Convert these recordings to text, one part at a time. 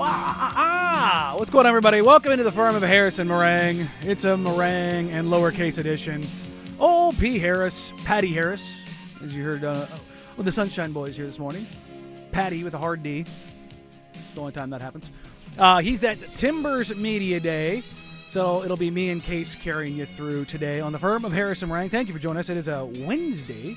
What's going on, everybody? Welcome into the firm of Harris and Meringue. It's a meringue and lowercase edition. Old P. Harris, Patty Harris, as you heard with the Sunshine Boys here this morning. Patty with a hard D. It's the only time that happens. He's at Timbers Media Day, so it'll be me and Case carrying you through today on the firm of Harris and Meringue. Thank you for joining us. It is a Wednesday,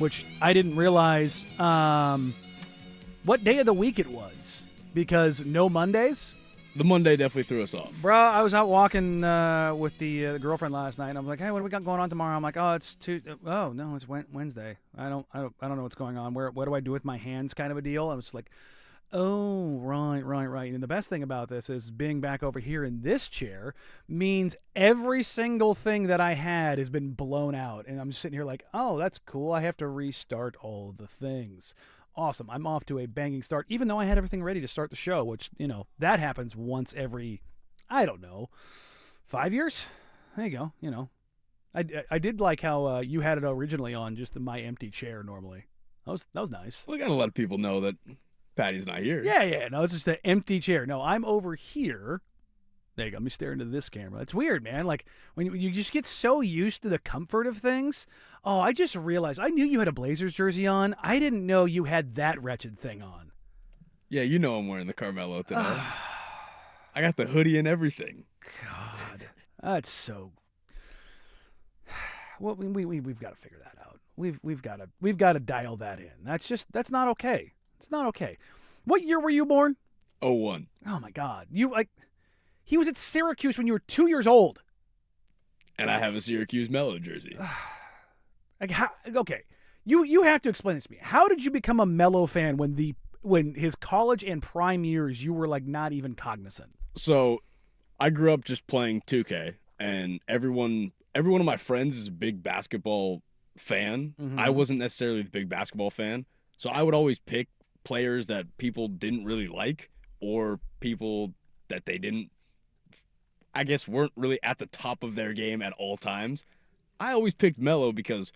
which I didn't realize what day of the week it was. Because no Mondays? The Monday definitely threw us off. Bro, I was out walking with the girlfriend last night, and I'm like, hey, what do we got going on tomorrow? I'm like, oh, it's oh, no, it's Wednesday. I don't know what's going on. What do I do with my hands kind of a deal? I was like, oh, right. And the best thing about this is being back over here in this chair means every single thing that I had has been blown out. And I'm just sitting here like, oh, that's cool. I have to restart all of the things. Awesome. I'm off to a banging start, even though I had everything ready to start the show, which, that happens once every, 5 years? There you go, I did like how you had it originally on just my empty chair normally. That was nice. We got to let people know that Patty's not here. Yeah. No, it's just an empty chair. No, I'm over here. There you go. Let me stare into this camera. It's weird, man. Like, when you just get so used to the comfort of things. Oh, I just realized. I knew you had a Blazers jersey on. I didn't know you had that wretched thing on. Yeah, I'm wearing the Carmelo today. I got the hoodie and everything. God. That's so... Well, we've got to figure that out. We've got to dial that in. That's not okay. It's not okay. What year were you born? 01. Oh, my God. He was at Syracuse when you were 2 years old. And I have a Syracuse Melo jersey. Okay. You have to explain this to me. How did you become a Melo fan when his college and prime years you were like not even cognizant? So, I grew up just playing 2K, and every one of my friends is a big basketball fan. Mm-hmm. I wasn't necessarily the big basketball fan, so I would always pick players that people didn't really like or people that they didn't, I guess, weren't really at the top of their game at all times. I always picked Melo because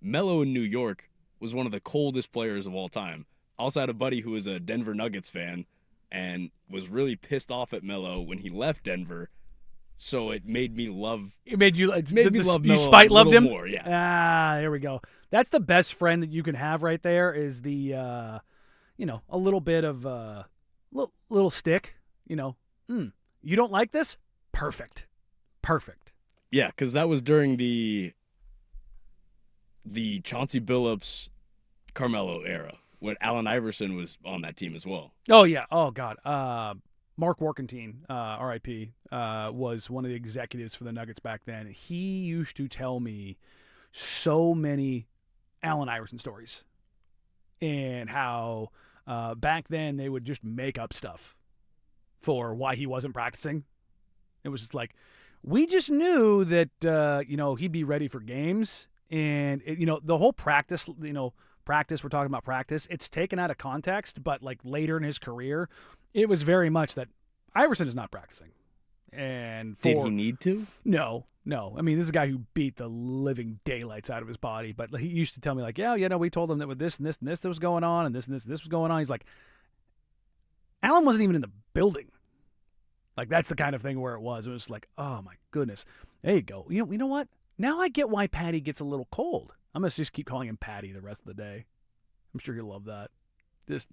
Melo in New York was one of the coldest players of all time. I also had a buddy who was a Denver Nuggets fan and was really pissed off at Melo when he left Denver. So it made me love. It made you love Melo. You spite loved him more, yeah. There we go. That's the best friend that you can have right there. Is the a little bit of little stick. You don't like this? Perfect. Yeah, because that was during the Chauncey Billups Carmelo era when Allen Iverson was on that team as well. Oh yeah. Oh God. Mark Warkentine, R.I.P., was one of the executives for the Nuggets back then. He used to tell me so many Allen Iverson stories and how back then they would just make up stuff for why he wasn't practicing. It was just like, we just knew that, he'd be ready for games. And, the whole practice, we're talking about practice, it's taken out of context. But, like, later in his career, it was very much that Iverson is not practicing. And did he need to? No. I mean, this is a guy who beat the living daylights out of his body. But he used to tell me, like, we told him that with this and this and this that was going on and this and this and this was going on. He's like, Allen wasn't even in the building. Like, that's the kind of thing where it was. It was like, oh, my goodness. There you go. You know what? Now I get why Patty gets a little cold. I'm going to just keep calling him Patty the rest of the day. I'm sure he'll love that. Just,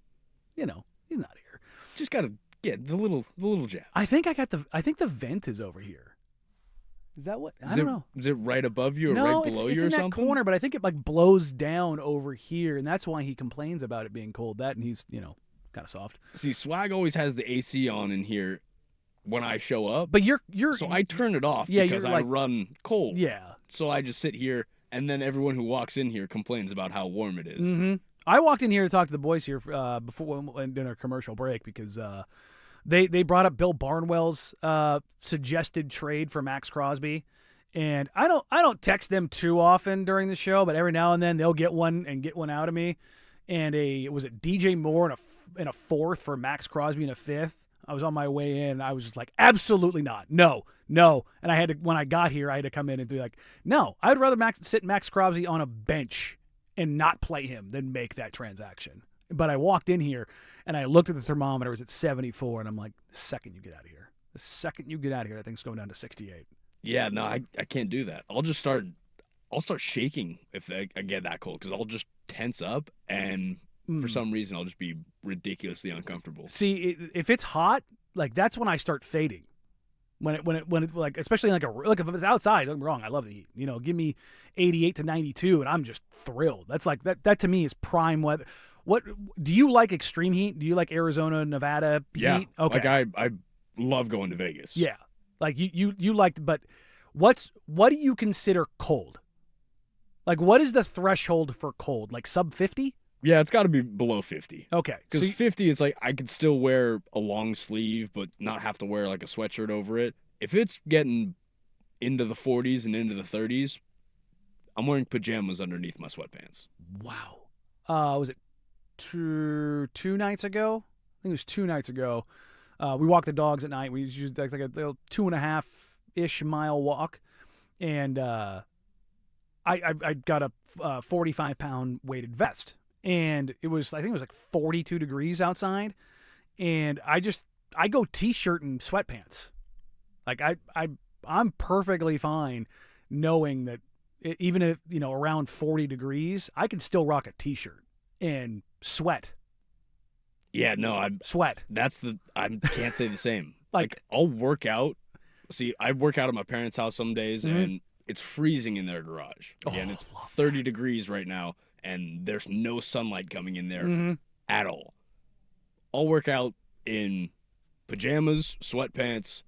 he's not here. Just got to get the little jab. I think the vent is over here. Is that what? I don't know. Is it right above you or no, right below it's you or in something? that corner, but I think it like blows down over here, and that's why he complains about it being cold. That, and he's, kind of soft. See, Swag always has the AC on in here when I show up. But you're so I turn it off because I run cold. Yeah. So I just sit here, and then everyone who walks in here complains about how warm it is. Mm-hmm. I walked in here to talk to the boys here before in our commercial break because they brought up Bill Barnwell's suggested trade for Max Crosby, and I don't text them too often during the show, but every now and then they'll get one out of me. And was it DJ Moore and a fourth for Max Crosby and a fifth? I was on my way in. I was just like, absolutely not. No. And I had to, when I got here, I had to come in and be like, no, I'd rather sit Max Crosby on a bench and not play him than make that transaction. But I walked in here and I looked at the thermometer. It was at 74, and I'm like, the second you get out of here, that thing's going down to 68. Yeah, no, I can't do that. I'll start shaking if I get that cold because I'll just tense up and for some reason I'll just be ridiculously uncomfortable. See, if it's hot, like that's when I start fading. When it like, especially like if it's outside, don't get me wrong, I love the heat. You know, give me 88 to 92 and I'm just thrilled. That's like that to me is prime weather. What do you like extreme heat? Do you like Arizona, Nevada heat? Yeah. Okay. Like I love going to Vegas. Yeah. Like you liked, but what do you consider cold? Like what is the threshold for cold? Like sub 50? Yeah, it's got to be below 50. Okay. Because 50 is like I could still wear a long sleeve but not have to wear like a sweatshirt over it. If it's getting into the 40s and into the 30s, I'm wearing pajamas underneath my sweatpants. Wow. Was it two nights ago? I think it was 2 nights ago. We walked the dogs at night. We used like a little 2.5-ish mile walk, and I got a 45-pound weighted vest, and I think it was like 42 degrees outside, and I go t-shirt and sweatpants. Like I'm perfectly fine knowing that even if, you know, around 40 degrees, I can still rock a t-shirt and sweat. Yeah, no, I can't say the same. Like I'll work out. See, I work out at my parents' house some days, and it's freezing in their garage. Again, it's 30 degrees right now, and there's no sunlight coming in there at all. I'll work out in pajamas, sweatpants,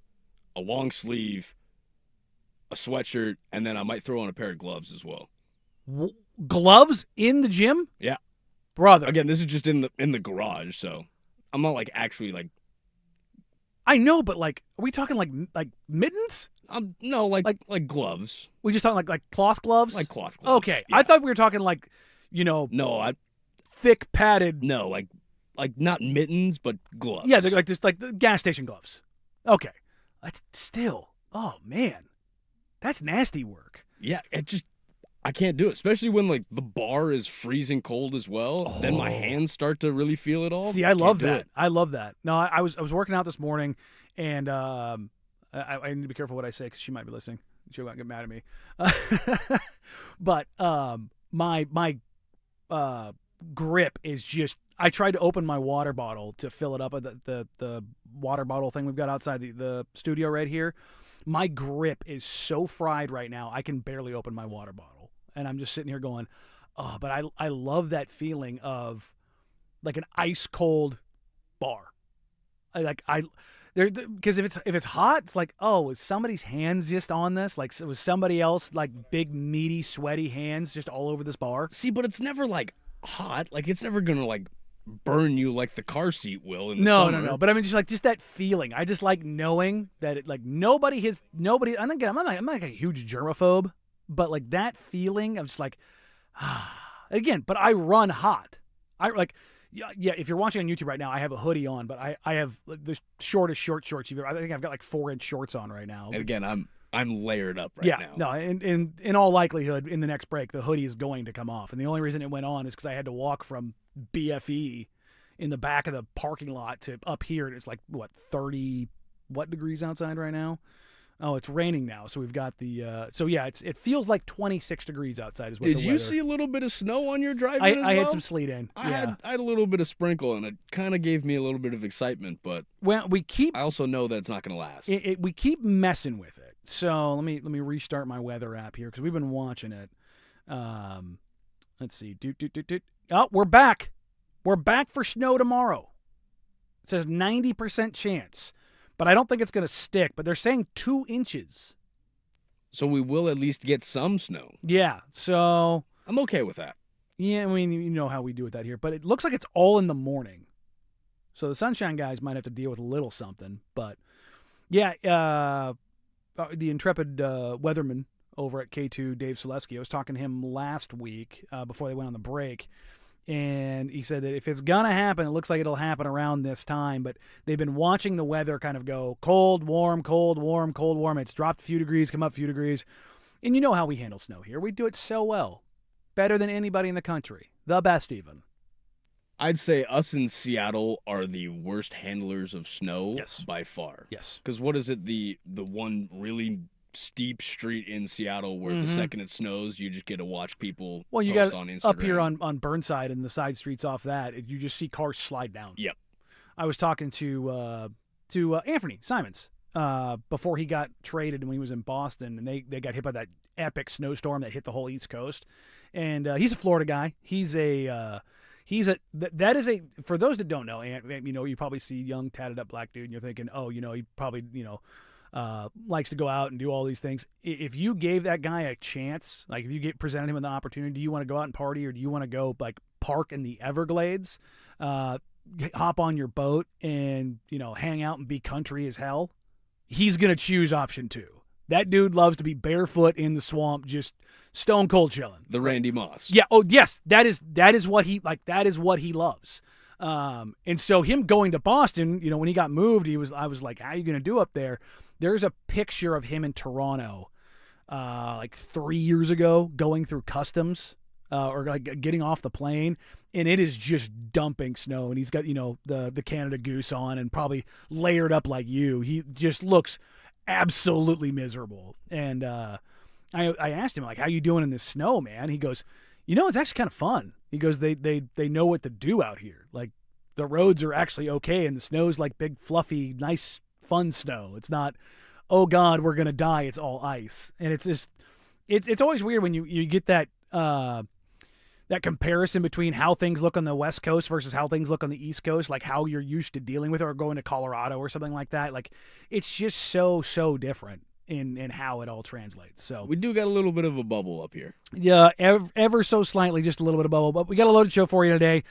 a long sleeve, a sweatshirt, and then I might throw on a pair of gloves as well. Gloves in the gym? Yeah. Brother. Again, this is just in the garage, so I'm not like actually like. I know, but like, are we talking like mittens? No, like gloves. We just talking like cloth gloves? Like cloth gloves. Okay, yeah. I thought we were talking like, you know. No, thick padded. No, like not mittens, but gloves. Yeah, they're like just like the gas station gloves. Okay, that's still. Oh man, that's nasty work. Yeah, I can't do it, especially when like the bar is freezing cold as well. Then my hands start to really feel it all. See, I love that. I love that. No, I was working out this morning, and I need to be careful what I say because she might be listening. She might get mad at me. But my grip is just. I tried to open my water bottle to fill it up with the water bottle thing we've got outside the studio right here. My grip is so fried right now, I can barely open my water bottle. And I'm just sitting here going, oh, but I love that feeling of like an ice cold bar. Because if it's hot, it's like, oh, was somebody's hands just on this? Like, was somebody else like big, meaty, sweaty hands just all over this bar? See, but it's never like hot. Like it's never gonna like burn you like the car seat will in the summer. No. But I mean, just that feeling. I just like knowing that it like nobody. And again, I'm not like a huge germaphobe, but like that feeling, I'm just like, again. But I run hot. I like, yeah. If you're watching on YouTube right now, I have a hoodie on, but I have the shortest shorts you've ever. I think I've got like 4-inch shorts on right now. And again, I'm layered up right now. No, and in all likelihood, in the next break, the hoodie is going to come off. And the only reason it went on is because I had to walk from BFE in the back of the parking lot to up here, and it's like, 30 degrees outside right now? Oh, it's raining now, so we've got the so yeah, it feels like 26 degrees outside is what the weather. Did you see a little bit of snow on your drive in as well? I had some sleet in. I had a little bit of sprinkle, and it kind of gave me a little bit of excitement, but I also know that it's not going to last. We keep messing with it. So let me restart my weather app here because we've been watching it. Let's see. Oh, we're back. We're back for snow tomorrow. It says 90% chance. But I don't think it's going to stick. But they're saying 2 inches. So we will at least get some snow. Yeah. So I'm okay with that. Yeah, I mean, you know how we do with that here. But it looks like it's all in the morning. So the Sunshine guys might have to deal with a little something. But yeah, the intrepid weatherman over at K2, Dave Selesky, I was talking to him last week before they went on the break. And he said that if it's going to happen, it looks like it'll happen around this time. But they've been watching the weather kind of go cold, warm, cold, warm, cold, warm. It's dropped a few degrees, come up a few degrees. And you know how we handle snow here. We do it so well. Better than anybody in the country. The best even. I'd say us in Seattle are the worst handlers of snow Yes. by far. Yes. Because what is it? The one really steep street in Seattle where the Mhm. second it snows, you just get to watch people Well, you post got on Instagram. up here on Burnside and the side streets off that, you just see cars slide down. Yep. I was talking to Anthony Simons before he got traded when he was in Boston, and they got hit by that epic snowstorm that hit the whole East Coast. And he's a Florida guy. That is a for those that don't know, and you probably see young tatted up black dude, and you're thinking, oh, he probably likes to go out and do all these things. If you gave that guy a chance, like if you presented him with an opportunity, do you want to go out and party, or do you want to go like park in the Everglades? Hop on your boat and hang out and be country as hell? He's gonna choose option 2. That dude loves to be barefoot in the swamp, just stone cold chilling. The Randy Moss. Yeah. Oh yes, that is what he like. That is what he loves. And so him going to Boston, when he got moved, I was like, how are you gonna do up there? There's a picture of him in Toronto, like 3 years ago, going through customs. Or like getting off the plane, and it is just dumping snow, and he's got the Canada Goose on and probably layered up like you. He just looks absolutely miserable. And I asked him, like, how you doing in this snow, man? He goes, it's actually kind of fun. He goes, they know what to do out here. Like, the roads are actually okay, and the snow's like big, fluffy, nice, fun snow. It's not, oh God, we're gonna die. It's all ice, and it's just it's always weird when you get that. That comparison between how things look on the West Coast versus how things look on the East Coast, like how you're used to dealing with it, or going to Colorado or something like that. Like, it's just so different in how it all translates. So we do got a little bit of a bubble up here. Yeah, ever so slightly, just a little bit of bubble. But we got a loaded show for you today.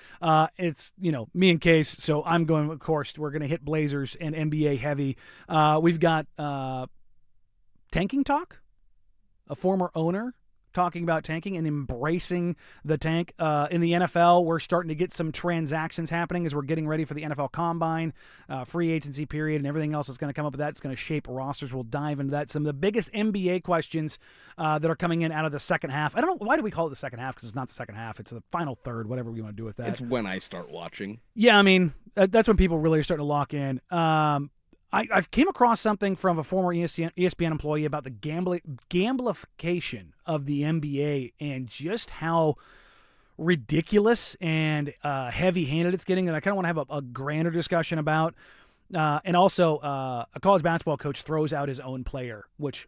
It's me and Case, so I'm going. Of course, we're going to hit Blazers and NBA heavy. We've got tanking talk. A former owner talking about tanking and embracing the tank. In the NFL, we're starting to get some transactions happening as we're getting ready for the NFL Combine, free agency period, and everything else that's going to come up with that. It's going to shape rosters. We'll dive into that. Some of the biggest NBA questions that are coming in out of the second half. I don't know, why do we call it the second half? Because it's not the second half. It's the final third, whatever we want to do with that. It's when I start watching. Yeah, I mean, that's when people really are starting to lock in. I've came across something from a former ESPN employee about the gamification of the NBA and just how ridiculous and heavy-handed it's getting, and I kind of want to have a grander discussion about. And also, a college basketball coach throws out his own player, which,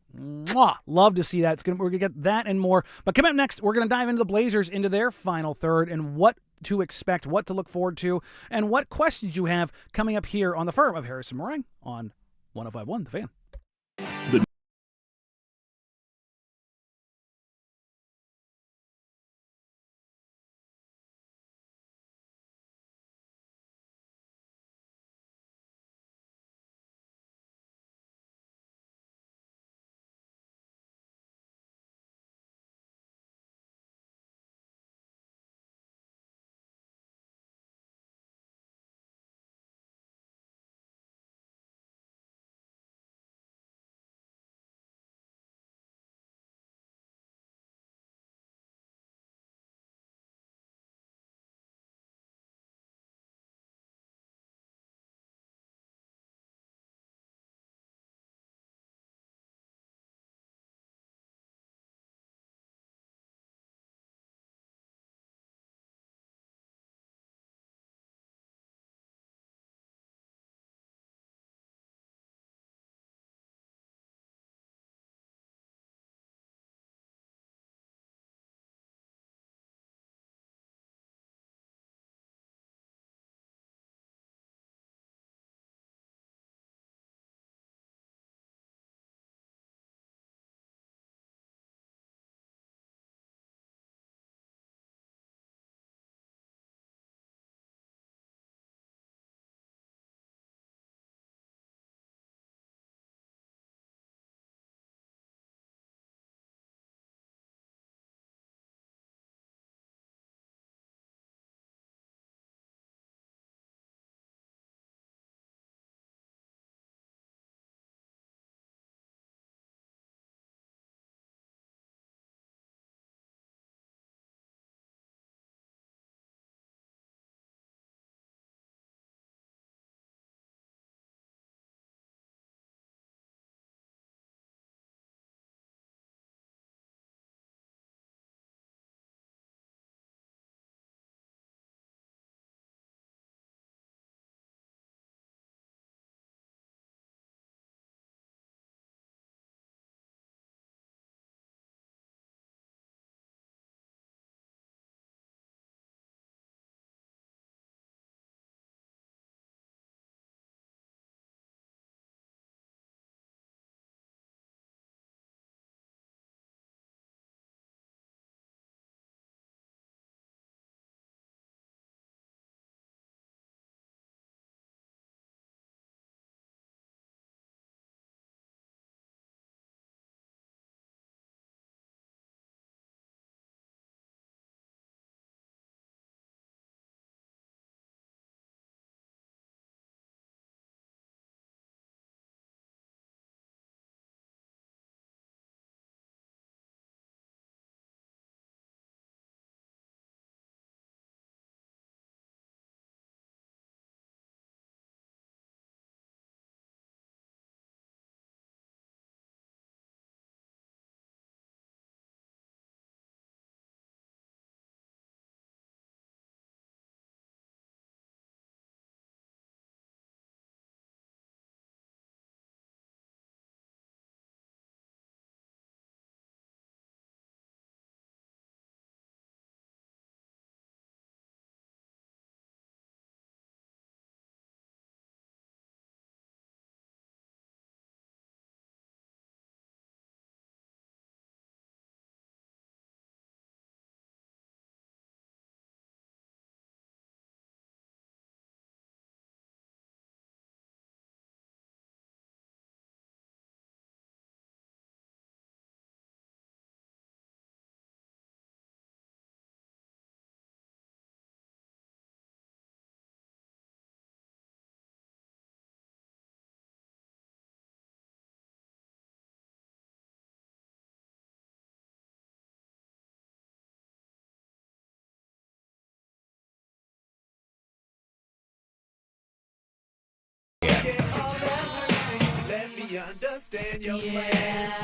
love to see that. We're going to get that and more. But coming up next, we're going to dive into the Blazers, into their final third, and what to expect, what to look forward to, and what questions you have coming up here on the firm of Harrison Meringue on 105.1 The Fan. The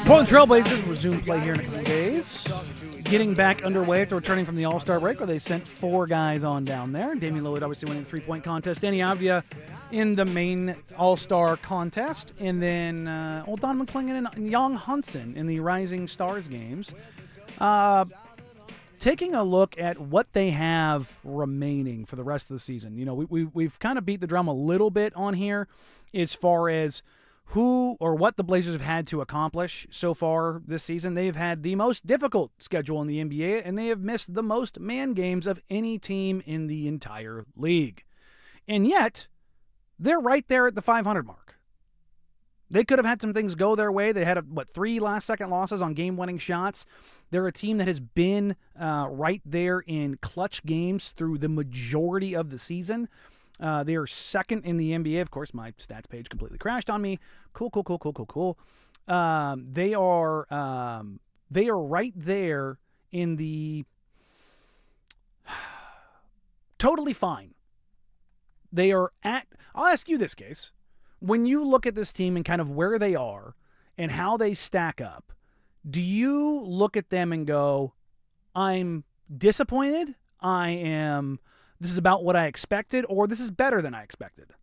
Portland Trailblazers resume play here in a couple of days. Getting back underway after returning from the All-Star break, where they sent 4 guys on down there. Damian Lillard obviously winning the three-point contest. Danny Avdia in the main All-Star contest. And then Don McClingan and Young Hunson in the Rising Stars games. Taking a look at what they have remaining for the rest of the season. You know, we've kind of beat the drum a little bit on here as far as who or what the Blazers have had to accomplish so far this season. They've had the most difficult schedule in the NBA, and they have missed the most man games of any team in the entire league. And yet, they're right there at the 500 mark. They could have had some things go their way. They had, 3 last-second losses on game-winning shots. They're a team that has been right there in clutch games through the majority of the season. They are second in the NBA. Of course, my stats page completely crashed on me. Cool. They are right there in the totally fine. They are at. I'll ask you this, Case. When you look at this team and kind of where they are and how they stack up, do you look at them and go, "I'm disappointed. This is about what I expected," or "This is better than I expected"?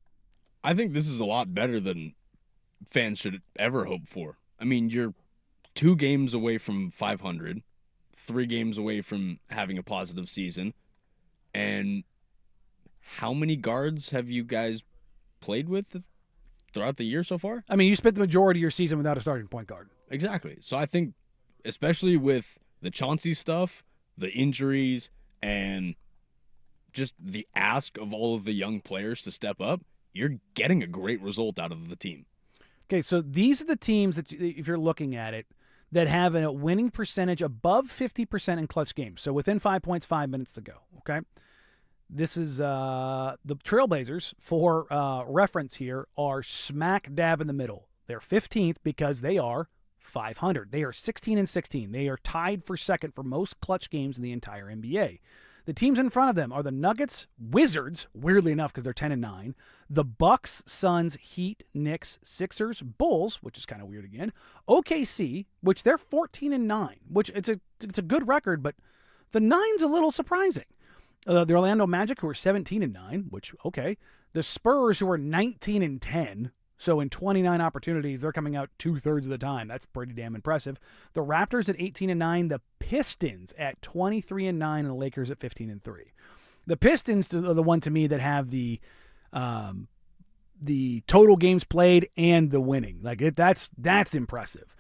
I think this is a lot better than fans should ever hope for. I mean, you're 2 games away from 500, 3 games away from having a positive season. And how many guards have you guys played with throughout the year so far? I mean, you spent the majority of your season without a starting point guard. Exactly. So I think, especially with the Chauncey stuff, the injuries, and just the ask of all of the young players to step up, you're getting a great result out of the team. Okay, so these are the teams that, if you're looking at it, that have a winning percentage above 50% in clutch games. So within 5 points, 5 minutes to go, okay? This is the Trailblazers, for reference here, are smack dab in the middle. They're 15th because they are 500. They are 16-16. They are tied for second for most clutch games in the entire NBA. The teams in front of them are the Nuggets, Wizards, weirdly enough because they're 10-9, the Bucks, Suns, Heat, Knicks, Sixers, Bulls, which is kind of weird again, OKC, which they're 14-9, which it's a good record, but the 9's a little surprising. The Orlando Magic, who are 17-9, which, okay. The Spurs, who are 19-10, so in 29 opportunities, they're coming out 2/3 of the time. That's pretty damn impressive. The Raptors at 18-9, the Pistons at 23-9, and the Lakers at 15-3. The Pistons are the one to me that have the total games played and the winning. That's impressive.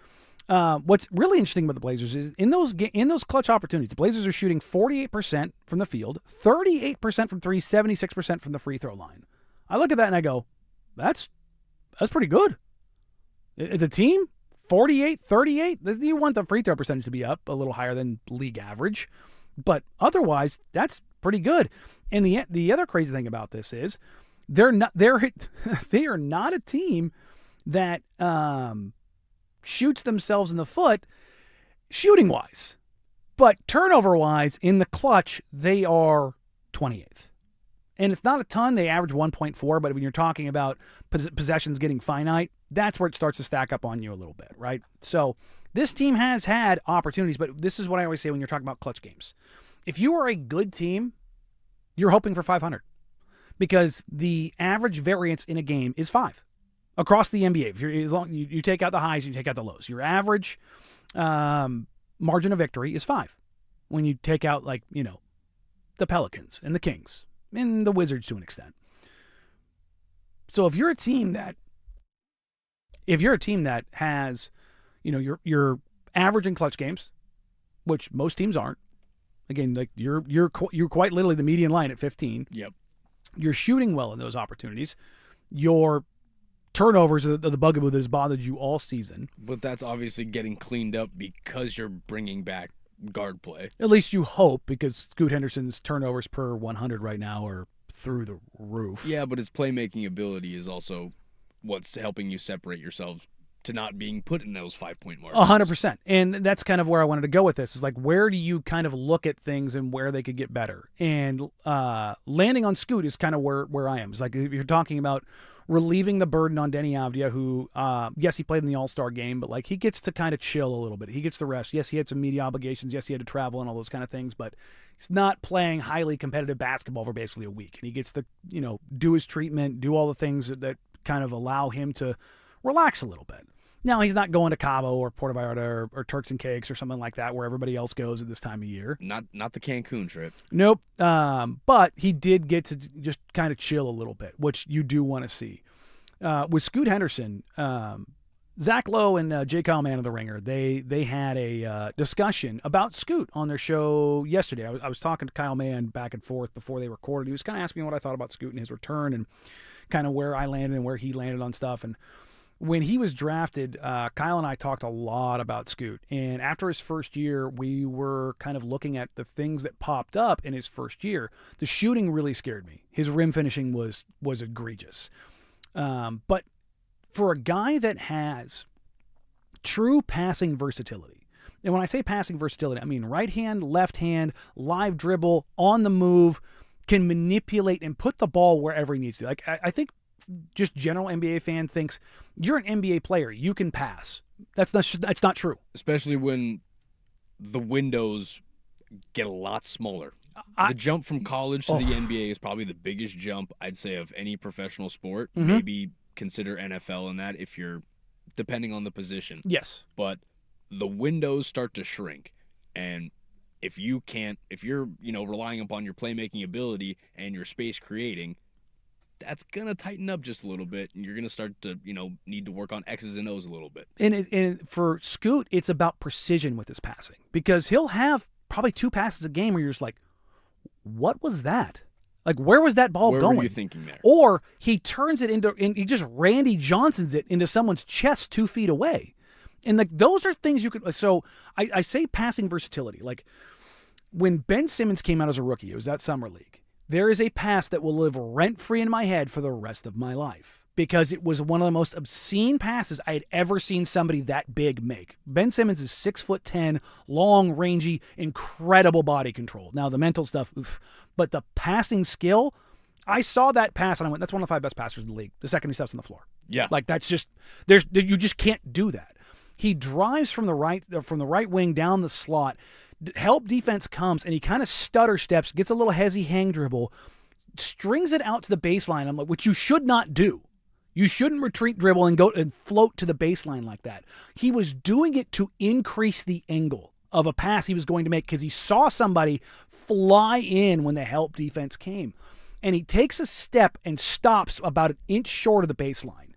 What's really interesting about the Blazers is in those clutch opportunities, the Blazers are shooting 48% from the field, 38% from 3, 76% from the free throw line. I look at that and I go, that's pretty good. It's a team, 48, 38. You want the free throw percentage to be up a little higher than league average, but otherwise, that's pretty good. And the other crazy thing about this is they are not a team that shoots themselves in the foot shooting wise, but turnover wise in the clutch they are 28th. And it's not a ton. They average 1.4, but when you're talking about possessions getting finite, that's where it starts to stack up on you a little bit, right? So this team has had opportunities, but this is what I always say when you're talking about clutch games. If you are a good team, you're hoping for 500 because the average variance in a game is 5 across the NBA. As long you take out the highs, you take out the lows. Your average margin of victory is 5 when you take out, the Pelicans and the Kings and the Wizards to an extent. So if you're a team that has, you're average in clutch games, which most teams aren't. Again, you're quite literally the median line at 15. Yep. You're shooting well in those opportunities. Your turnovers are the bugaboo that has bothered you all season. But that's obviously getting cleaned up because you're bringing back guard play. At least you hope, because Scoot Henderson's turnovers per 100 right now are through the roof. Yeah, but his playmaking ability is also what's helping you separate yourselves to not being put in those 5-point marks. 100%. And that's kind of where I wanted to go with this, is where do you kind of look at things and where they could get better? And landing on Scoot is kind of where I am. It's if you're talking about relieving the burden on Denny Avdia, who, yes, he played in the All-Star game, but like he gets to kind of chill a little bit. He gets the rest. Yes, he had some media obligations. Yes, he had to travel and all those kind of things, but he's not playing highly competitive basketball for basically a week. And he gets to, do his treatment, do all the things that kind of allow him to relax a little bit. Now, he's not going to Cabo or Puerto Vallarta or Turks and Caicos or something like that where everybody else goes at this time of year. Not the Cancun trip. Nope. But he did get to just kind of chill a little bit, which you do want to see. With Scoot Henderson, Zach Lowe and J. Kyle Mann of the Ringer, they had a discussion about Scoot on their show yesterday. I was talking to Kyle Mann back and forth before they recorded. He was kind of asking me what I thought about Scoot and his return and kind of where I landed and where he landed on stuff. And when he was drafted, Kyle and I talked a lot about Scoot. And after his first year, we were kind of looking at the things that popped up in his first year. The shooting really scared me. His rim finishing was egregious. But for a guy that has true passing versatility, and when I say passing versatility, I mean right hand, left hand, live dribble, on the move, can manipulate and put the ball wherever he needs to. Like I think just general NBA fan thinks you're an NBA player, you can pass. That's not true. Especially when the windows get a lot smaller. The jump from college to the NBA is probably the biggest jump, I'd say, of any professional sport. Mm-hmm. Maybe consider NFL in that if you're depending on the position. Yes. But the windows start to shrink. And if you're, relying upon your playmaking ability and your space creating, that's going to tighten up just a little bit, and you're going to start to, need to work on X's and O's a little bit. And for Scoot, it's about precision with his passing, because he'll have probably 2 passes a game where you're just like, what was that? Like, where was that ball going? Where were you thinking there? Or he turns it he just Randy Johnsons it into someone's chest 2 feet away. And those are things you could, so I say passing versatility. Like when Ben Simmons came out as a rookie, it was that summer league. There is a pass that will live rent-free in my head for the rest of my life, because it was one of the most obscene passes I had ever seen somebody that big make. Ben Simmons is 6'10", long, rangy, incredible body control. Now, the mental stuff, oof. But the passing skill, I saw that pass and I went, that's one of the 5 best passers in the league, the second he steps on the floor. Yeah. Like, that's just, you just can't do that. He drives from the right wing down the slot, help defense comes, and he kind of stutter steps, gets a little hezzy hang dribble, strings it out to the baseline. I'm like, which you should not do. You shouldn't retreat dribble and go and float to the baseline like that. He was doing it to increase the angle of a pass he was going to make because he saw somebody fly in when the help defense came. And he takes a step and stops about an inch short of the baseline.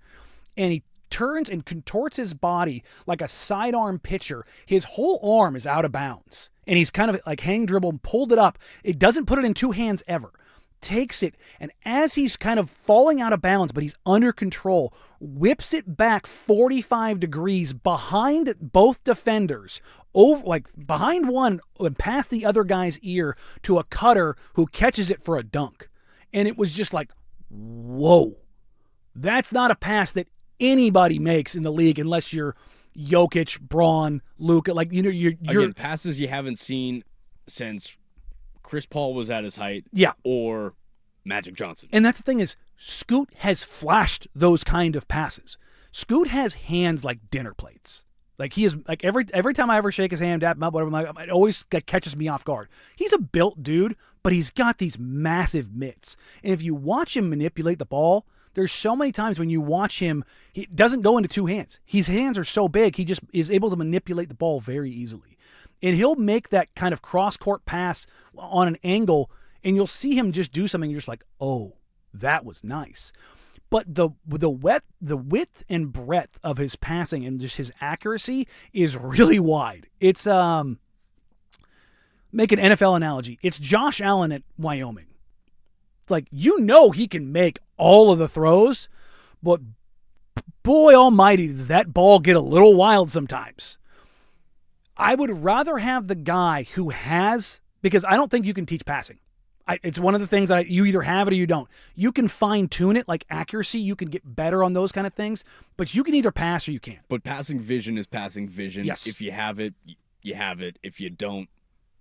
And he turns and contorts his body like a sidearm pitcher. His whole arm is out of bounds. And he's kind of like hang dribble and pulled it up. It doesn't put it in 2 hands ever. Takes it, and as he's kind of falling out of bounds, but he's under control, whips it back 45 degrees behind both defenders, over like behind one and past the other guy's ear to a cutter who catches it for a dunk. And it was just like, whoa. That's not a pass that anybody makes in the league unless you're Jokic, Braun, Luka. Like, you're again, passes you haven't seen since Chris Paul was at his height, yeah, or Magic Johnson. And that's the thing is, Scoot has flashed those kind of passes. Scoot has hands like dinner plates. Like, he is, like, every time I ever shake his hand, dap him up, whatever, it always catches me off guard. He's a built dude, but he's got these massive mitts. And if you watch him manipulate the ball, there's so many times when you watch him, he doesn't go into 2 hands. His hands are so big, he just is able to manipulate the ball very easily. And he'll make that kind of cross-court pass on an angle, and you'll see him just do something. You're just like, oh, that was nice. But the width and breadth of his passing and just his accuracy is really wide. It's make an NFL analogy. It's Josh Allen at Wyoming. It's like, he can make all of the throws, but boy almighty, does that ball get a little wild sometimes. I would rather have the guy who has, because I don't think you can teach passing. It's one of the things that you either have it or you don't. You can fine tune it, like accuracy. You can get better on those kind of things, but you can either pass or you can't. But passing vision is passing vision. Yes. If you have it, you have it. If you don't,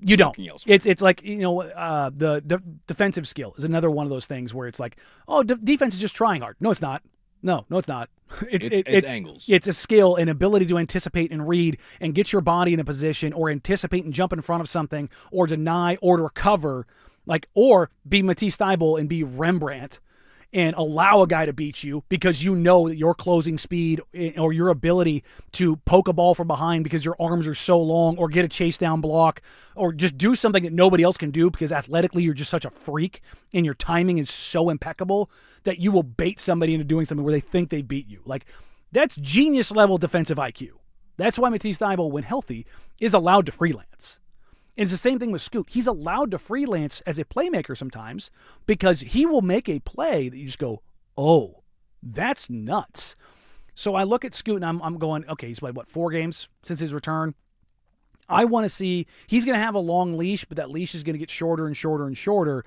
you don't. Elsewhere. It's like, the defensive skill is another one of those things where it's like, oh, defense is just trying hard. No, it's not. No, it's not. It's angles. It's a skill and ability to anticipate and read and get your body in a position, or anticipate and jump in front of something, or deny or to recover, or be Matisse Thybulle and be Rembrandt and allow a guy to beat you because you know that your closing speed or your ability to poke a ball from behind because your arms are so long, or get a chase down block, or just do something that nobody else can do because athletically you're just such a freak and your timing is so impeccable that you will bait somebody into doing something where they think they beat you. That's genius level defensive IQ. That's why Matisse Thybulle, when healthy, is allowed to freelance. And it's the same thing with Scoot. He's allowed to freelance as a playmaker sometimes because he will make a play that you just go, oh, that's nuts. So I look at Scoot and I'm going, okay, he's played, 4 games since his return? I want to see, he's going to have a long leash, but that leash is going to get shorter and shorter and shorter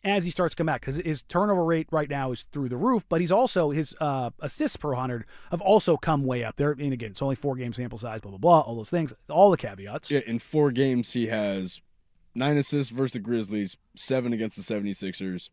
as he starts to come back, because his turnover rate right now is through the roof, but he's also, his assists per 100 have also come way up there. And again, it's only 4 game sample size, blah, blah, blah, all those things, all the caveats. Yeah, in 4 games, he has 9 assists versus the Grizzlies, 7 against the 76ers,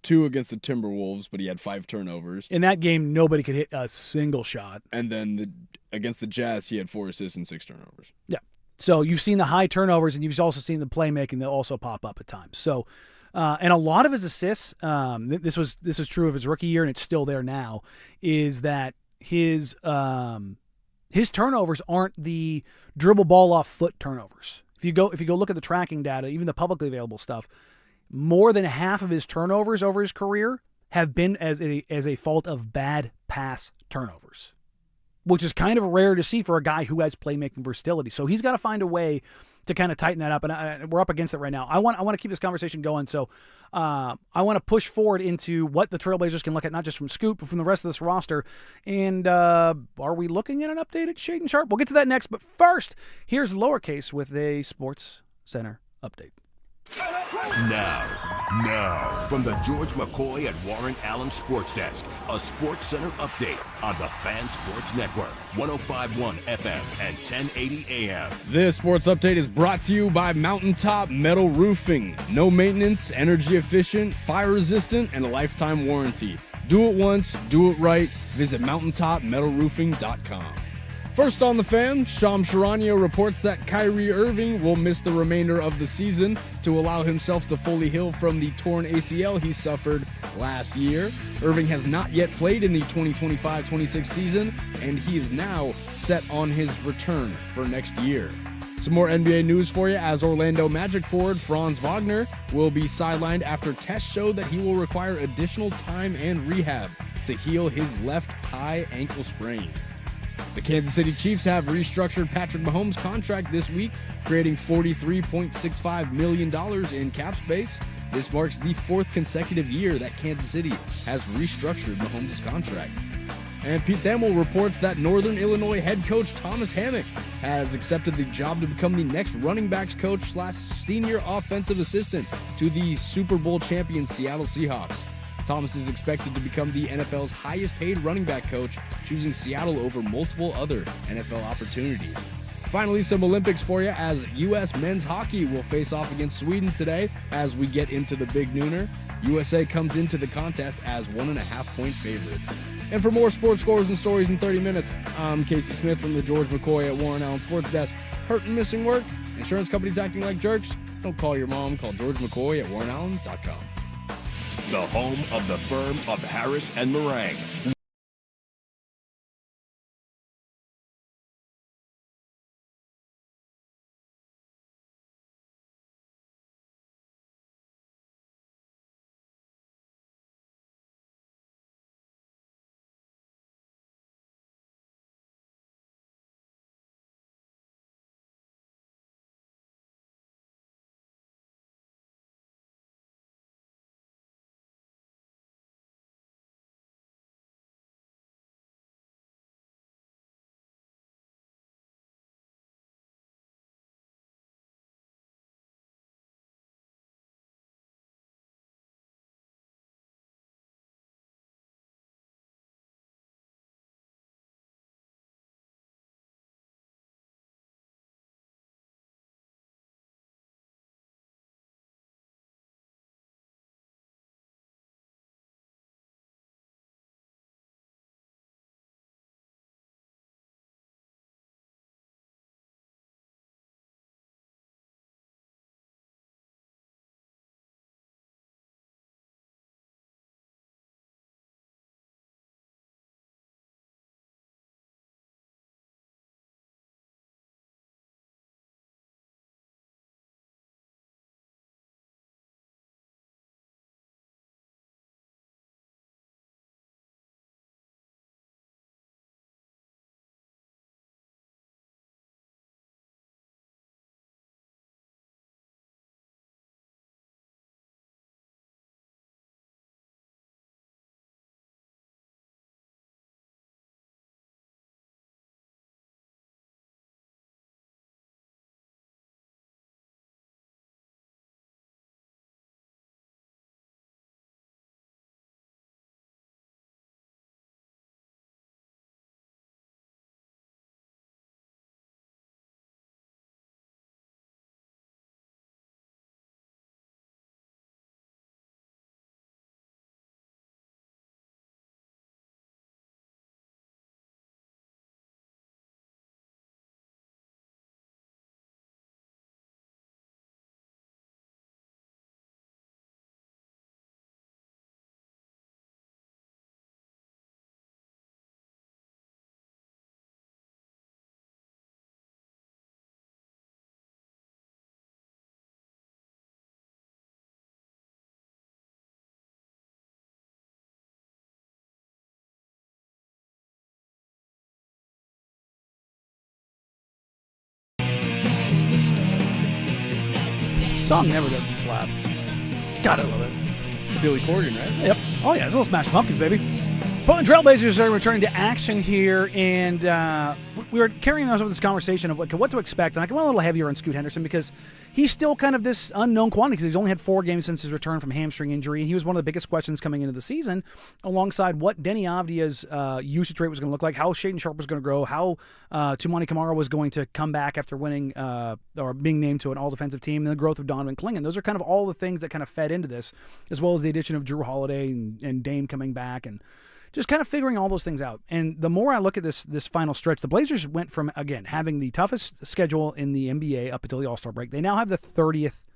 2 against the Timberwolves, but he had 5 turnovers. In that game, nobody could hit a single shot. And then against the Jazz, he had 4 assists and 6 turnovers. Yeah. So you've seen the high turnovers, and you've also seen the playmaking that also pop up at times. So, and a lot of his assists, this was true of his rookie year, and it's still there now, is that his turnovers aren't the dribble ball off foot turnovers. If you go look at the tracking data, even the publicly available stuff, more than half of his turnovers over his career have been as a fault of bad pass turnovers, which is kind of rare to see for a guy who has playmaking versatility. So he's got to find a way to kind of tighten that up, and we're up against it right now. I want to keep this conversation going, so I want to push forward into what the Trailblazers can look at, not just from Scoot, but from the rest of this roster. And are we looking at an updated Shaedon Sharpe? We'll get to that next, but first, here's Lowercase with a Sports Center update. Now, from the George McCoy and Warren Allen Sports Desk, a Sports Center update on the Fan Sports Network, 105.1 FM and 1080 AM. This sports update is brought to you by Mountaintop Metal Roofing. No maintenance, energy efficient, fire resistant, and a lifetime warranty. Do it once, do it right. Visit mountaintopmetalroofing.com. First on the Fan, Shams Charania reports that Kyrie Irving will miss the remainder of the season to allow himself to fully heal from the torn ACL he suffered last year. Irving has not yet played in the 2025-26 season, and he is now set on his return for next year. Some more NBA news for you, as Orlando Magic forward Franz Wagner will be sidelined after tests showed that he will require additional time and rehab to heal his left high ankle sprain. The Kansas City Chiefs have restructured Patrick Mahomes' contract this week, creating $43.65 million in cap space. This marks the 4th consecutive year that Kansas City has restructured Mahomes' contract. And Pete Thamel reports that Northern Illinois head coach Thomas Hammock has accepted the job to become the next running backs coach / senior offensive assistant to the Super Bowl champion Seattle Seahawks. Thomas is expected to become the NFL's highest paid running back coach, choosing Seattle over multiple other NFL opportunities. Finally, some Olympics for you, as U.S. men's hockey will face off against Sweden today as we get into the big nooner. USA comes into the contest as 1.5-point favorites. And for more sports scores and stories in 30 minutes, I'm Casey Smith from the George McCoy at Warren Allen Sports Desk. Hurt and missing work? Insurance companies acting like jerks? Don't call your mom. Call George McCoy at warrenallen.com. The home of the firm of Harris and Meringue. song never doesn't slap. God, I love it. Billy Corgan, right? Yep. Oh, yeah, it's a little Smash Pumpkins, baby. Portland Trailblazers are returning to action here, and we were carrying on with this conversation of what to expect, and I went a little heavier on Scoot Henderson because he's still kind of this unknown quantity because he's only had 4 games since his return from hamstring injury, and he was one of the biggest questions coming into the season, alongside what Denny Avdia's usage rate was going to look like, how Shaedon Sharpe was going to grow, how Tumani Kamara was going to come back after winning or being named to an all-defensive team, and the growth of Donovan Clingan. Those are kind of all the things that kind of fed into this, as well as the addition of Drew Holiday and Dame coming back, and just kind of figuring all those things out. And the more I look at this final stretch, the Blazers went from, again, having the toughest schedule in the NBA up until the All-Star break. They now have the 30th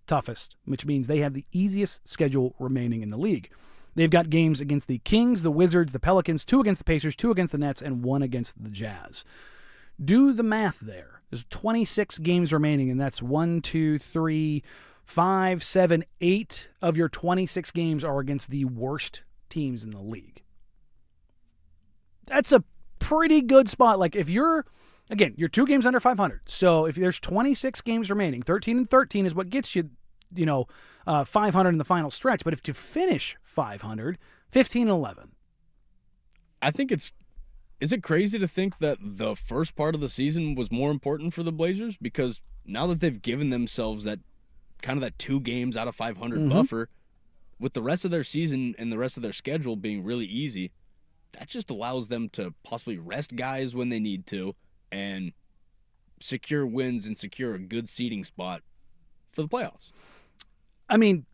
toughest, which means they have the easiest schedule remaining in the league. They've got games against the Kings, the Wizards, the Pelicans, 2 against the Pacers, 2 against the Nets, and 1 against the Jazz. Do the math there. There's 26 games remaining, and that's 1, 2, 3, 5, 7, 8 of your 26 games are against the worst teams in the league. That's a pretty good spot. Like, if you're 2 games under 500. So if there's 26 games remaining, 13-13 is what gets you, 500 in the final stretch. But if to finish 500, 15-11. I think is it crazy to think that the first part of the season was more important for the Blazers? Because now that they've given themselves that 2 games out of 500 buffer, with the rest of their season and the rest of their schedule being really easy, that just allows them to possibly rest guys when they need to and secure wins and secure a good seeding spot for the playoffs. I mean,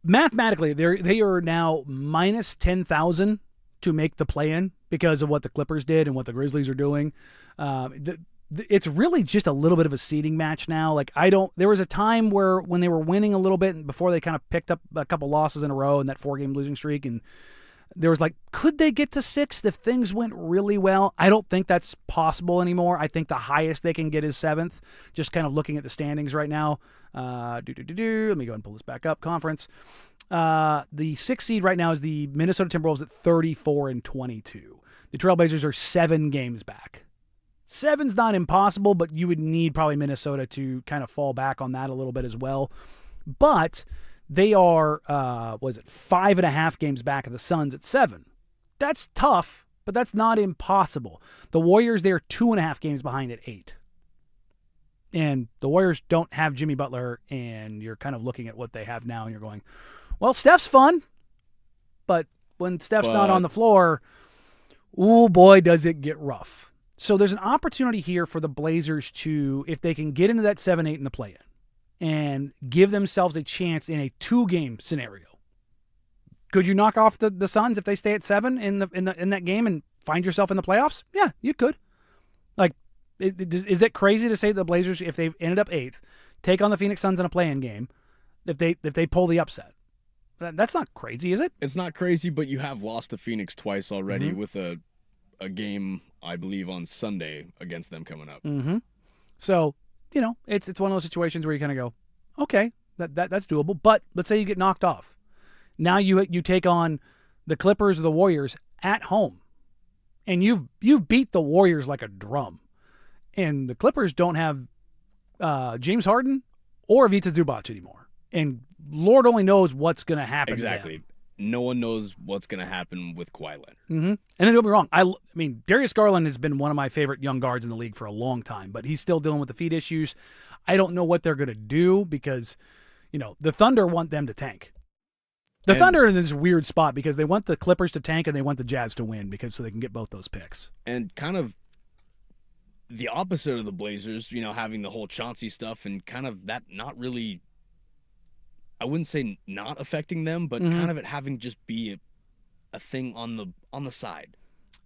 mathematically, they are now minus 10,000 to make the play-in because of what the Clippers did and what the Grizzlies are doing. It's really just a little bit of a seeding match now. Like, there was a time when they were winning a little bit and before they kind of picked up a couple losses in a row in that 4-game losing streak, and there was could they get to 6th if things went really well? I don't think that's possible anymore. I think the highest they can get is 7th, just kind of looking at the standings right now. Let me go ahead and pull this back up. Conference. The 6th seed right now is the Minnesota Timberwolves at 34-22. The Trailblazers are 7 games back. 7's not impossible, but you would need probably Minnesota to kind of fall back on that a little bit as well. But they are, 5.5 games back of the Suns at 7. That's tough, but that's not impossible. The Warriors, they're 2.5 games behind at 8. And the Warriors don't have Jimmy Butler, and you're kind of looking at what they have now, and you're going, well, Steph's fun, but when Steph's not on the floor, oh boy, does it get rough. So there's an opportunity here for the Blazers to, if they can get into that 7-8 in the play-in, and give themselves a chance in a 2-game scenario. Could you knock off the Suns if they stay at 7 in that game and find yourself in the playoffs? Yeah, you could. Is it crazy to say the Blazers, if they ended up 8th, take on the Phoenix Suns in a play-in game, if they pull the upset? That's not crazy, is it? It's not crazy, but you have lost to Phoenix twice already with a game, I believe, on Sunday against them coming up. Mm-hmm. So, it's one of those situations where you kind of go, okay, that's doable. But let's say you get knocked off. Now you take on the Clippers or the Warriors at home, and you've beat the Warriors like a drum. And the Clippers don't have James Harden or Ivica Zubac anymore. And Lord only knows what's going to happen. Exactly. To them. No one knows what's going to happen with Kawhi Leonard. Mm-hmm. And then don't be wrong. I mean, Darius Garland has been one of my favorite young guards in the league for a long time, but he's still dealing with the feet issues. I don't know what they're going to do because, the Thunder want them to tank. The Thunder are in this weird spot because they want the Clippers to tank and they want the Jazz to win so they can get both those picks. And kind of the opposite of the Blazers, having the whole Chauncey stuff and kind of that not really, I wouldn't say not affecting them, but kind of it having just be a thing on the side.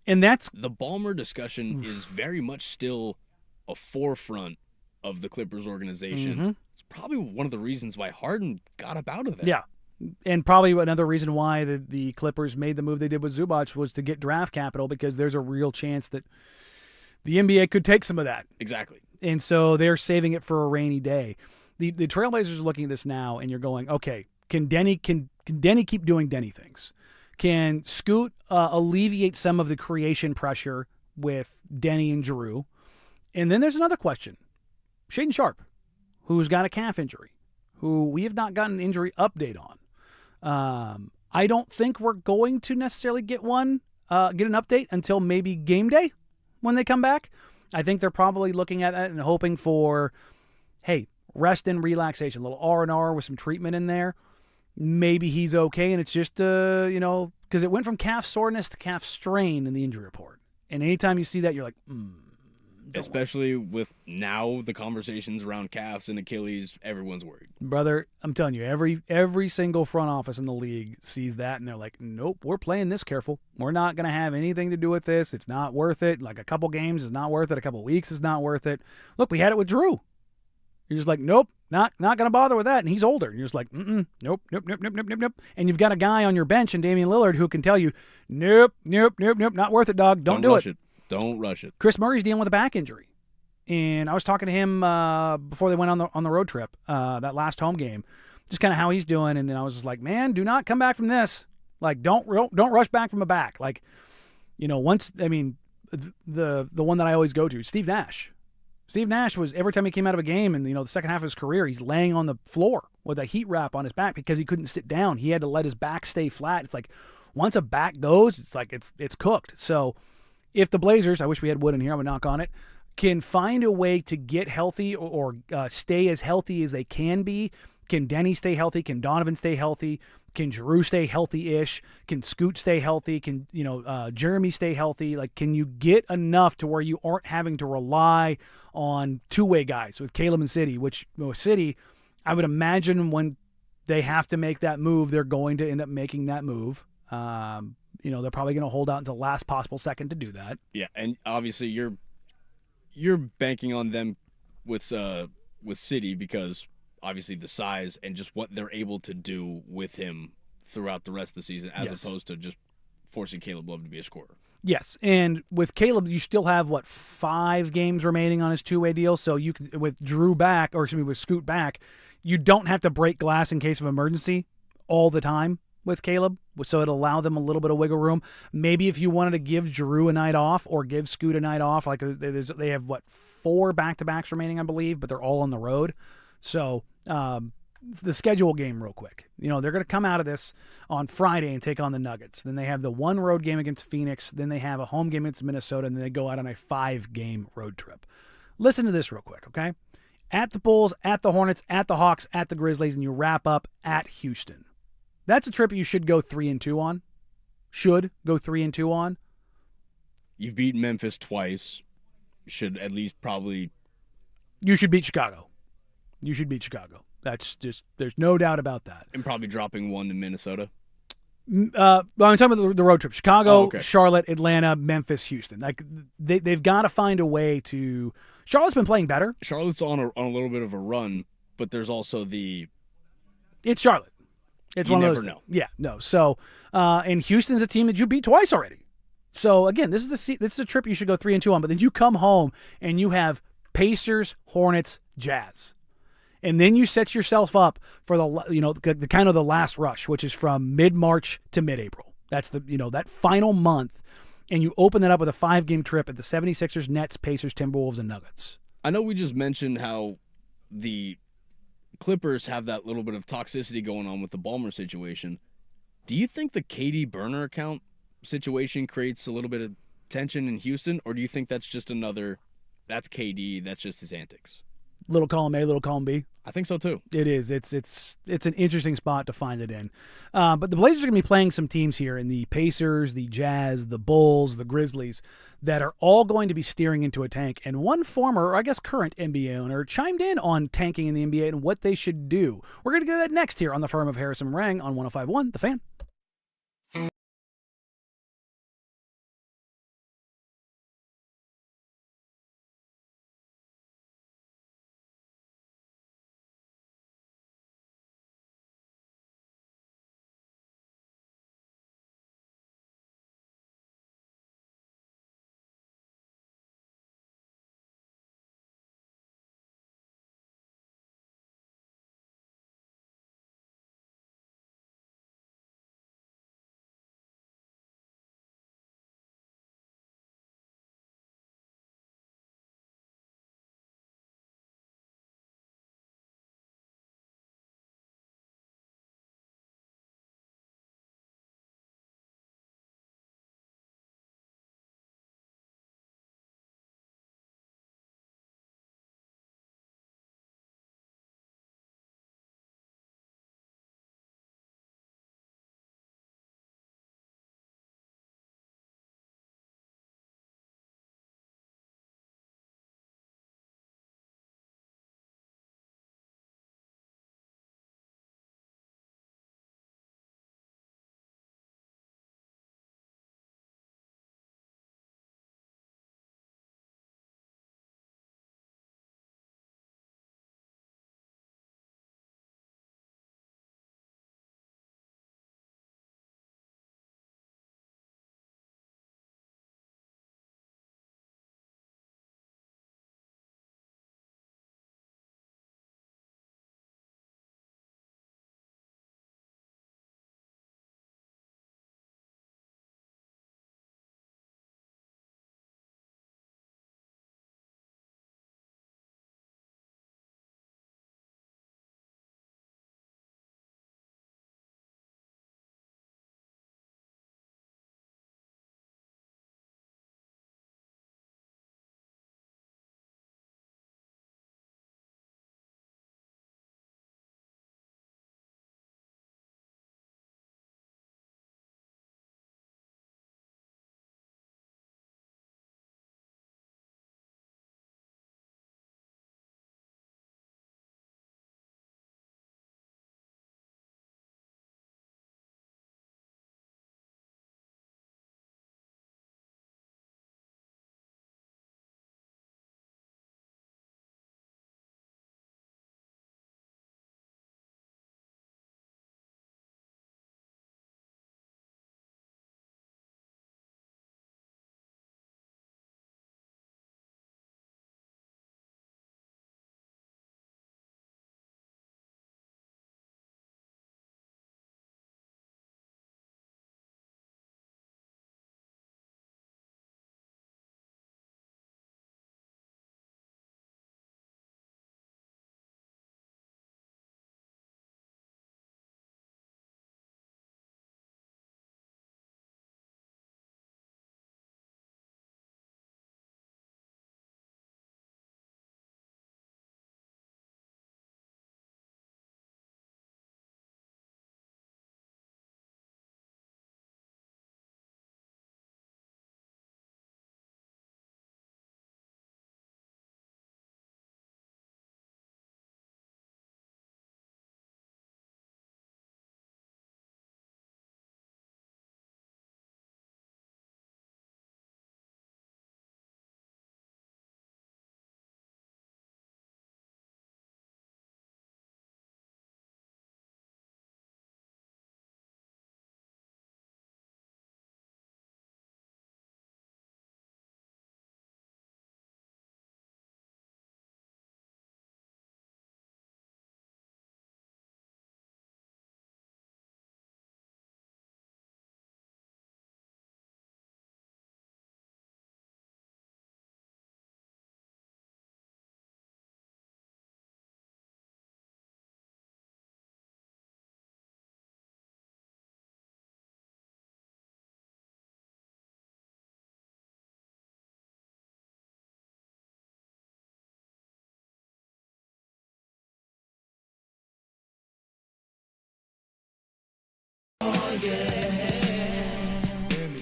And that's the Ballmer discussion is very much still a forefront of the Clippers organization. It's probably one of the reasons why Harden got up out of there. Yeah. And probably another reason why the Clippers made the move they did with Zubac was to get draft capital, because there's a real chance that the NBA could take some of that. Exactly. And so they're saving it for a rainy day. The Trailblazers are looking at this now, and you're going, okay, can Denny keep doing Denny things? Can Scoot alleviate some of the creation pressure with Denny and Drew? And then there's another question. Shaedon Sharpe, who's got a calf injury. who we have not gotten an injury update on. I don't think we're going to necessarily get an update until maybe game day when they come back. I think they're probably looking at it and hoping for, hey, rest and relaxation, a little R&R with some treatment in there. Maybe he's okay, and it's just, because it went from calf soreness to calf strain in the injury report. And anytime you see that, you're like, Especially with now the conversations around calves and Achilles, everyone's worried. Brother, I'm telling you, every single front office in the league sees that, and they're like, nope, we're playing this careful. We're not going to have anything to do with this. It's not worth it. Like a couple games is not worth it. A couple weeks is not worth it. Look, we had it with Drew. You're just like, nope, not going to bother with that. And he's older. And you're just like, nope. And you've got a guy on your bench in Damian Lillard who can tell you, nope, not worth it, dog. Don't do it. Don't rush it. Chris Murray's dealing with a back injury. And I was talking to him before they went on the road trip, that last home game, just kind of how he's doing. And I was just like, man, do not come back from this. Like, don't rush back from a back. Like, the one that I always go to, Steve Nash. Steve Nash was, every time he came out of a game and, the second half of his career, he's laying on the floor with a heat wrap on his back because he couldn't sit down. He had to let his back stay flat. It's like, once a back goes, it's like it's cooked. So if the Blazers, I wish we had Wood in here, I would knock on it, can find a way to get healthy or stay as healthy as they can be. Can Denny stay healthy? Can Donovan stay healthy? Can Giroux stay healthy-ish? Can Scoot stay healthy? Can Jeremy stay healthy? Like, can you get enough to where you aren't having to rely on two-way guys with Caleb and City? Which City, I would imagine when they have to make that move, they're going to end up making that move. They're probably going to hold out until the last possible second to do that. Yeah, and obviously you're banking on them with City because obviously the size and just what they're able to do with him throughout the rest of the season, as opposed to just forcing Caleb Love to be a scorer. Yes, and with Caleb, you still have 5 games remaining on his two-way deal. So you can, with Drew back, or excuse me, with Scoot back, you don't have to break glass in case of emergency all the time with Caleb, so it'll allow them a little bit of wiggle room. Maybe if you wanted to give Drew a night off or give Scoot a night off, like they have 4 back-to-backs remaining, I believe, but they're all on the road. So the schedule game real quick. They're going to come out of this on Friday and take on the Nuggets. Then they have the 1 road game against Phoenix. Then they have a home game against Minnesota, and then they go out on a 5-game road trip. Listen to this real quick, okay? At the Bulls, at the Hornets, at the Hawks, at the Grizzlies, and you wrap up at Houston. That's a trip you should go 3-2 on. Should go 3-2 on. You've beaten Memphis twice. Should at least probably. You should beat Chicago. That's just, there's no doubt about that. And probably dropping 1 to Minnesota. I'm talking about the road trip. Chicago, okay. Charlotte, Atlanta, Memphis, Houston. Like they've got to find a way to. Charlotte's been playing better. Charlotte's on a little bit of a run, but there's also It's Charlotte. It's you one never of those. know. Yeah, no. So, and Houston's a team that you beat twice already. So again, this is a trip you should go 3-2 on. But then you come home and you have Pacers, Hornets, Jazz, and then you set yourself up for the kind of the last rush, which is from mid-March to mid-April. That's that final month, and you open that up with a 5-game trip at the 76ers, Nets, Pacers, Timberwolves, and Nuggets. I know we just mentioned how the Clippers have that little bit of toxicity going on with the Ballmer situation. Do you think the KD burner account situation creates a little bit of tension in Houston, or do you think that's just that's KD, that's just his antics? Little column A, little column B. I think so too. It is. It's an interesting spot to find it in. But the Blazers are going to be playing some teams here in the Pacers, the Jazz, the Bulls, the Grizzlies that are all going to be steering into a tank. And one former, or I guess current NBA owner chimed in on tanking in the NBA and what they should do. We're going to get that next here on the Firm of Harrison Rang on 105.1 The Fan.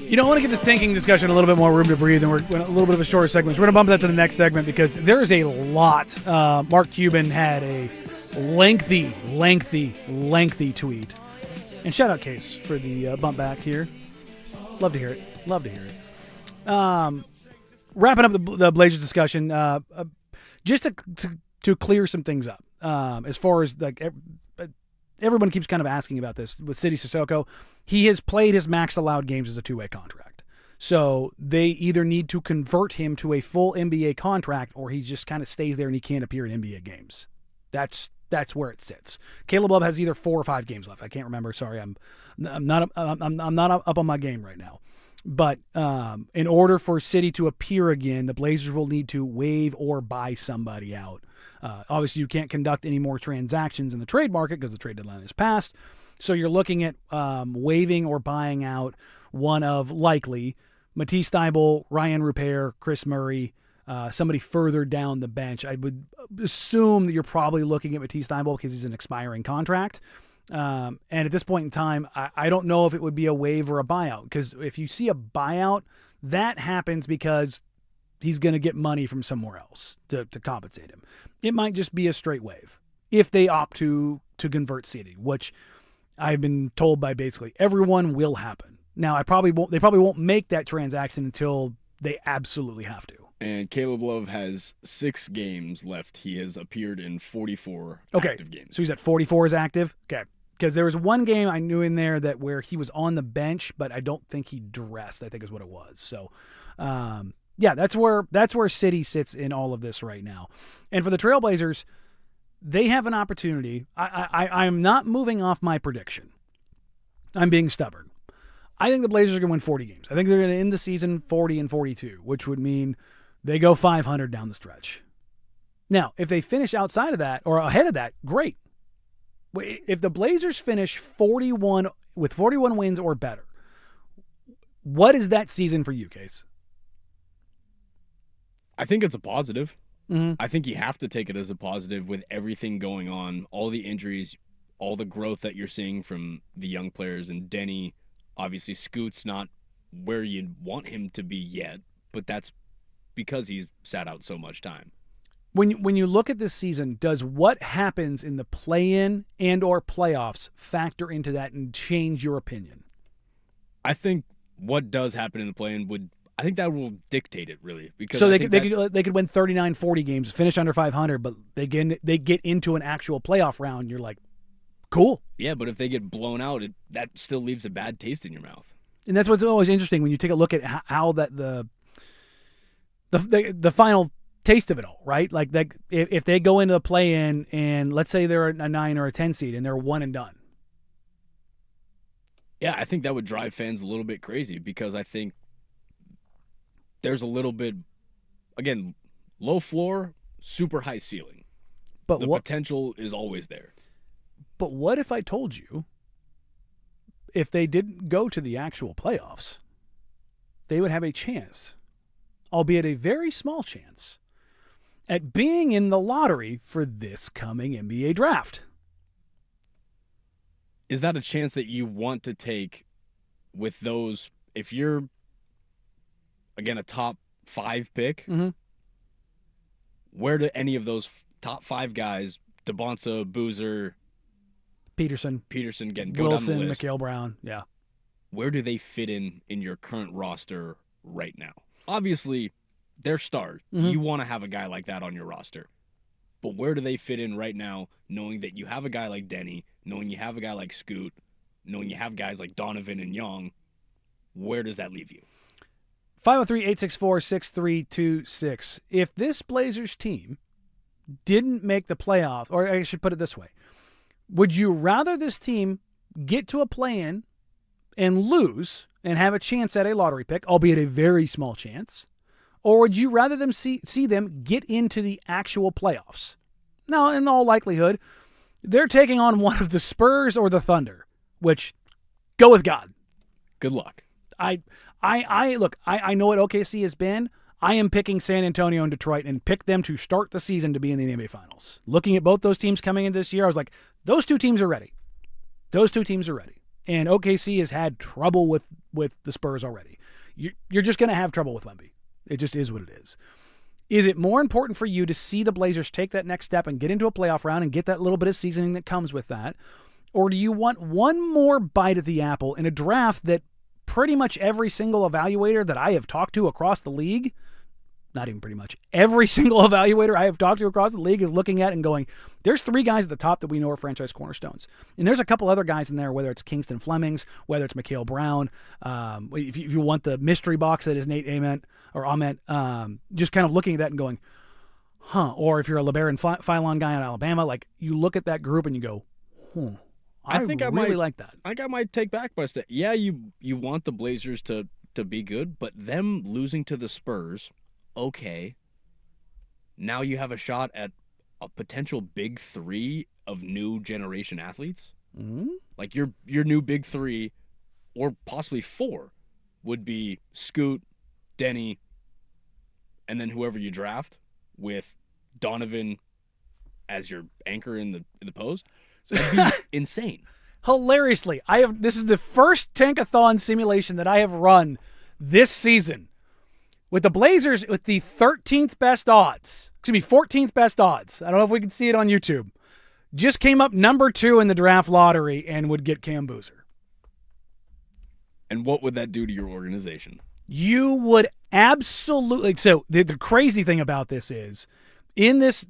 You don't want to give the tanking discussion a little bit more room to breathe, and we're a little bit of a shorter segment. So we're going to bump that to the next segment because there is a lot. Mark Cuban had a lengthy tweet. And shout out Case for the bump back here. Love to hear it. Wrapping up the Blazers discussion, just to clear some things up. As far as like everyone keeps kind of asking about this with Sidy Cissoko, he has played his max allowed games as a two-way contract. So they either need to convert him to a full NBA contract, or he just kind of stays there and he can't appear in NBA games. That's where it sits. Caleb Love has either 4 or 5 games left. I can't remember. Sorry, I'm not up on my game right now. But in order for Sidy to appear again, the Blazers will need to waive or buy somebody out. Obviously, you can't conduct any more transactions in the trade market because the trade deadline is passed. So you're looking at waiving or buying out one of likely Matisse Thybulle, Ryan Rupert, Chris Murray, somebody further down the bench. I would assume that you're probably looking at Matisse Thybulle because he's an expiring contract. And at this point in time, I don't know if it would be a waive or a buyout, because if you see a buyout, that happens because he's going to get money from somewhere else to compensate him. It might just be a straight waive if they opt to convert Sidy, which I've been told by basically everyone will happen. Now, they probably won't make that transaction until they absolutely have to. And Caleb Love has 6 games left. He has appeared in 44 active games. So he's at 44 as active? Okay. Because there was one game I knew in there where he was on the bench, but I don't think he dressed, I think is what it was. So, that's where Sidy sits in all of this right now. And for the Trailblazers, they have an opportunity. I'm not moving off my prediction. I'm being stubborn. I think the Blazers are going to win 40 games. I think they're going to end the season 40-42, which would mean they go 500 down the stretch. Now, if they finish outside of that or ahead of that, great. If the Blazers finish 41 wins or better, what is that season for you, Case? I think it's a positive. Mm-hmm. I think you have to take it as a positive with everything going on, all the injuries, all the growth that you're seeing from the young players. And Denny, obviously, Scoot's not where you'd want him to be yet, but that's because he's sat out so much time. When you look at this season, does what happens in the play-in and or playoffs factor into that and change your opinion? I think what does happen in the play-in I think that will dictate it, really. Because so they could win 39-40 games, finish under 500, but they get into an actual playoff round. You're like, cool. Yeah, but if they get blown out, that still leaves a bad taste in your mouth. And that's what's always interesting when you take a look at how that the final taste of it all, right? Like that, if they go into the play-in and let's say they're a 9 or a 10 seed and they're one and done. Yeah, I think that would drive fans a little bit crazy because I think there's a little bit, again, low floor, super high ceiling. But the potential is always there. But what if I told you if they didn't go to the actual playoffs, they would have a chance, albeit a very small chance, at being in the lottery for this coming NBA draft? Is that a chance that you want to take with those, if you're, again, a top 5 pick, mm-hmm. where do any of those top 5 guys, DeBonsa, Boozer, Peterson, again, go Wilson, down the list, Mikal Brown, yeah. Where do they fit in your current roster right now? Obviously, they're stars. Mm-hmm. You want to have a guy like that on your roster. But where do they fit in right now, knowing that you have a guy like Denny, knowing you have a guy like Scoot, knowing you have guys like Donovan and Young? Where does that leave you? 503-864-6326. If this Blazers team didn't make the playoffs, or I should put it this way, would you rather this team get to a play-in and lose and have a chance at a lottery pick, albeit a very small chance, or would you rather them see them get into the actual playoffs? Now, in all likelihood, they're taking on one of the Spurs or the Thunder, which, go with God. Good luck. I know what OKC has been. I am picking San Antonio and Detroit and pick them to start the season to be in the NBA Finals. Looking at both those teams coming in this year, I was like, those two teams are ready. And OKC has had trouble with the Spurs already. You're just going to have trouble with Wemby. It just is what it is. Is it more important for you to see the Blazers take that next step and get into a playoff round and get that little bit of seasoning that comes with that? Or do you want one more bite at the apple in a draft that pretty much every single evaluator that I have talked to across the league, not even pretty much, every single evaluator I have talked to across the league is looking at and going, there's 3 guys at the top that we know are franchise cornerstones. And there's a couple other guys in there, whether it's Kingston Flemings, whether it's Mikal Brown, if you want the mystery box that is Nate Ament, just kind of looking at that and going, or if you're a LeBaron Philon guy in Alabama, like you look at that group and you go, I think I really might like that. I think I might take back my step. Yeah, you want the Blazers to be good, but them losing to the Spurs, okay. Now you have a shot at a potential big 3 of new generation athletes. Mm-hmm. Like your new big 3, or possibly 4, would be Scoot, Denny, and then whoever you draft, with Donovan as your anchor in the post. So that'd be insane. Hilariously, this is the first Tankathon simulation that I have run this season with the Blazers with the 13th best odds. 14th best odds. I don't know if we can see it on YouTube. Just came up number 2 in the draft lottery and would get Cam Boozer. And what would that do to your organization? You would absolutely. So the crazy thing about this is, in this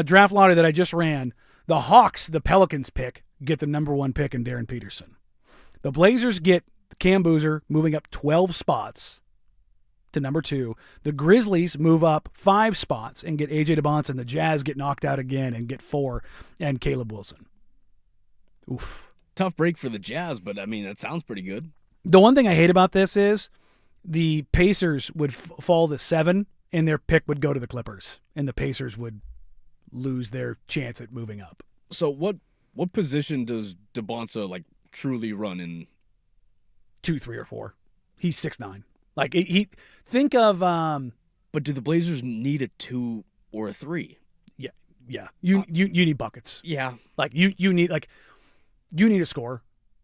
draft lottery that I just ran, the Hawks, the Pelicans pick, get the number 1 pick in Darren Peterson. The Blazers get Cam Boozer, moving up 12 spots to number 2. The Grizzlies move up 5 spots and get A.J. DeBonson. The Jazz get knocked out again and get 4 and Caleb Wilson. Oof. Tough break for the Jazz, but I mean, that sounds pretty good. The one thing I hate about this is the Pacers would fall to 7 and their pick would go to the Clippers, and the Pacers would lose their chance at moving up. So what position does DeBonsa like truly run in? 2, 3, or 4. He's 6'9". Like he think of. But do the Blazers need a 2 or a 3? Yeah. You need buckets. Yeah. Like you need a score,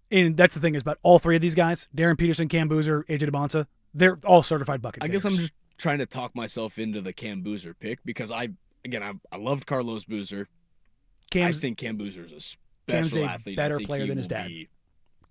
and that's the thing is about all 3 of these guys: Darren Peterson, Cam Boozer, AJ DeBonsa. They're all certified bucket. I guess I'm just trying to talk myself into the Cam Boozer pick because I loved Carlos Boozer. I think Cam Boozer is a special athlete. Better player than his dad.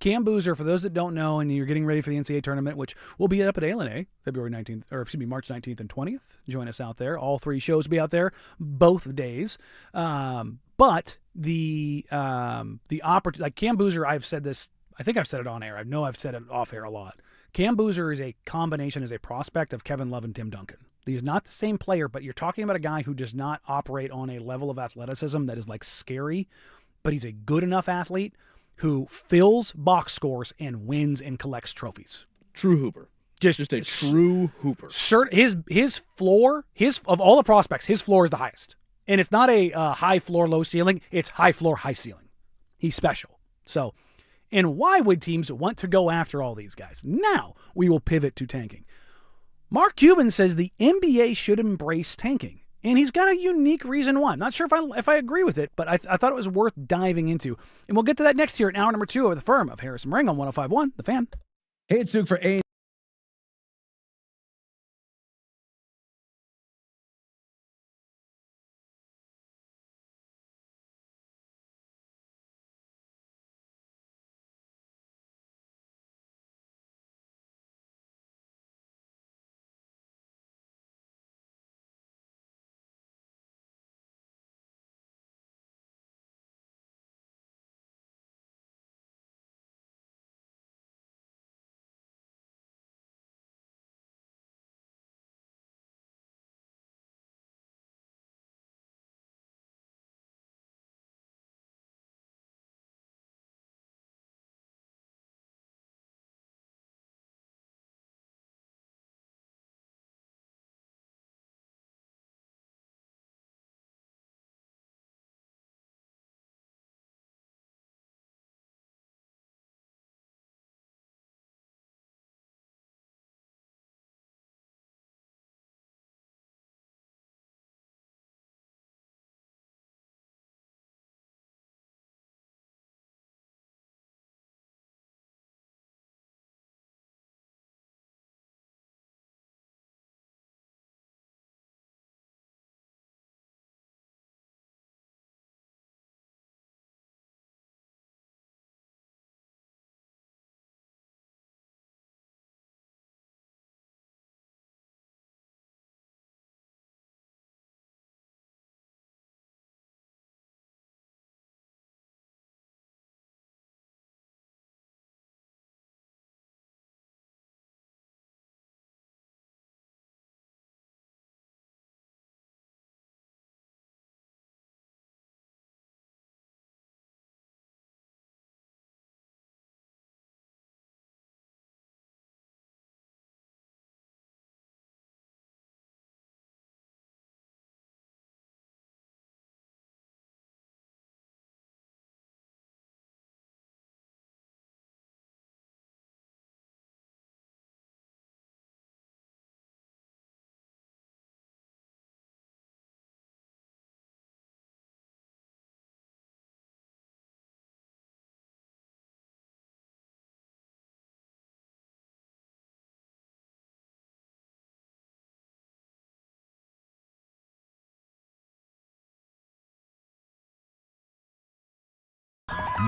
Cam Boozer, for those that don't know, and you're getting ready for the NCAA tournament, which will be up at ALNA, March 19th and 20th. Join us out there. All 3 shows will be out there both days. But the opportunity, like Cam Boozer, I've said this. I think I've said it on air. I know I've said it off air a lot. Cam Boozer is a combination as a prospect of Kevin Love and Tim Duncan. He's not the same player, but you're talking about a guy who does not operate on a level of athleticism that is like scary, but he's a good enough athlete who fills box scores and wins and collects trophies. True hooper. Just a true hooper. His floor, of all the prospects, his floor is the highest. And it's not a high floor, low ceiling. It's high floor, high ceiling. He's special. So, and why would teams want to go after all these guys? Now we will pivot to tanking. Mark Cuban says the NBA should embrace tanking. And he's got a unique reason why. I'm not sure if I agree with it, but I thought it was worth diving into. And we'll get to that next year in hour number 2 of The Firm of Harrison Ring on 105.1 The Fan. Hey, it's Zook for A.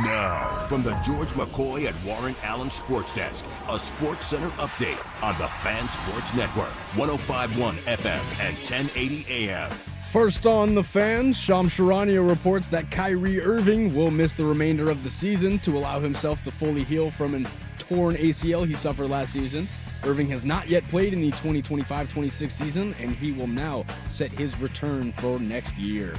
Now, from the George McCoy at Warren Allen Sports Desk, a Sports Center update on the Fan Sports Network, 105.1 FM and 1080 AM. First on the Fan, Shams Charania reports that Kyrie Irving will miss the remainder of the season to allow himself to fully heal from a torn ACL he suffered last season. Irving has not yet played in the 2025-26 season, and he will now set his return for next year.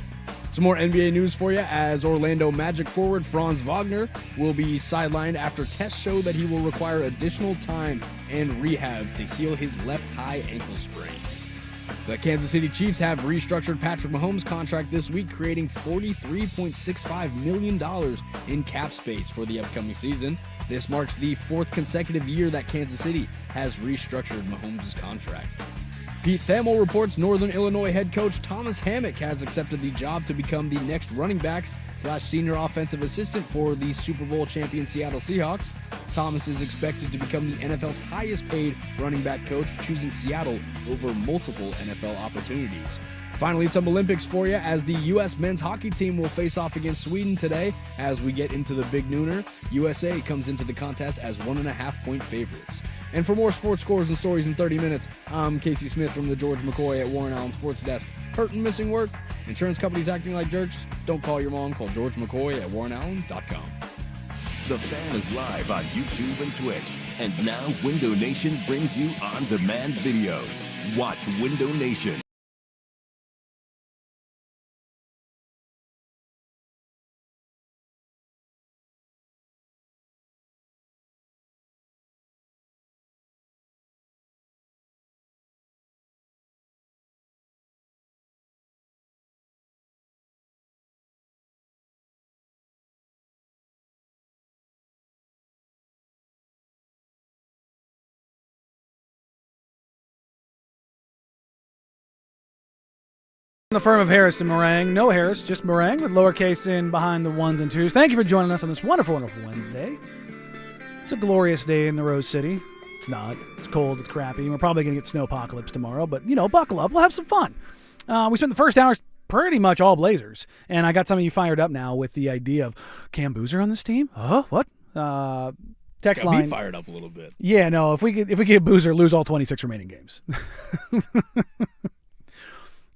Some more NBA news for you, as Orlando Magic forward Franz Wagner will be sidelined after tests show that he will require additional time and rehab to heal his left high ankle sprain. The Kansas City Chiefs have restructured Patrick Mahomes' contract this week, creating $43.65 million in cap space for the upcoming season. This marks the fourth consecutive year that Kansas City has restructured Mahomes' contract. Pete Thamel reports Northern Illinois head coach Thomas Hammock has accepted the job to become the next running backs / senior offensive assistant for the Super Bowl champion Seattle Seahawks. Thomas is expected to become the NFL's highest paid running back coach, choosing Seattle over multiple NFL opportunities. Finally, some Olympics for you, as the U.S. men's hockey team will face off against Sweden today. As we get into the big nooner, USA comes into the contest as 1.5-point favorites. And for more sports scores and stories in 30 minutes, I'm Casey Smith from the George McCoy at Warren Allen Sports Desk. Hurt and missing work? Insurance companies acting like jerks? Don't call your mom. Call George McCoy at warrenallen.com. The Fan is live on YouTube and Twitch. And now Window Nation brings you on-demand videos. Watch Window Nation. The firm of Harris and Meringue. No Harris, just Meringue with lowercase in behind the ones and twos. Thank you for joining us on this wonderful, wonderful Wednesday. It's a glorious day in the Rose City. It's not. It's cold. It's crappy. We're probably going to get snowpocalypse tomorrow, but, buckle up. We'll have some fun. We spent the first hour pretty much all Blazers, and I got some of you fired up now with the idea of Cam Boozer on this team. Huh? What? Text Got line. me fired up a little bit. Yeah, no. If we get Boozer, lose all 26 remaining games.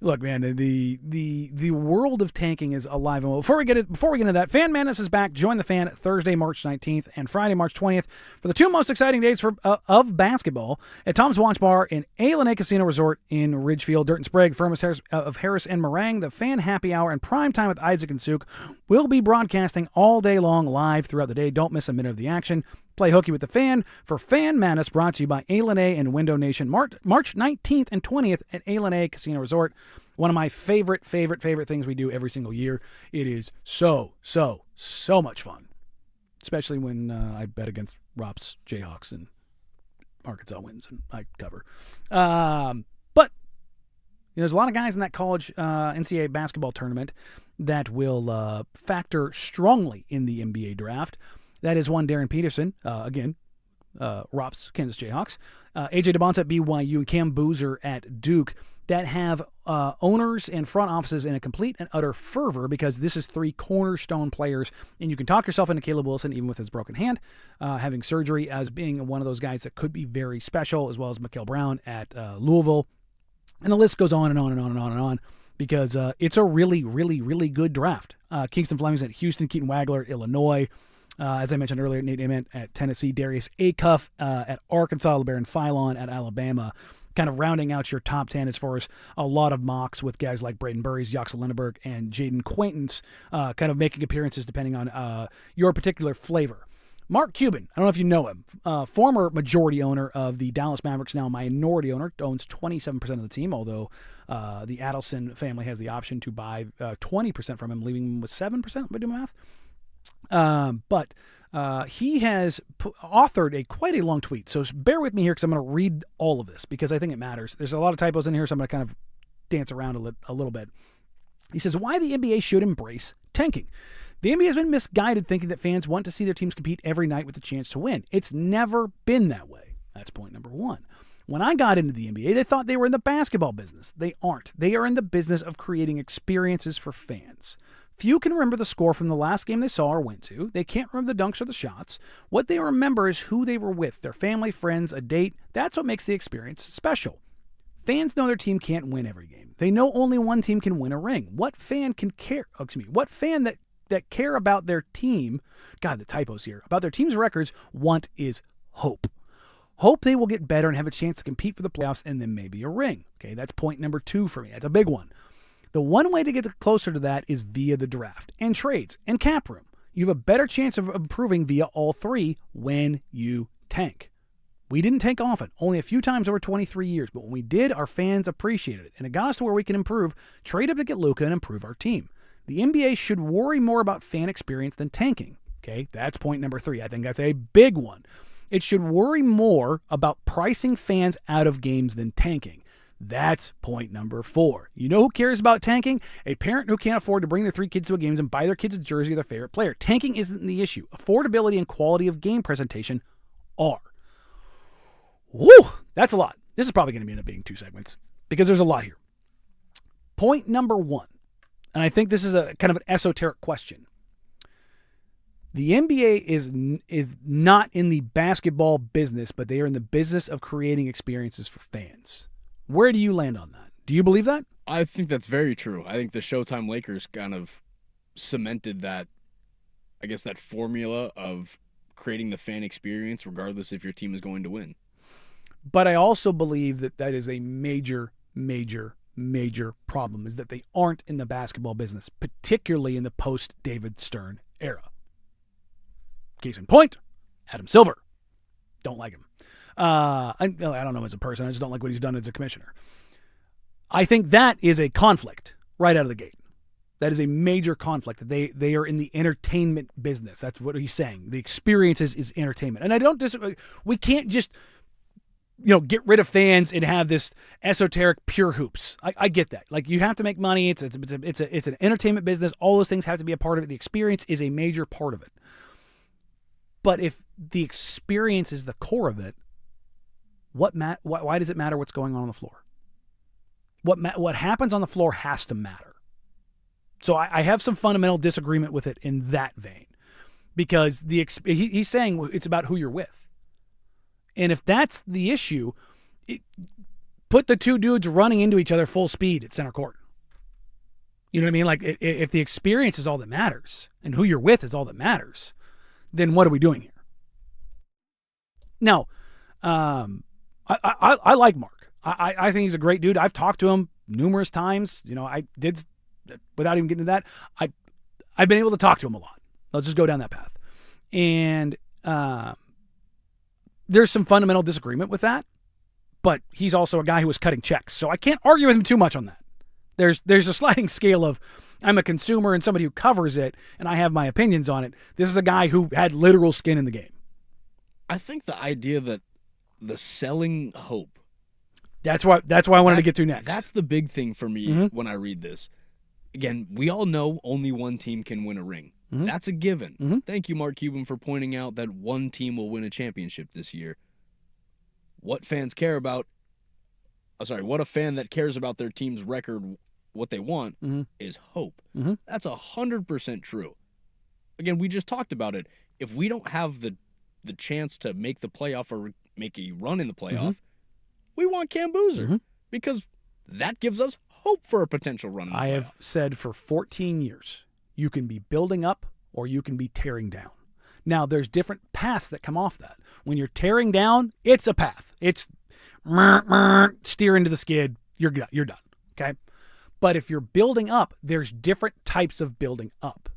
Look, man, the world of tanking is alive and well. Before we get into that, Fan Madness is back. Join the Fan Thursday, March 19th and Friday, March 20th for the two most exciting days of basketball at Tom's Watch Bar and A&A Casino Resort in Ridgefield. Dirt and Sprague, the firm of Harris and Meringue, the Fan Happy Hour, and Prime Time with Isaac and Suk will be broadcasting all day long live throughout the day. Don't miss a minute of the action. Play hooky with the Fan for Fan Madness, brought to you by A&A and Window Nation. March 19th and 20th at A&A Casino Resort. One of my favorite things we do every single year. It is so much fun, especially when I bet against Rob's Jayhawks and Arkansas wins and I cover. But there's a lot of guys in that college NCAA basketball tournament that will factor strongly in the NBA draft. That is one, Darren Peterson, again, Rob's Kansas Jayhawks, AJ DeBonta at BYU, and Cam Boozer at Duke, that have owners and front offices in a complete and utter fervor, because this is three cornerstone players, and you can talk yourself into Caleb Wilson, even with his broken hand, having surgery, as being one of those guys that could be very special, as well as Mikael Brown at Louisville. And the list goes on and on and on and on and on, because it's a really, really, really good draft. Kingston Fleming's at Houston, Keaton Wagler at Illinois, as I mentioned earlier, Nate Ament at Tennessee, Darius Acuff at Arkansas, LeBaron Philon at Alabama, kind of rounding out your top 10 as far as a lot of mocks with guys like Braden Burries, Yoxel Lindenberg, and Jaden Quaintance kind of making appearances depending on your particular flavor. Mark Cuban, I don't know if you know him, former majority owner of the Dallas Mavericks, now minority owner, owns 27% of the team, although the Adelson family has the option to buy 20% from him, leaving him with 7%, if I do math. But he has authored quite a long tweet, so bear with me here because I'm going to read all of this because I think it matters. There's a lot of typos in here, so I'm going to kind of dance around a little bit. He says, why the NBA should embrace tanking. The NBA has been misguided thinking that fans want to see their teams compete every night with a chance to win. It's never been that way. That's point number one. When I got into the NBA, they thought they were in the basketball business. They aren't. They are in the business of creating experiences for fans. Few can remember the score from the last game they saw or went to. They can't remember the dunks or the shots. What they remember is who they were with, their family, friends, a date. That's what makes the experience special. Fans know their team can't win every game. They know only one team can win a ring. What fan can care? What fan that care about their team, God, the typos here, about their team's records want is hope. Hope they will get better and have a chance to compete for the playoffs and then maybe a ring. Okay, that's point number 2 for me. That's a big one. The one way to get closer to that is via the draft and trades and cap room. You have a better chance of improving via all 3 when you tank. We didn't tank often, only a few times over 23 years, but when we did, our fans appreciated it, and it got us to where we can improve, trade up to get Luka, and improve our team. The NBA should worry more about fan experience than tanking. Okay, that's point number 3. I think that's a big one. It should worry more about pricing fans out of games than tanking. That's point number 4. You know who cares about tanking? A parent who can't afford to bring their 3 kids to a game and buy their kids a jersey of their favorite player. Tanking isn't the issue. Affordability and quality of game presentation are. Woo! That's a lot. This is probably going to end up being 2 segments because there's a lot here. Point number 1, and I think this is a kind of an esoteric question. The NBA is not in the basketball business, but they are in the business of creating experiences for fans. Where do you land on that? Do you believe that? I think that's very true. I think the Showtime Lakers kind of cemented that, I guess, that formula of creating the fan experience regardless if your team is going to win. But I also believe that that is a major, major, major problem, is that they aren't in the basketball business, particularly in the post-David Stern era. Case in point, Adam Silver. Don't like him. I don't know him as a person. I just don't like what he's done as a commissioner. I think that is a conflict right out of the gate. That is a major conflict. They are in the entertainment business. That's what he's saying. The experience is entertainment. And I don't disagree. We can't just, get rid of fans and have this esoteric pure hoops. I get that. Like, you have to make money. It's an entertainment business. All those things have to be a part of it. The experience is a major part of it. But if the experience is the core of it, why does it matter what's going on the floor? What happens on the floor has to matter. So I have some fundamental disagreement with it in that vein, because he's saying it's about who you're with. And if that's the issue, put the 2 dudes running into each other full speed at center court. You know what I mean? Like, if the experience is all that matters and who you're with is all that matters, then what are we doing here? Now, I like Mark. I think he's a great dude. I've talked to him numerous times. I did, without even getting to that, I've been able to talk to him a lot. Let's just go down that path. And there's some fundamental disagreement with that, but he's also a guy who was cutting checks, so I can't argue with him too much on that. There's a sliding scale of, I'm a consumer and somebody who covers it, and I have my opinions on it. This is a guy who had literal skin in the game. I think the idea that the selling hope. That's why I wanted to get to next. That's the big thing for me when I read this. Again, we all know only one team can win a ring. Mm-hmm. That's a given. Mm-hmm. Thank you, Mark Cuban, for pointing out that one team will win a championship this year. What a fan that cares about their team's record, what they want, is hope. Mm-hmm. That's 100% true. Again, we just talked about it. If we don't have the chance to make the playoff or make a run in the playoff, we want Cam Boozer because that gives us hope for a potential run in the playoff. I have said for 14 years, you can be building up or you can be tearing down. Now, there's different paths that come off that. When you're tearing down, it's a path. It's steer into the skid. You're done. Okay? But if you're building up, there's different types of building up.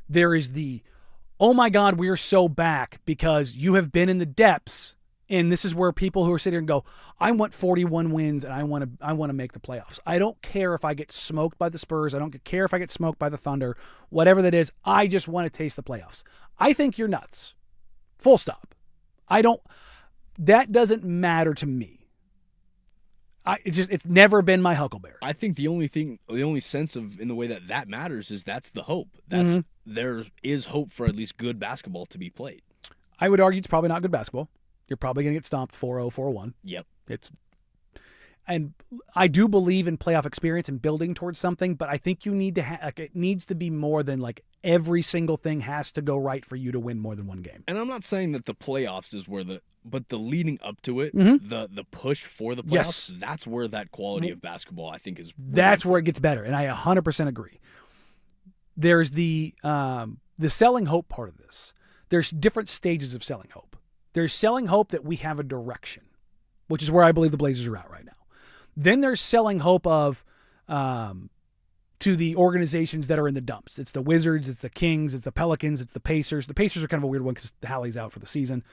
There is the, oh my God, we're so back because you have been in the depths. And this is where people who are sitting here and go, I want 41 wins and I want to make the playoffs. I don't care if I get smoked by the Spurs. I don't care if I get smoked by the Thunder. Whatever that is, I just want to taste the playoffs. I think you're nuts. Full stop. That doesn't matter to me. It's never been my huckleberry. I think the only sense in the way that matters is that's the hope. There is hope for at least good basketball to be played. I would argue it's probably not good basketball. You're probably going to get stomped 4-0, 4-1. Yep. and I do believe in playoff experience and building towards something, but I think you need to it needs to be more than like every single thing has to go right for you to win more than one game. And I'm not saying that the playoffs is where but the leading up to it, Mhm. the push for the playoffs, Yes. that's where that quality of basketball I think is. Really That's where it gets better, and I 100% agree. There's the selling hope part of this. There's different stages of selling hope. There's selling hope that we have a direction, which is where I believe the Blazers are at right now. Then there's selling hope of to the organizations that are in the dumps. It's the Wizards, it's the Kings, it's the Pelicans, it's the Pacers. The Pacers are kind of a weird one because Hallie's out for the season.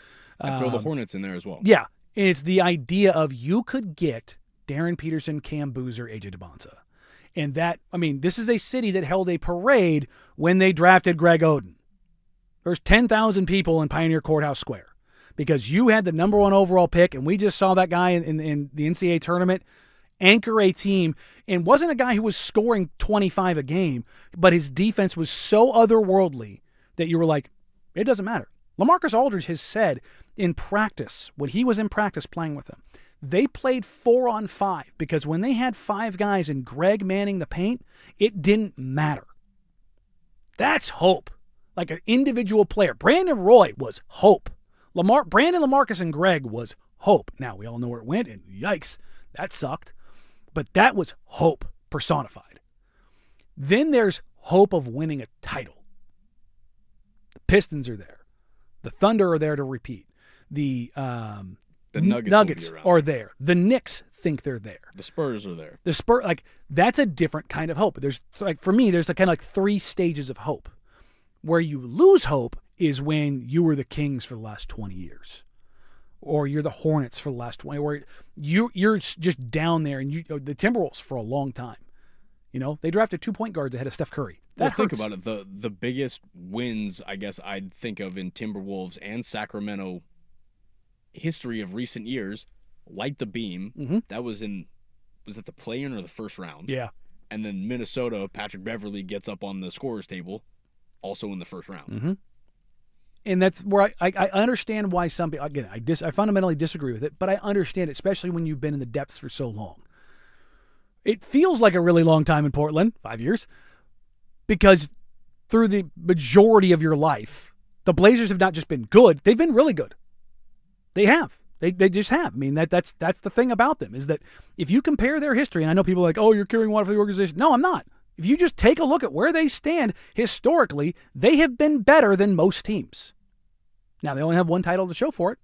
I throw the Hornets in there as well. Yeah, it's the idea of you could get Darren Peterson, Cam Boozer, AJ DeBonza. And that, I mean, this is a city that held a parade when they drafted Greg Oden. There's 10,000 people in Pioneer Courthouse Square because you had the number 1 overall pick, and we just saw that guy in the NCAA tournament anchor a team, and wasn't a guy who was scoring 25 a game, but his defense was so otherworldly that you were like, it doesn't matter. LaMarcus Aldridge has said in practice, when he was in practice playing with him, they played 4-on-5 because when they had 5 guys and Greg manning the paint, it didn't matter. That's hope. Like an individual player. Brandon Roy was hope. Brandon, LaMarcus, and Greg was hope. Now, we all know where it went, and yikes, that sucked. But that was hope personified. Then there's hope of winning a title. The Pistons are there. The Thunder are there to repeat. The Nuggets are there. The Knicks think they're there. The Spurs are there. The Spurs, like, that's a different kind of hope. There's, like, for me, there's the kind of like 3 stages of hope. Where you lose hope is when you were the Kings for the last 20 years. Or you're the Hornets for the last 20, where you're just down there, and the Timberwolves for a long time. You know, they drafted 2 point guards ahead of Steph Curry. That think about it. The biggest wins, I guess, I'd think of in Timberwolves and Sacramento history of recent years, Light the Beam. Mm-hmm. That was that the play-in or the first round? Yeah. And then Minnesota, Patrick Beverley gets up on the scorer's table, also in the first round. Mm-hmm. And that's where I understand why some people, again, I fundamentally disagree with it, but I understand it, especially when you've been in the depths for so long. It feels like a really long time in Portland, 5 years, because through the majority of your life, the Blazers have not just been good, they've been really good. They have. They just have. I mean, that's the thing about them, is that if you compare their history, and I know people are like, oh, you're carrying water for the organization. No, I'm not. If you just take a look at where they stand historically, they have been better than most teams. Now, they only have 1 title to show for it,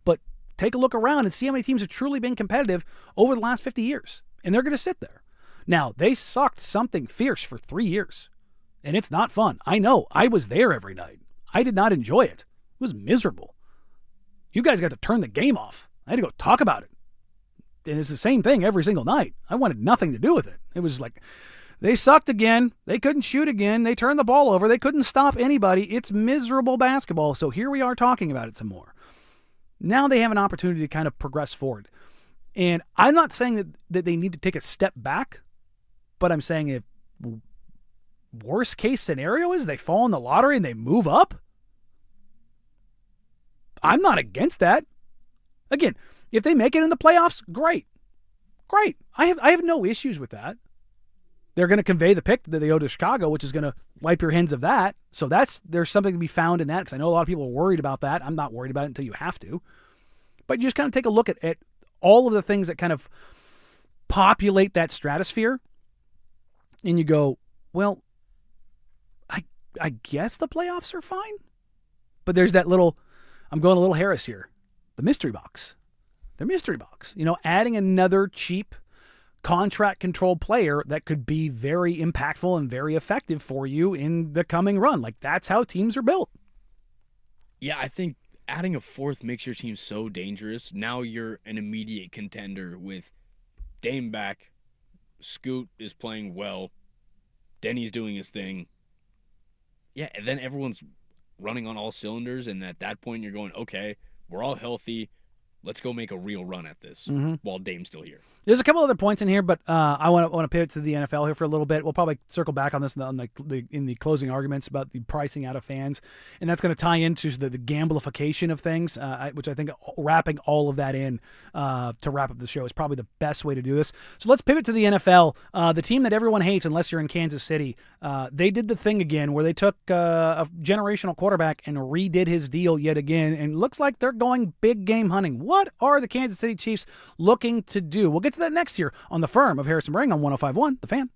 but take a look around and see how many teams have truly been competitive over the last 50 years, and they're going to sit there. Now, they sucked something fierce for 3 years, and it's not fun. I know. I was there every night. I did not enjoy it. It was miserable. You guys got to turn the game off. I had to go talk about it. And it's the same thing every single night. I wanted nothing to do with it. It was like, they sucked again. They couldn't shoot again. They turned the ball over. They couldn't stop anybody. It's miserable basketball. So here we are talking about it some more. Now they have an opportunity to kind of progress forward. And I'm not saying that they need to take a step back, but I'm saying if worst case scenario is they fall in the lottery and they move up, I'm not against that. Again, if they make it in the playoffs, great. Great. I have no issues with that. They're going to convey the pick that they owe to Chicago, which is going to wipe your hands of that. So there's something to be found in that, because I know a lot of people are worried about that. I'm not worried about it until you have to. But you just kind of take a look at all of the things that kind of populate that stratosphere, and you go, well, I guess the playoffs are fine. But there's that little, I'm going a little Harris here, the mystery box. The mystery box. You know, adding another cheap contract-controlled player that could be very impactful and very effective for you in the coming run. Like, that's how teams are built. Yeah, I think adding a 4th makes your team so dangerous. Now you're an immediate contender with Dame back. Scoot is playing well. Denny's doing his thing. Yeah, and then everyone's running on all cylinders, and at that point you're going, okay, we're all healthy. let's go make a real run at this while Dame's still here. There's a couple other points in here, but I want to pivot to the NFL here for a little bit. We'll probably circle back on this in the closing arguments about the pricing out of fans, and that's going to tie into the gambleification of things, which I think wrapping all of that in to wrap up the show is probably the best way to do this. So let's pivot to the NFL. The team that everyone hates, unless you're in Kansas City, they did the thing again where they took a generational quarterback and redid his deal yet again, and looks like they're going big game hunting. What are the Kansas City Chiefs looking to do? We'll get to that next year on The Firm of Harrison Ring on 105.1 The Fan.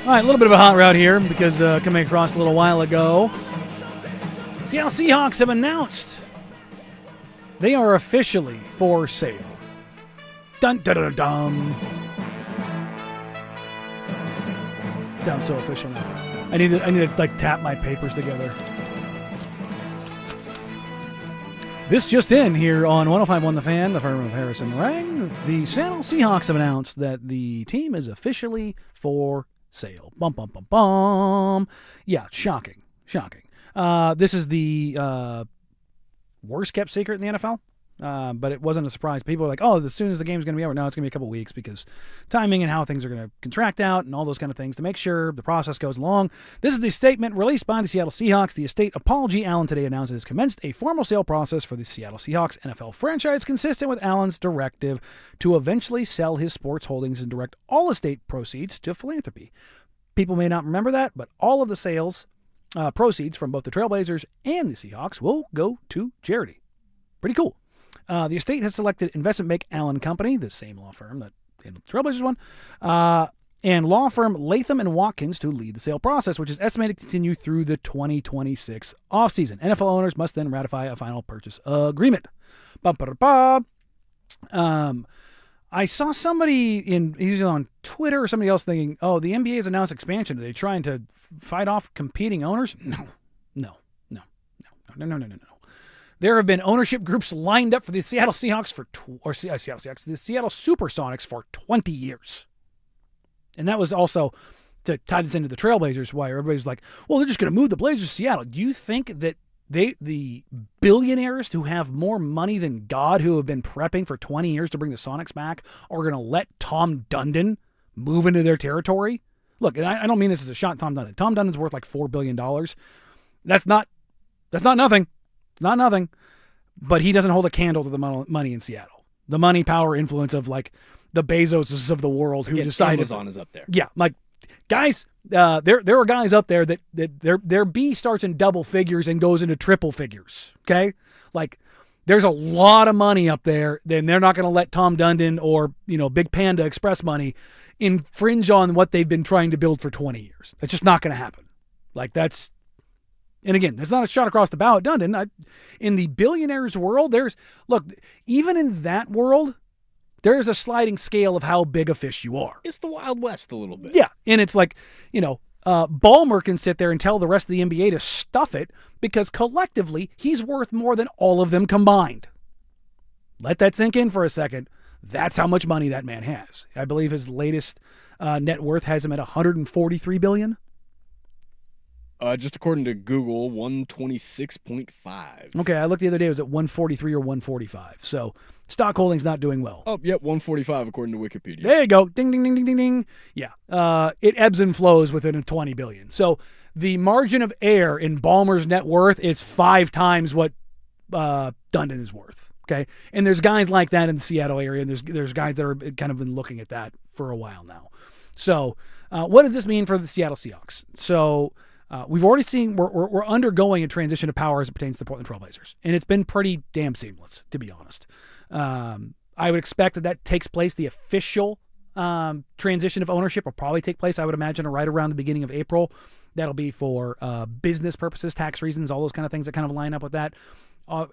All right, a little bit of a hot route here because coming across a little while ago, Seattle Seahawks have announced they are officially for sale. Dun dun dun dun. Sounds so official now. I need to like tap my papers together. This just in here on 105.1 The Fan, the firm of Harrison Rang. The Seattle Seahawks have announced that the team is officially for sale. Bum, bum, bum, bum. Yeah, shocking. This is the worst kept secret in the NFL. But it wasn't a surprise. People are like, oh, as soon as the game's going to be over. No, it's going to be a couple weeks because timing and how things are going to contract out and all those kind of things to make sure the process goes along. This is the statement released by the Seattle Seahawks. The estate of Paul G. Allen today announced it has commenced a formal sale process for the Seattle Seahawks NFL franchise consistent with Allen's directive to eventually sell his sports holdings and direct all estate proceeds to philanthropy. People may not remember that, but all of the sales proceeds from both the Trailblazers and the Seahawks will go to charity. Pretty cool. The estate has selected investment bank Allen Company, the same law firm that handled the Trailblazers one, and law firm Latham & Watkins to lead the sale process, which is estimated to continue through the 2026 offseason. NFL owners must then ratify a final purchase agreement. I saw somebody either on Twitter or somebody else thinking, oh, the NBA has announced expansion. Are they trying to fight off competing owners? No. There have been ownership groups lined up for the Seattle Seahawks the Seattle Supersonics for 20 years. And that was also to tie this into the Trailblazers, why everybody's like, well, they're just going to move the Blazers to Seattle. Do you think that the billionaires who have more money than God, who have been prepping for 20 years to bring the Sonics back, are going to let Tom Dundon move into their territory? Look, and I don't mean this as a shot at Tom Dundon. Tom Dundon's worth like $4 billion. That's not nothing. It's not nothing, but he doesn't hold a candle to the money in Seattle. The money, power, influence of like the Bezoses of the world who decided Amazon is up there. Yeah, like guys, there are guys up there that their B starts in double figures and goes into triple figures. Okay, like there's a lot of money up there. Then they're not going to let Tom Dundon or Big Panda Express money infringe on what they've been trying to build for 20 years. That's just not going to happen. Like that's. And again, that's not a shot across the bow at Dundon. In the billionaires world, even in that world, there's a sliding scale of how big a fish you are. It's the Wild West a little bit. Yeah, and it's like, Ballmer can sit there and tell the rest of the NBA to stuff it because collectively he's worth more than all of them combined. Let that sink in for a second. That's how much money that man has. I believe his latest net worth has him at $143 billion. Just according to Google, 126.5. Okay, I looked the other day. It was at 143 or 145. So stock holding's not doing well. Oh, yep, 145 according to Wikipedia. There you go. Ding, ding, ding, ding, ding, ding. Yeah, it ebbs and flows within a $20 billion. So the margin of error in Ballmer's net worth is 5 times what Dundon is worth. Okay, and there's guys like that in the Seattle area, and there's guys that are kind of been looking at that for a while now. So what does this mean for the Seattle Seahawks? So we've already seen we're undergoing a transition of power as it pertains to the Portland Trailblazers, and it's been pretty damn seamless, to be honest. I would expect that takes place. The official transition of ownership will probably take place, I would imagine, right around the beginning of April. That'll be for business purposes, tax reasons, all those kind of things that kind of line up with that.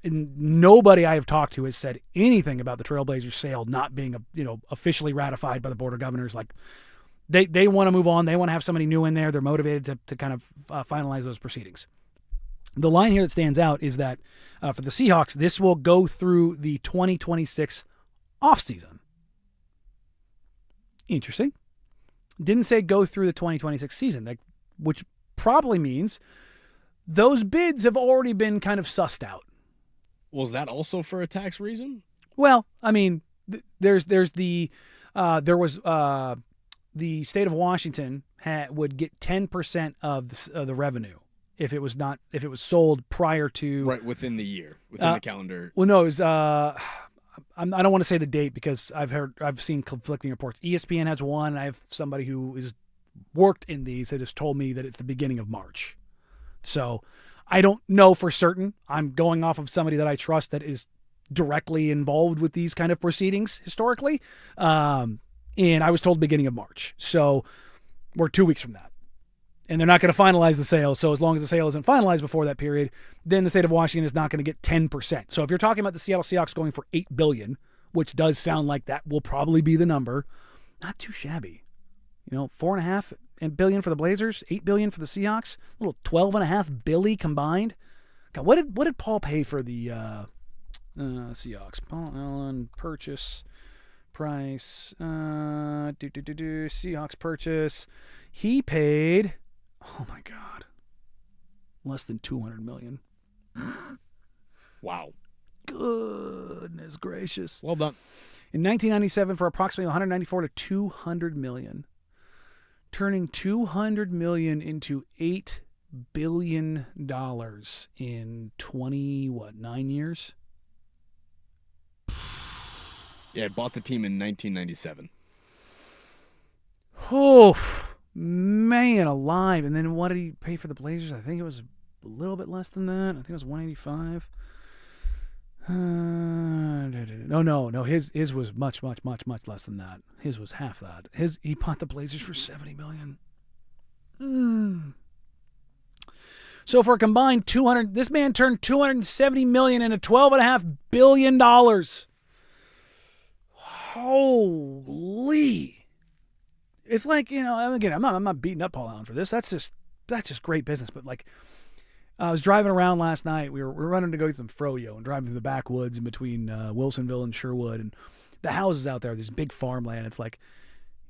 And nobody I have talked to has said anything about the Trailblazers sale not being officially ratified by the Board of Governors. Like, They want to move on. They want to have somebody new in there. They're motivated to kind of finalize those proceedings. The line here that stands out is that for the Seahawks, this will go through the 2026 offseason. Interesting. Didn't say go through the 2026 season, which probably means those bids have already been kind of sussed out. Was that also for a tax reason? Well, I mean, there was the state of Washington would get 10% of the revenue if it was sold prior to within the year, within the calendar. Well, no, it was I don't want to say the date because I've seen conflicting reports. ESPN has one, and I have somebody who is worked in these that has told me that it's the beginning of March. So I don't know for certain. I'm going off of somebody that I trust that is directly involved with these kind of proceedings historically. And I was told beginning of March. So We're 2 weeks from that. And they're not going to finalize the sale. So as long as the sale isn't finalized before that period, then the state of Washington is not going to get 10%. So if you're talking about the Seattle Seahawks going for $8 billion, which does sound like that will probably be the number, not too shabby. $4.5 billion for the Blazers, $8 billion for the Seahawks, a little $12.5 billion combined. God, what did Paul pay for the Seahawks? Paul Allen purchase price. Seahawks purchase. He paid. Oh my God, less than $200 million. Wow. Goodness gracious. Well done. In 1997, for approximately 194 to 200 million, turning 200 million into $8 billion in 9 years? Yeah, I bought the team in 1997. Oh, man alive. And then what did he pay for the Blazers? I think it was a little bit less than that. I think it was 185. No. His was much less than that. His was half that. He bought the Blazers for $70 million. So for a combined this man turned $270 million into $12.5 billion. Holy! It's like, again, I'm not beating up Paul Allen for this. That's just great business. But like, I was driving around last night. We were running to go get some froyo and driving through the backwoods in between Wilsonville and Sherwood, and the houses out there. There's big farmland. It's like,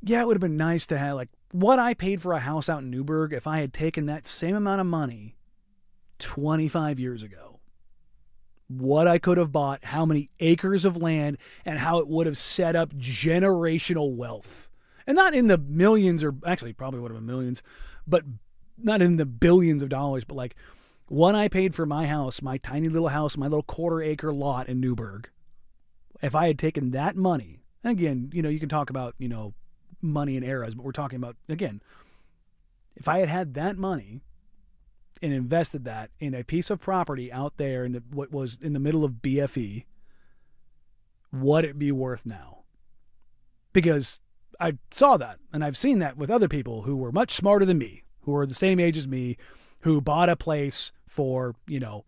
yeah, it would have been nice to have like what I paid for a house out in Newburgh if I had taken that same amount of money 25 years ago. What I could have bought, how many acres of land, and how it would have set up generational wealth. And not in the millions, or actually probably would have been millions, but not in the billions of dollars, but like what I paid for my house, my tiny little house, my little quarter-acre lot in Newburgh. If I had taken that money, and again, you can talk about, money and eras, but we're talking about, again, if I had had that money and invested that in a piece of property out there in what was in the middle of BFE, would it be worth now? Because I saw that, and I've seen that with other people who were much smarter than me, who are the same age as me, who bought a place for, $300,000,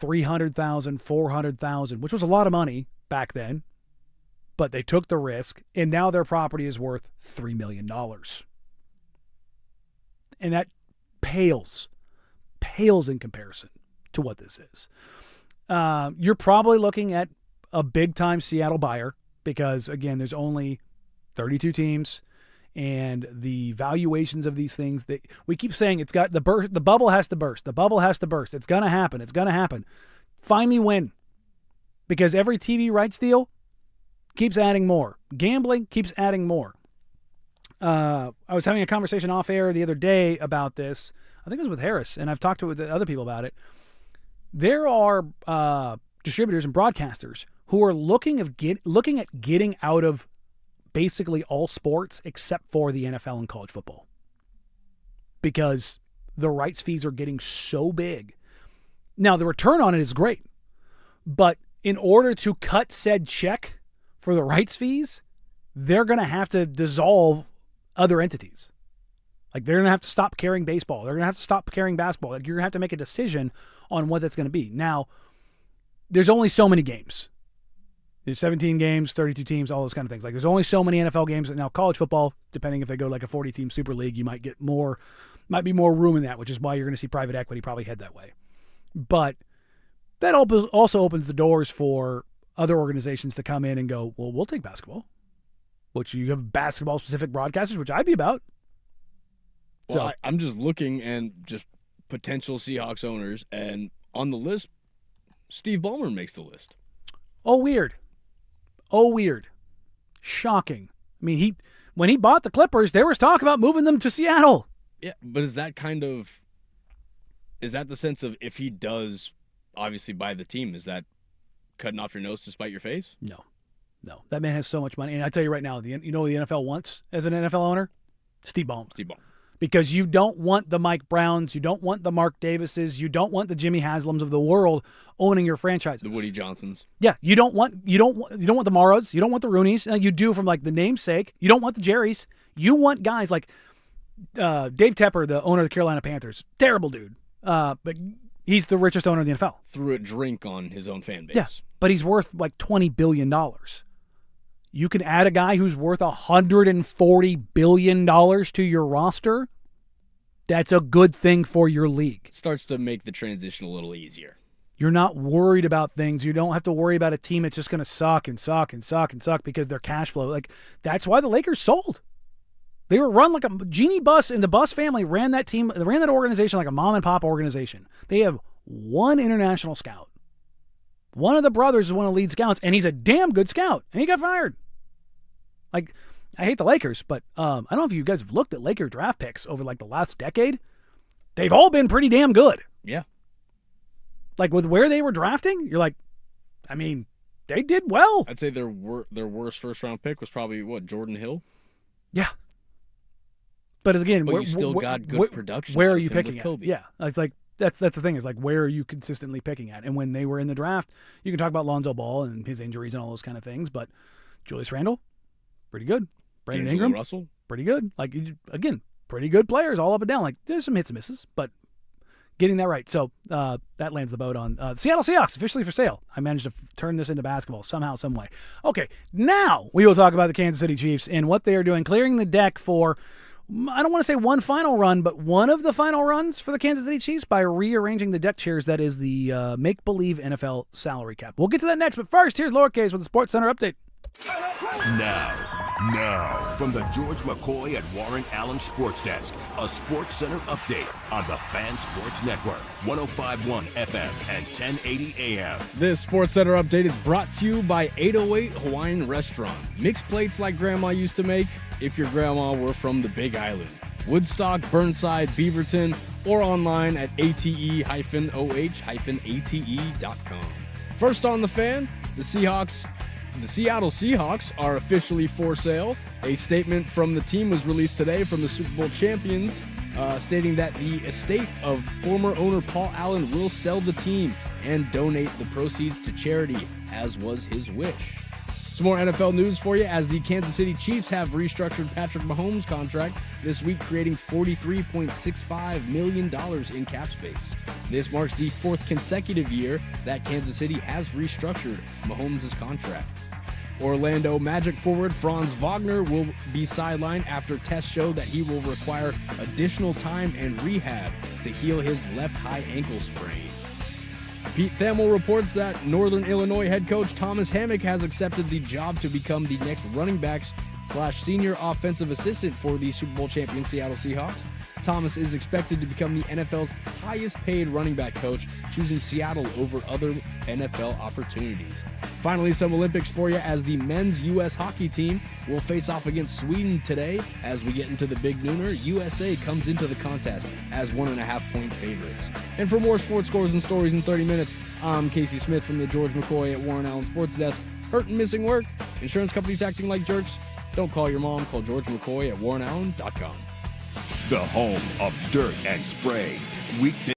$400,000, which was a lot of money back then, but they took the risk, and now their property is worth $3 million. And that pales in comparison to what this is. You're probably looking at a big-time Seattle buyer because, again, there's only 32 teams, and the valuations of these things, that we keep saying it's got the bubble has to burst. The bubble has to burst. It's going to happen. It's going to happen. Find me when. Because every TV rights deal keeps adding more. Gambling keeps adding more. I was having a conversation off air the other day about this. I think it was with Harris, and I've talked to other people about it. There are distributors and broadcasters who are looking at getting out of basically all sports except for the NFL and college football, because the rights fees are getting so big. Now, the return on it is great, but in order to cut said check for the rights fees, they're going to have to dissolve other entities. Like, they're going to have to stop carrying baseball. They're going to have to stop carrying basketball. Like, you're going to have to make a decision on what that's going to be. Now, there's only so many games. There's 17 games, 32 teams, all those kind of things. Like, there's only so many NFL games. Now, college football, depending if they go like a 40-team Super League, you might be more room in that, which is why you're going to see private equity probably head that way. But that also opens the doors for other organizations to come in and go, well, we'll take basketball, which you have basketball-specific broadcasters, which I'd be about. Well, I'm just looking and just potential Seahawks owners, and on the list, Steve Ballmer makes the list. Oh, weird. Shocking. I mean, when he bought the Clippers, there was talk about moving them to Seattle. Yeah, but is that the sense of, if he does obviously buy the team, is that cutting off your nose to spite your face? No. That man has so much money. And I tell you right now, you know what the NFL wants as an NFL owner? Steve Ballmer. Because you don't want the Mike Browns, you don't want the Mark Davises, you don't want the Jimmy Haslams of the world owning your franchises. The Woody Johnsons. Yeah, you don't want the Maras, you don't want the Rooneys. You do from like the namesake. You don't want the Jerrys. You want guys like Dave Tepper, the owner of the Carolina Panthers. Terrible dude. But he's the richest owner in the NFL. Threw a drink on his own fan base. Yeah, but he's worth like $20 billion. You can add a guy who's worth $140 billion to your roster. That's a good thing for your league. Starts to make the transition a little easier. You're not worried about things. You don't have to worry about a team that's just going to suck and suck and suck and suck because their cash flow. Like, that's why the Lakers sold. They were run like a Jeannie Buss, and the Buss family ran that team, they ran that organization like a mom and pop organization. They have one international scout. One of the brothers is one of the lead scouts, and he's a damn good scout, and he got fired. Like, I hate the Lakers, but I don't know if you guys have looked at Laker draft picks over like the last decade. They've all been pretty damn good. Yeah. Like, with where they were drafting, you're like, I mean, they did well. I'd say their worst first-round pick was probably, Jordan Hill? Yeah. But again, But you still got good production. Where out are of you him picking with at? Kobe. Yeah, it's like that's the thing is like where are you consistently picking at? And when they were in the draft, you can talk about Lonzo Ball and his injuries and all those kind of things, but Julius Randle, pretty good. Brandon D'Angelo Ingram, Russell. pretty good. Like, again, pretty good players all up and down. Like, there's some hits and misses, but getting that right. So that lands the boat on Seattle Seahawks, officially for sale. I managed to turn this into basketball somehow, some way. Okay, now we will talk about the Kansas City Chiefs and what they are doing, clearing the deck for, I don't want to say one final run, but one of the final runs for the Kansas City Chiefs by rearranging the deck chairs. That is the make-believe NFL salary cap. We'll get to that next, but first, here's Lowercase with the Sports Center update. Now, from the George McCoy at Warren Allen Sports Desk, a Sports Center update on the Fan Sports Network, 105.1 FM and 1080 AM. This Sports Center update is brought to you by 808 Hawaiian Restaurant. Mixed plates like Grandma used to make, if your grandma were from the Big Island. Woodstock, Burnside, Beaverton, or online at ate-oh-ate.com. First on the Fan, the Seattle Seahawks are officially for sale. A statement from the team was released today from the Super Bowl champions, stating that the estate of former owner Paul Allen will sell the team and donate the proceeds to charity, as was his wish. Some more NFL news for you, as the Kansas City Chiefs have restructured Patrick Mahomes' contract this week, creating $43.65 million in cap space. This marks the fourth consecutive year that Kansas City has restructured Mahomes' contract. Orlando Magic forward Franz Wagner will be sidelined after tests show that he will require additional time and rehab to heal his left high ankle sprain. Pete Thamel reports that Northern Illinois head coach Thomas Hammock has accepted the job to become the next running backs / senior offensive assistant for the Super Bowl champion Seattle Seahawks. Thomas is expected to become the NFL's highest paid running back coach, choosing Seattle over other NFL opportunities. Finally, some Olympics for you, as the men's U.S. hockey team will face off against Sweden today. As we get into the big nooner, USA comes into the contest as 1.5-point favorites. And for more sports scores and stories in 30 minutes, I'm Casey Smith from the George McCoy at Warren Allen Sports Desk. Hurt and missing work? Insurance companies acting like jerks? Don't call your mom. Call George McCoy at warrenallen.com. The home of dirt and spray. Weekday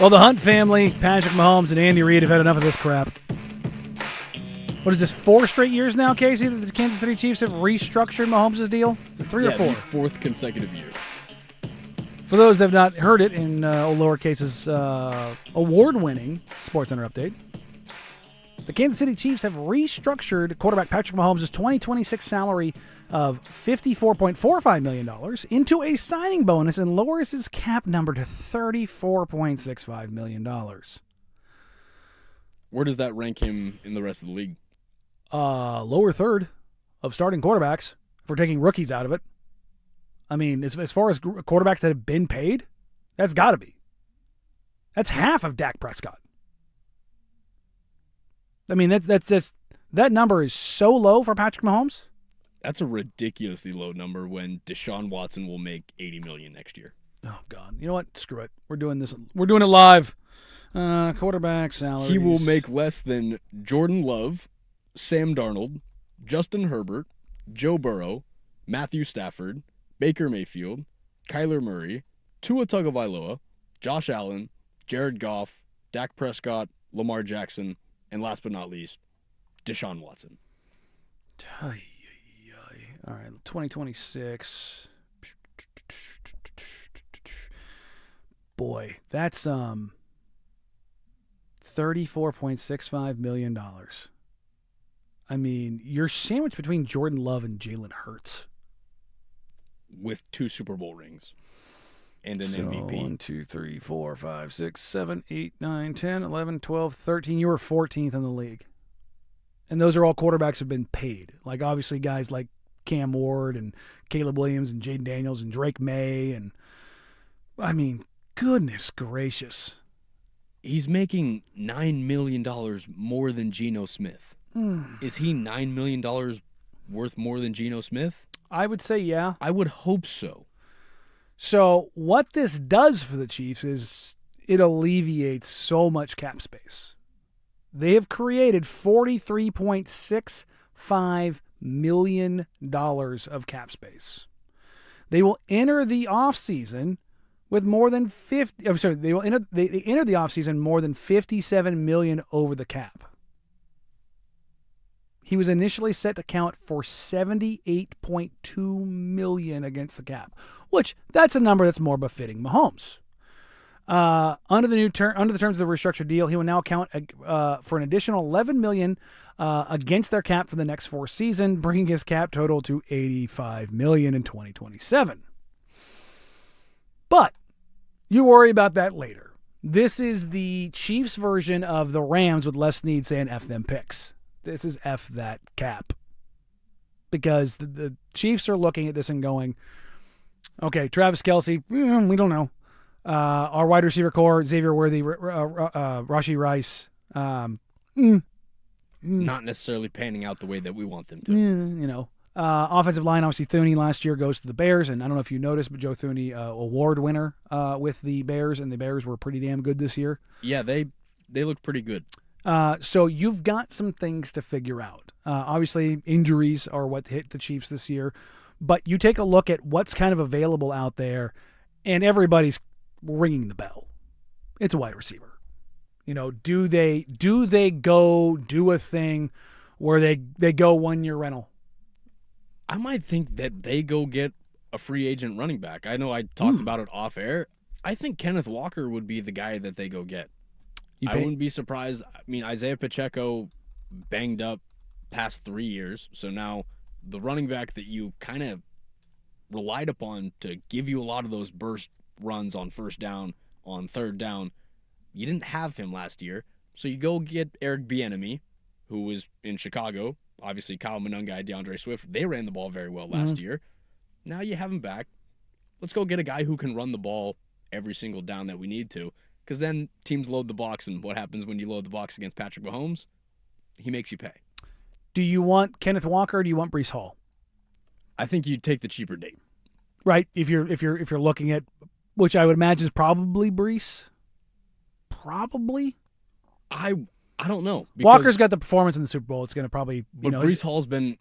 Well, the Hunt family, Patrick Mahomes and Andy Reid have had enough of this crap. What is this, 4 straight years now, Casey, that the Kansas City Chiefs have restructured Mahomes' deal? 3 or 4? The 4th consecutive year. For those that have not heard it in old lowercase's award-winning SportsCenter update, the Kansas City Chiefs have restructured quarterback Patrick Mahomes' 2026 salary of $54.45 million into a signing bonus and lowers his cap number to $34.65 million. Where does that rank him in the rest of the league? Lower third of starting quarterbacks, if we're taking rookies out of it. I mean, as far as quarterbacks that have been paid, that's got to be. That's half of Dak Prescott. I mean, that's just, that number is so low for Patrick Mahomes. That's a ridiculously low number when Deshaun Watson will make $80 million next year. Oh God! You know what? Screw it. We're doing this. We're doing it live. Quarterback salary. He will make less than Jordan Love, Sam Darnold, Justin Herbert, Joe Burrow, Matthew Stafford, Baker Mayfield, Kyler Murray, Tua Tagovailoa, Josh Allen, Jared Goff, Dak Prescott, Lamar Jackson, and last but not least, Deshaun Watson. All right, 2026. Boy, that's $34.65 million. I mean, you're sandwiched between Jordan Love and Jalen Hurts. With 2 Super Bowl rings and an MVP. 1, 2, 3, 4, 5, 6, 7, 8, 9, 10, 11, 12, 13. You were 14th in the league. And those are all quarterbacks who have been paid. Like, obviously, guys like Cam Ward and Caleb Williams and Jaden Daniels and Drake May. And, I mean, goodness gracious. He's making $9 million more than Geno Smith. Is he $9 million worth more than Geno Smith? I would say yeah. I would hope so. So what this does for the Chiefs is it alleviates so much cap space. They have created $43.65 million of cap space. They will enter the offseason with more than 50. I'm sorry, they enter the offseason more than $57 million over the cap. He was initially set to count for $78.2 million against the cap, which that's a number that's more befitting Mahomes. Under the terms of the restructured deal, he will now count for an additional $11 million against their cap for the next 4 seasons, bringing his cap total to $85 million in 2027. But you worry about that later. This is the Chiefs version of the Rams with Les Snead saying F them picks. This is F that cap. Because the Chiefs are looking at this and going, okay, Travis Kelce, we don't know. Our wide receiver core, Xavier Worthy, Rashee Rice. Not necessarily panning out the way that we want them to. Offensive line, obviously Thuney last year goes to the Bears, and I don't know if you noticed, but Joe Thuney, award winner with the Bears, and the Bears were pretty damn good this year. Yeah, they look pretty good. So you've got some things to figure out. Obviously, injuries are what hit the Chiefs this year, but you take a look at what's kind of available out there, and everybody's ringing the bell. It's a wide receiver. Do they go do a thing where they go 1-year rental? I might think that they go get a free agent running back. I know I talked about it off air. I think Kenneth Walker would be the guy that they go get. I wouldn't be surprised. I mean, Isaiah Pacheco banged up past 3 years. So now the running back that you kind of relied upon to give you a lot of those burst runs on first down, on third down, you didn't have him last year. So you go get Eric Bieniemy, who was in Chicago. Obviously, Kyle Monangai, DeAndre Swift, they ran the ball very well last year. Now you have him back. Let's go get a guy who can run the ball every single down that we need to. Because then teams load the box, and what happens when you load the box against Patrick Mahomes? He makes you pay. Do you want Kenneth Walker or do you want Breece Hall? I think you'd take the cheaper date. Right. If you're looking at, which I would imagine is probably Breece. Probably. I don't know. Walker's got the performance in the Super Bowl. It's going to probably, Breece Hall's been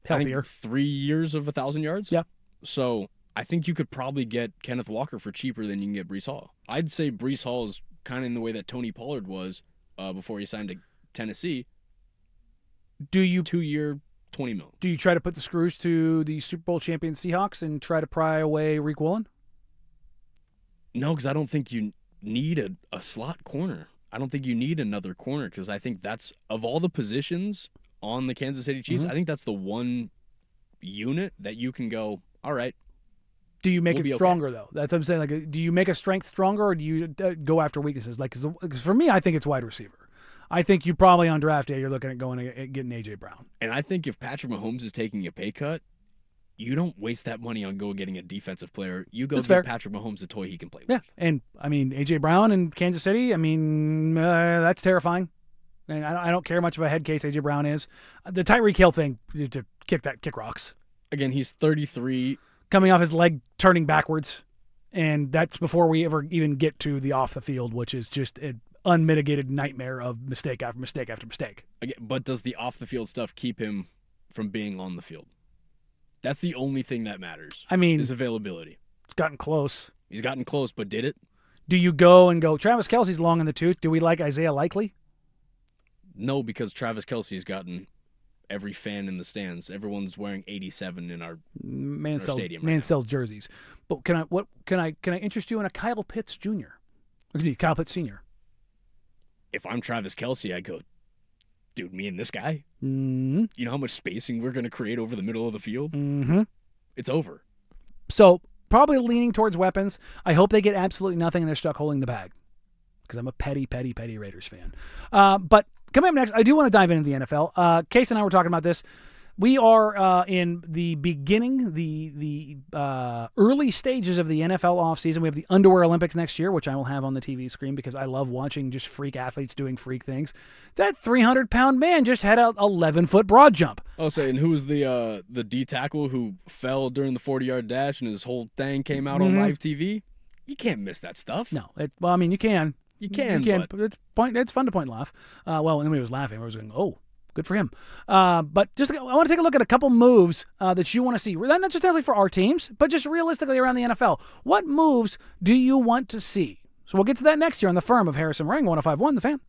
healthier. I think 3 years of 1,000 yards. Yeah. So I think you could probably get Kenneth Walker for cheaper than you can get Breece Hall. I'd say Breece Hall is kind of in the way that Tony Pollard was before he signed to Tennessee. Do you 2-year, $20 million. Do you try to put the screws to the Super Bowl champion Seahawks and try to pry away Reek Woolen? No, because I don't think you need a slot corner. I don't think you need another corner because I think that's, of all the positions on the Kansas City Chiefs, I think that's the one unit that you can go, all right. Do you make We'll it be stronger, though? That's what I'm saying. Like, do you make a strength stronger, or do you go after weaknesses? Like, because for me, I think it's wide receiver. I think you probably on draft day, you're looking at going and getting A.J. Brown. And I think if Patrick Mahomes is taking a pay cut, you don't waste that money on getting a defensive player. You go That's give fair. Patrick Mahomes a toy he can play with. Yeah, and I mean A.J. Brown in Kansas City. I mean that's terrifying, and I don't care much of a head case A.J. Brown is. The Tyreek Hill thing to kick rocks. Again, he's 33. Coming off his leg turning backwards, and that's before we ever even get to the off the field, which is just an unmitigated nightmare of mistake after mistake after mistake. Again, but does the off the field stuff keep him from being on the field? That's the only thing that matters. I mean, is availability. It's gotten close. He's gotten close, but did it? Do you go Travis Kelce's long in the tooth? Do we like Isaiah Likely? No, because Travis Kelce's gotten every fan in the stands. Everyone's wearing 87 in our stadium. Man sells jerseys. But can I interest you in a Kyle Pitts Jr.? Kyle Pitts Sr. If I'm Travis Kelce, I go, dude, me and this guy? Mm-hmm. You know how much spacing we're going to create over the middle of the field? Mm-hmm. It's over. So probably leaning towards weapons. I hope they get absolutely nothing and they're stuck holding the bag because I'm a petty Raiders fan. But coming up next, I do want to dive into the NFL. Case and I were talking about this. We are in the beginning, the early stages of the NFL offseason. We have the Underwear Olympics next year, which I will have on the TV screen because I love watching just freak athletes doing freak things. That 300-pound man just had a 11-foot broad jump. I'll say, and who was the D tackle who fell during the 40-yard dash and his whole thing came out on live TV? You can't miss that stuff. No, well, I mean, you can. You can, but it's fun to point and laugh. Well, and when he was laughing, I was going, oh, good for him. But I want to take a look at a couple moves that you want to see. Not just necessarily for our teams, but just realistically around the NFL. What moves do you want to see? So we'll get to that next year on The Firm of Harrison Ring, 105.1 The Fan.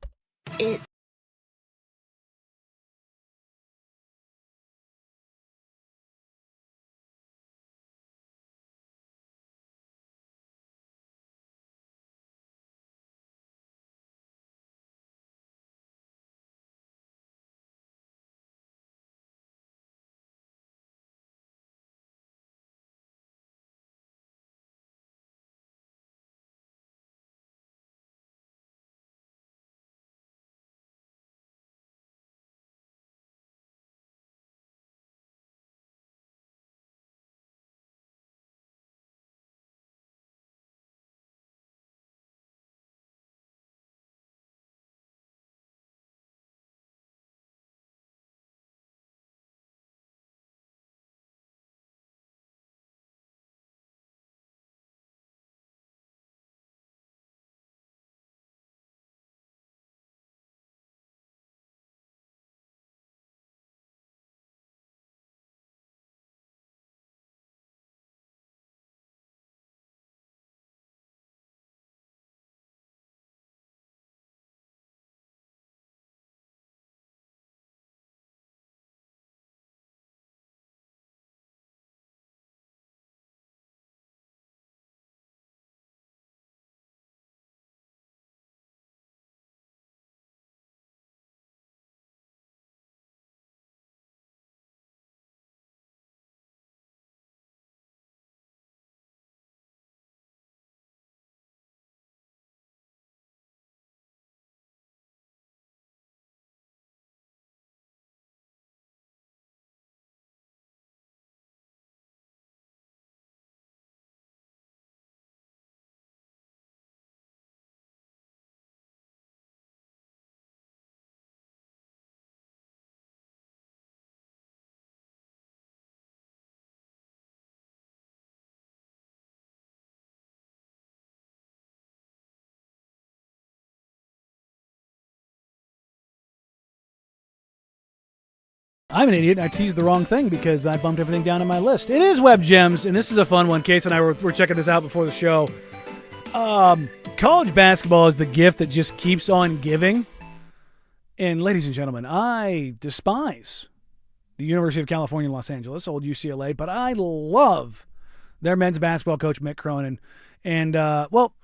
I'm an idiot. I teased the wrong thing because I bumped everything down on my list. It is Web Gems, and this is a fun one. Case and I were checking this out before the show. College basketball is the gift that just keeps on giving. And ladies and gentlemen, I despise the University of California, Los Angeles, old UCLA, but I love their men's basketball coach, Mick Cronin. And,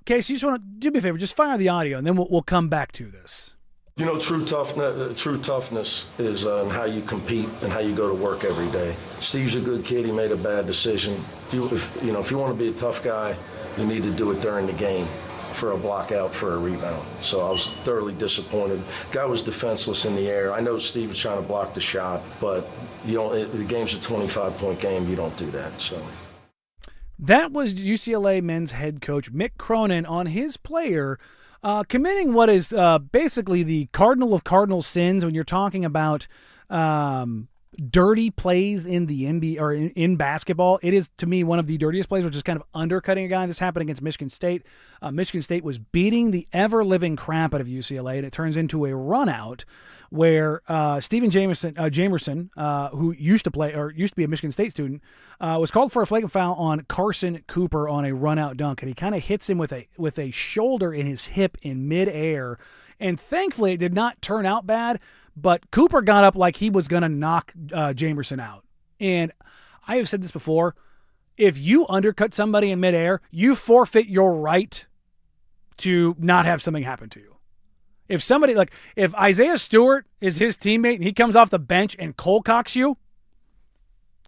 Casey, you just want to do me a favor, just fire the audio, and then we'll come back to this. You know, true toughness is in how you compete and how you go to work every day. Steve's a good kid. He made a bad decision. If you want to be a tough guy, you need to do it during the game for a block out, for a rebound. So I was thoroughly disappointed. Guy was defenseless in the air. I know Steve was trying to block the shot, but the game's a 25-point game. You don't do that. So that was UCLA men's head coach Mick Cronin on his player committing what is basically the cardinal of cardinal sins when you're talking about dirty plays in the NBA or in basketball. It is, to me, one of the dirtiest plays, which is kind of undercutting a guy. This happened against Michigan State. Michigan State was beating the ever-living crap out of UCLA, and it turns into a run-out where Stephen Jamerson, who used to be a Michigan State student, was called for a flagrant foul on Carson Cooper on a run-out dunk, and he kind of hits him with a shoulder in his hip in midair. And thankfully, it did not turn out bad, but Cooper got up like he was going to knock Jamerson out. And I have said this before, if you undercut somebody in midair, you forfeit your right to not have something happen to you. If Isaiah Stewart is his teammate and he comes off the bench and cold-cocks you,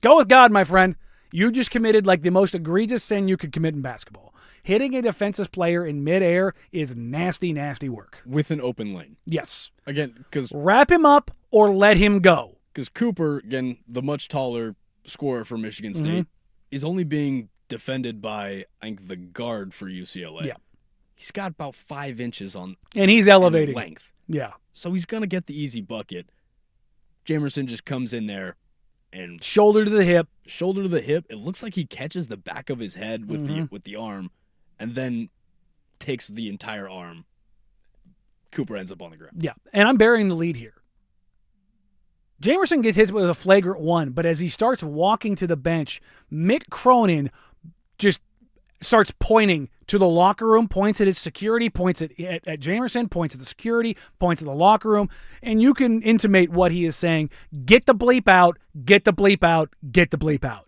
go with God, my friend. You just committed like the most egregious sin you could commit in basketball. Hitting a defensive player in midair is nasty, nasty work. With an open lane. Yes. Again, because wrap him up or let him go. Because Cooper, again, the much taller scorer for Michigan State, is only being defended by, I think, the guard for UCLA. Yeah. He's got about 5 inches on and he's elevating length. Yeah. So he's going to get the easy bucket. Jamerson just comes in there and shoulder to the hip. Shoulder to the hip. It looks like he catches the back of his head with the arm and then takes the entire arm. Cooper ends up on the ground. Yeah, and I'm burying the lead here. Jamerson gets hit with a flagrant one, but as he starts walking to the bench, Mick Cronin just starts pointing to the locker room, points at his security, points at Jamerson, points at the security, points at the locker room, and you can intimate what he is saying. Get the bleep out, get the bleep out, get the bleep out.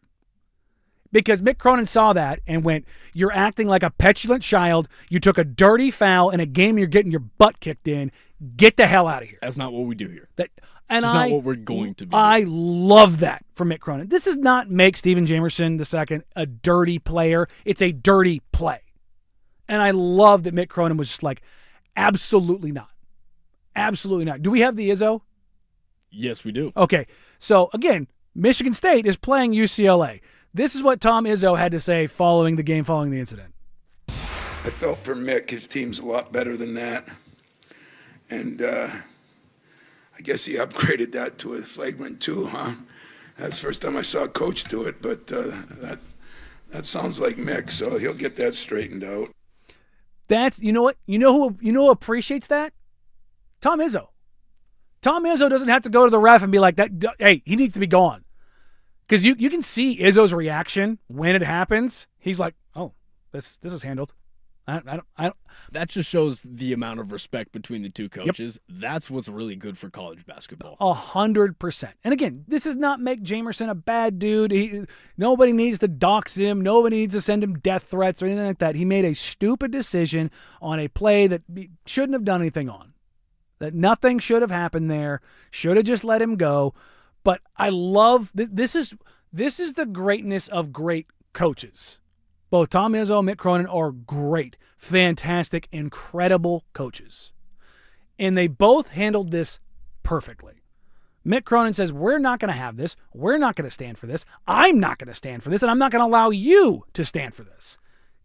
Because Mick Cronin saw that and went, you're acting like a petulant child. You took a dirty foul in a game you're getting your butt kicked in. Get the hell out of here. That's not what we do here. That's not what we're going to be. I love that for Mick Cronin. This does not make Stephen Jamerson II a dirty player. It's a dirty play. And I love that Mick Cronin was just like, absolutely not. Absolutely not. Do we have the Izzo? Yes, we do. Okay. So, again, Michigan State is playing UCLA. This is what Tom Izzo had to say following the incident. I felt for Mick, his team's a lot better than that. And I guess he upgraded that to a flagrant 2, huh? That's the first time I saw a coach do it, but that sounds like Mick, so he'll get that straightened out. That's, you know what? You know who appreciates that? Tom Izzo. Tom Izzo doesn't have to go to the ref and be like, hey, he needs to be gone. Because you can see Izzo's reaction when it happens. He's like, "Oh, this is handled." I don't. That just shows the amount of respect between the two coaches. Yep. That's what's really good for college basketball. 100%. And again, this does not make Jamerson a bad dude. Nobody needs to dox him. Nobody needs to send him death threats or anything like that. He made a stupid decision on a play that he shouldn't have done anything on. That nothing should have happened there. Should have just let him go. But I love this is the greatness of great coaches. Both Tom Izzo and Mick Cronin are great, fantastic, incredible coaches. And they both handled this perfectly. Mick Cronin says, we're not going to have this. We're not going to stand for this. I'm not going to stand for this, and I'm not going to allow you to stand for this.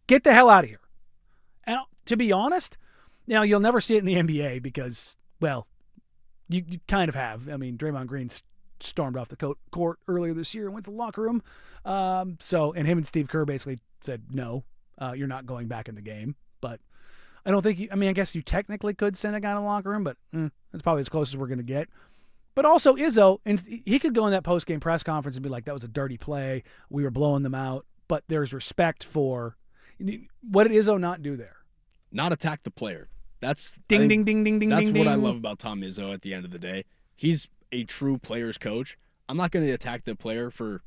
Get the hell out of here. And to be honest, now you'll never see it in the NBA because, well, you kind of have. I mean, Draymond Green's stormed off the court earlier this year and went to the locker room. And him and Steve Kerr basically said, no, you're not going back in the game. But I don't think I guess you technically could send a guy in the locker room, but that's probably as close as we're going to get. But also Izzo, and he could go in that post-game press conference and be like, that was a dirty play. We were blowing them out. But there's respect for, what did Izzo not do there? not attack the player. That's Ding, I think ding, ding, ding, ding, That's ding, what I ding. love about Tom Izzo at the end of the day. He's a true player's coach. I'm not going to attack the player for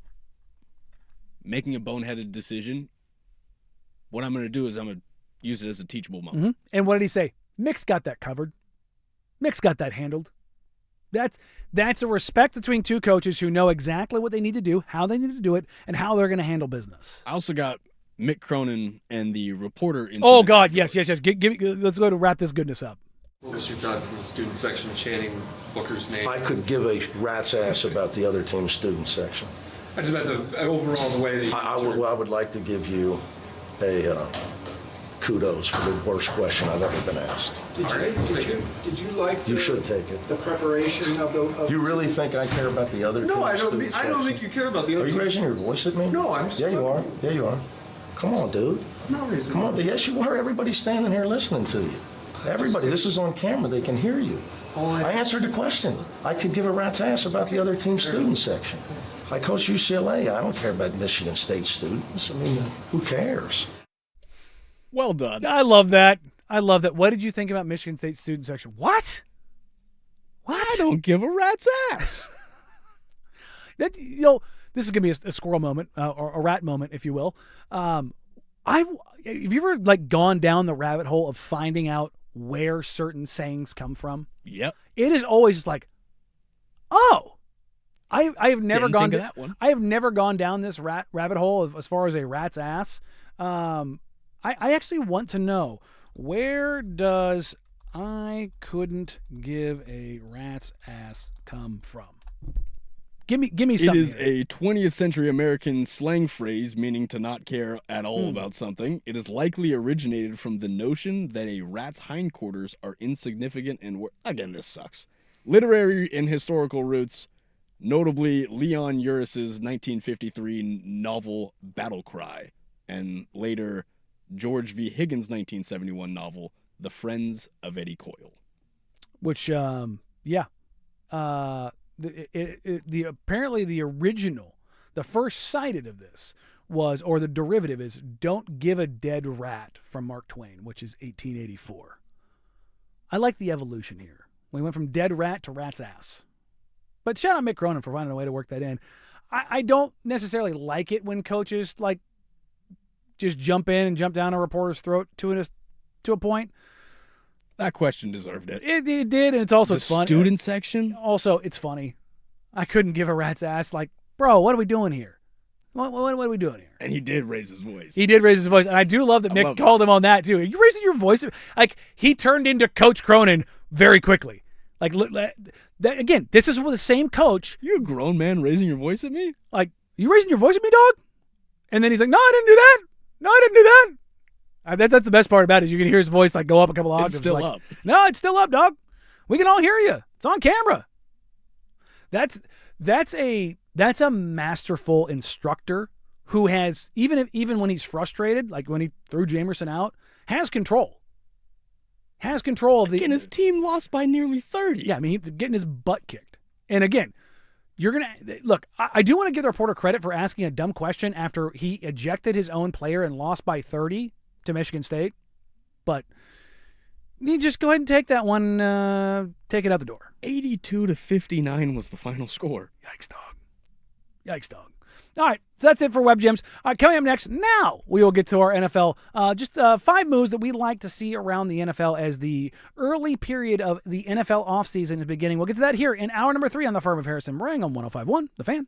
making a boneheaded decision. What I'm going to do is I'm going to use it as a teachable moment. Mm-hmm. And what did he say? Mick's got that covered. Mick's got that handled. That's a respect between two coaches who know exactly what they need to do, how they need to do it, and how they're going to handle business. I also got Mick Cronin and the reporter. Oh, God, yes. Let's go to wrap this goodness up. What was your thoughts on the student section chanting Booker's name? I could give a rat's ass about the other team's student section. I just meant the overall the way that I would like to give you a kudos for the worst question I've ever been asked. Did you like You should take it. the preparation of the? Do you really think I care about the other team's No, I don't. student I don't section? think you care about the other. Are you raising your voice at me? No, I'm just Yeah, you are. talking. Yeah, you are. Come on, dude. I'm not raising. Come on. Yes, you are. Everybody's standing here listening to you. Everybody. This is on camera. They can hear you. I answered the question. I could give a rat's ass about the other team's student section. I coach UCLA. I don't care about Michigan State students. I mean, who cares? Well done. I love that. What did you think about Michigan State student section? What? I don't give a rat's ass. This is gonna be a squirrel moment or a rat moment, if you will. Have you ever gone down the rabbit hole of finding out where certain sayings come from? Yep. It is always just like, oh, I have never Didn't gone think of that one. I have never gone down this rabbit hole as far as a rat's ass. I actually want to know, where does I couldn't give a rat's ass come from? Give me It something. is a 20th century American slang phrase meaning to not care at all about something. It is likely originated from the notion that a rat's hindquarters are insignificant and again, this sucks. Literary and historical roots, notably Leon Uris's 1953 novel Battle Cry, and later George V. Higgins' 1971 novel The Friends of Eddie Coyle. Which, apparently the original, the first cited of this was, or the derivative is, "Don't give a dead rat" from Mark Twain, which is 1884. I like the evolution here. We went from dead rat to rat's ass. But shout out Mick Cronin for finding a way to work that in. I don't necessarily like it when coaches just jump in and jump down a reporter's throat to a point. That question deserved it. It did, and it's also The fun. student section? Also, it's funny. I couldn't give a rat's ass. Bro, what are we doing here? What are we doing here? And he did raise his voice. He did raise his voice, and I do love that Mick love called him on that too. Are you raising your voice? He turned into Coach Cronin very quickly. Again, this is with the same coach. You a grown man raising your voice at me? You raising your voice at me, dog? And then he's like, "No, I didn't do that. No, I didn't do that." That's the best part about it. Is you can hear his voice go up a couple octaves. It's still up. No, it's still up, dog. We can all hear you. It's on camera. That's a masterful instructor who has, even when he's frustrated, like when he threw Jamerson out, has control. Has control of the. Again, his team lost by nearly 30. Yeah, I mean, he's getting his butt kicked. And again, you're going to look, I do want to give the reporter credit for asking a dumb question after he ejected his own player and lost by 30 to Michigan State. But you just go ahead and take that one, take it out the door. 82-59 was the final score. Yikes, dog. All right, so that's it for Web Gems. Coming up next, now we will get to our NFL. Just 5 moves that we like to see around the NFL as the early period of the NFL offseason is beginning. We'll get to that here in hour number 3 on the Firm of Harrison Meringue on 105.1 The Fan.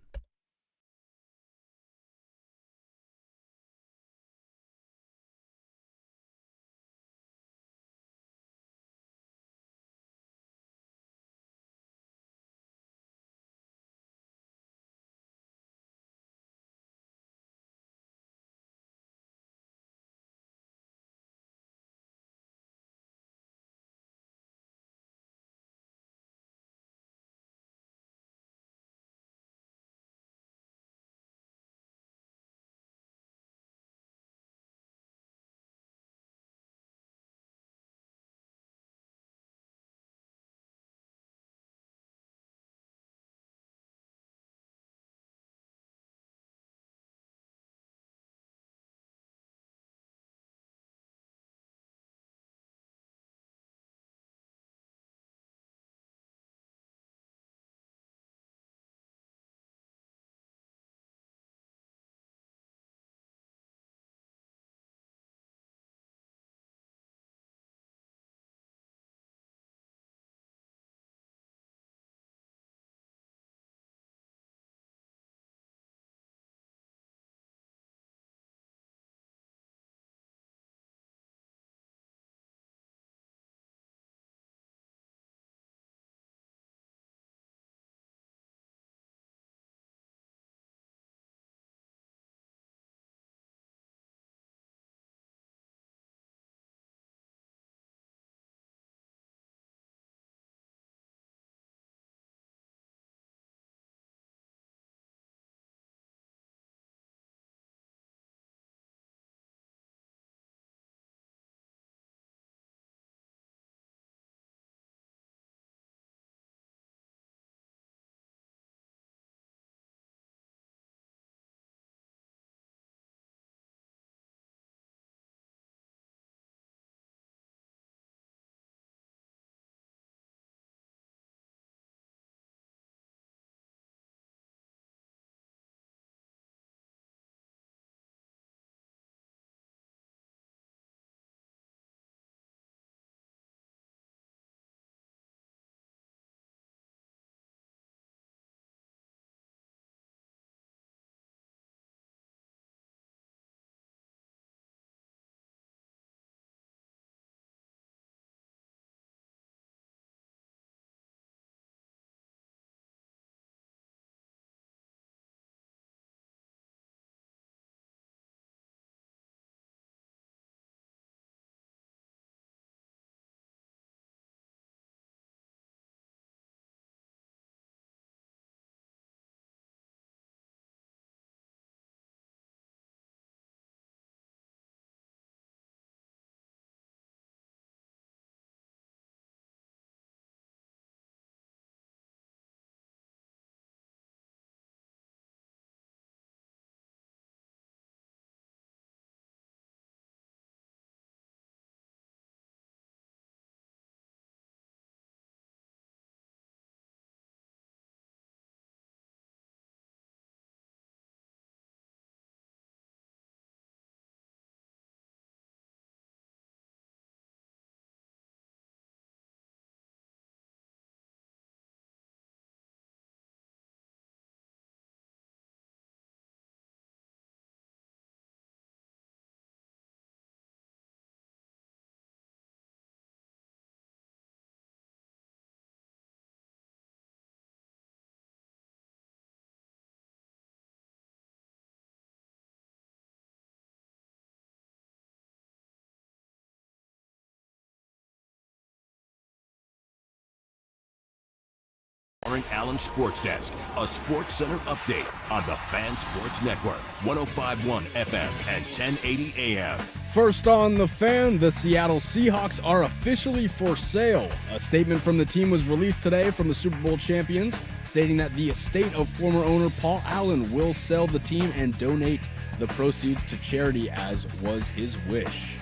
Warren Allen Sports Desk, a Sports Center update on the Fan Sports Network, 105.1 FM and 1080 AM. First on the Fan, the Seattle Seahawks are officially for sale. A statement from the team was released today from the Super Bowl champions, stating that the estate of former owner Paul Allen will sell the team and donate the proceeds to charity, as was his wish.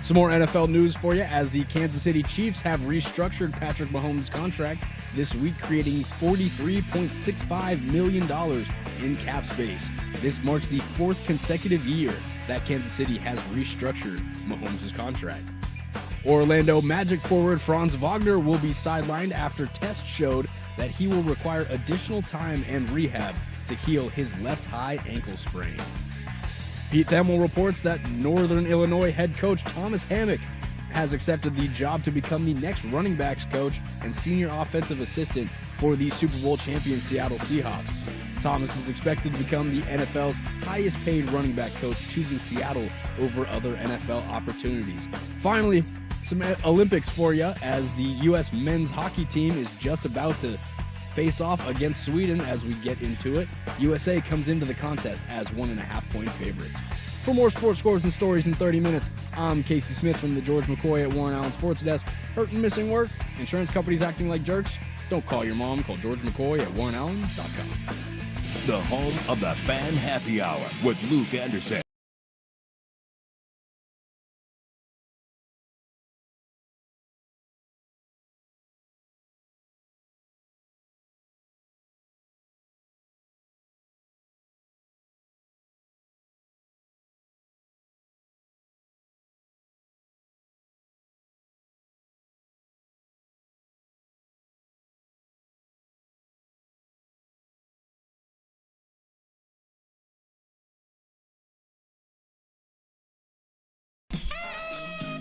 Some more NFL news for you, as the Kansas City Chiefs have restructured Patrick Mahomes' contract this week, creating $43.65 million in cap space. This marks the fourth consecutive year that Kansas City has restructured Mahomes' contract. Orlando Magic forward Franz Wagner will be sidelined after tests showed that he will require additional time and rehab to heal his left high ankle sprain. Pete Thamel reports that Northern Illinois head coach Thomas Hammock has accepted the job to become the next running backs coach and senior offensive assistant for the Super Bowl champion Seattle Seahawks. Thomas is expected to become the NFL's highest paid running back coach, choosing Seattle over other NFL opportunities. Finally, some Olympics for you, as the U.S. men's hockey team is just about to face off against Sweden. As we get into it, USA comes into the contest as 1.5-point favorites. For more sports scores and stories in 30 minutes, I'm Casey Smith from the George McCoy at Warren Allen Sports Desk. Hurt and missing work? Insurance companies acting like jerks? Don't call your mom. Call George McCoy at warrenallen.com. The home of the Fan Happy Hour with Luke Anderson.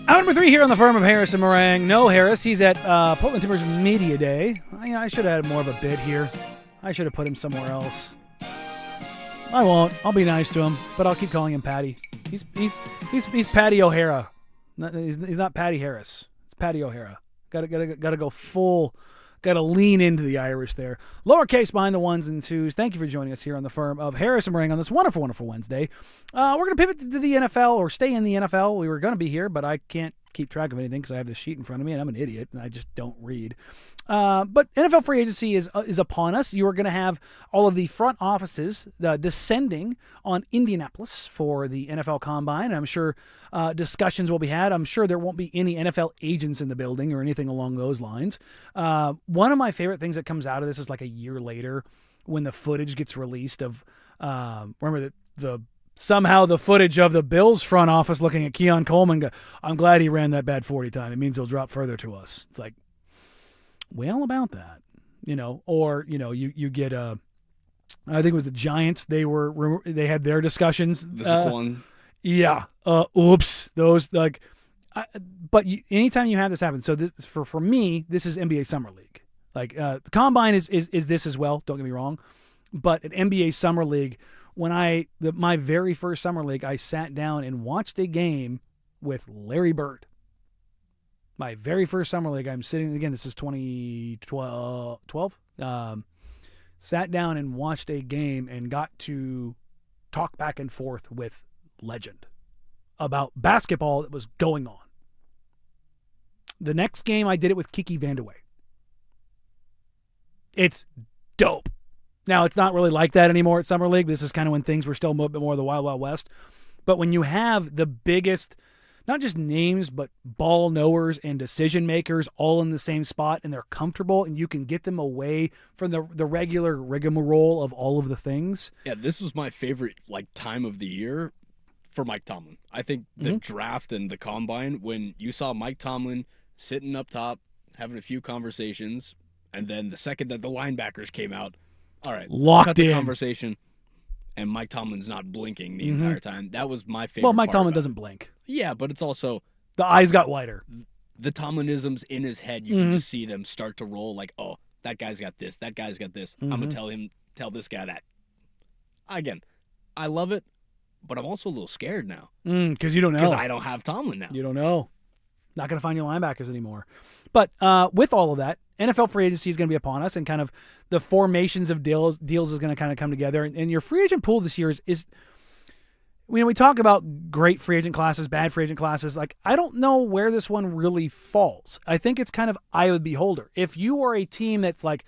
Hour number 3 here on the firm of Harris and Meringue. No Harris, he's at Portland Timbers Media Day. I should have had more of a bid here. I should have put him somewhere else. I won't. I'll be nice to him, but I'll keep calling him Patty. He's Patty O'Hara. He's not Patty Harris. It's Patty O'Hara. Gotta go full. Got to lean into the Irish there. Lowercase behind the ones and twos. Thank you for joining us here on the firm of Harris and Meringue on this wonderful, wonderful Wednesday. We're going to pivot to the NFL, or stay in the NFL. We were going to be here, but I can't keep track of anything because I have this sheet in front of me, and I'm an idiot, and I just don't read. But NFL free agency is upon us. You are going to have all of the front offices descending on Indianapolis for the NFL Combine. I'm sure discussions will be had. I'm sure there won't be any NFL agents in the building or anything along those lines. One of my favorite things that comes out of this is like a year later when the footage gets released of, remember somehow the footage of the Bills front office looking at Keon Coleman. I'm glad he ran that bad 40 time. It means he'll drop further to us. It's like, well, about that, or, you get I think it was the Giants. They had their discussions. This is one. Yeah. Oops. Those anytime you have this happen. So this for me, this is NBA Summer League. The Combine is this as well. Don't get me wrong, but an NBA Summer League. When my very first Summer League, I sat down and watched a game with Larry Bird. My very first Summer League, I'm sitting, again, this is 2012, sat down and watched a game and got to talk back and forth with legend about basketball that was going on. The next game, I did it with Kiki Vandeweghe. It's dope. Now, it's not really like that anymore at Summer League. This is kind of when things were still a bit more of the Wild Wild West. But when you have the biggest, not just names, but ball knowers and decision makers all in the same spot, and they're comfortable, and you can get them away from the regular rigmarole of all of the things. Yeah, this was my favorite time of the year for Mike Tomlin. I think the draft and the Combine, when you saw Mike Tomlin sitting up top, having a few conversations, and then the second that the linebackers came out, all right, locked cut the in conversation, and Mike Tomlin's not blinking the entire time. That was my favorite. Well, Mike part Tomlin about doesn't it. blink. Yeah, but it's also the eyes got wider. The Tomlinisms in his head. You can just see them start to roll. Like, oh, that guy's got this. That guy's got this. I'm gonna tell this guy that. Again, I love it, but I'm also a little scared now because you don't know. Because I don't have Tomlin now. You don't know. Not gonna find your linebackers anymore. But with all of that, NFL free agency is going to be upon us, and kind of the formations of deals is going to kind of come together. And your free agent pool this year is we talk about great free agent classes, bad free agent classes. Like, I don't know where this one really falls. I think it's kind of eye of the beholder. If you are a team that's like,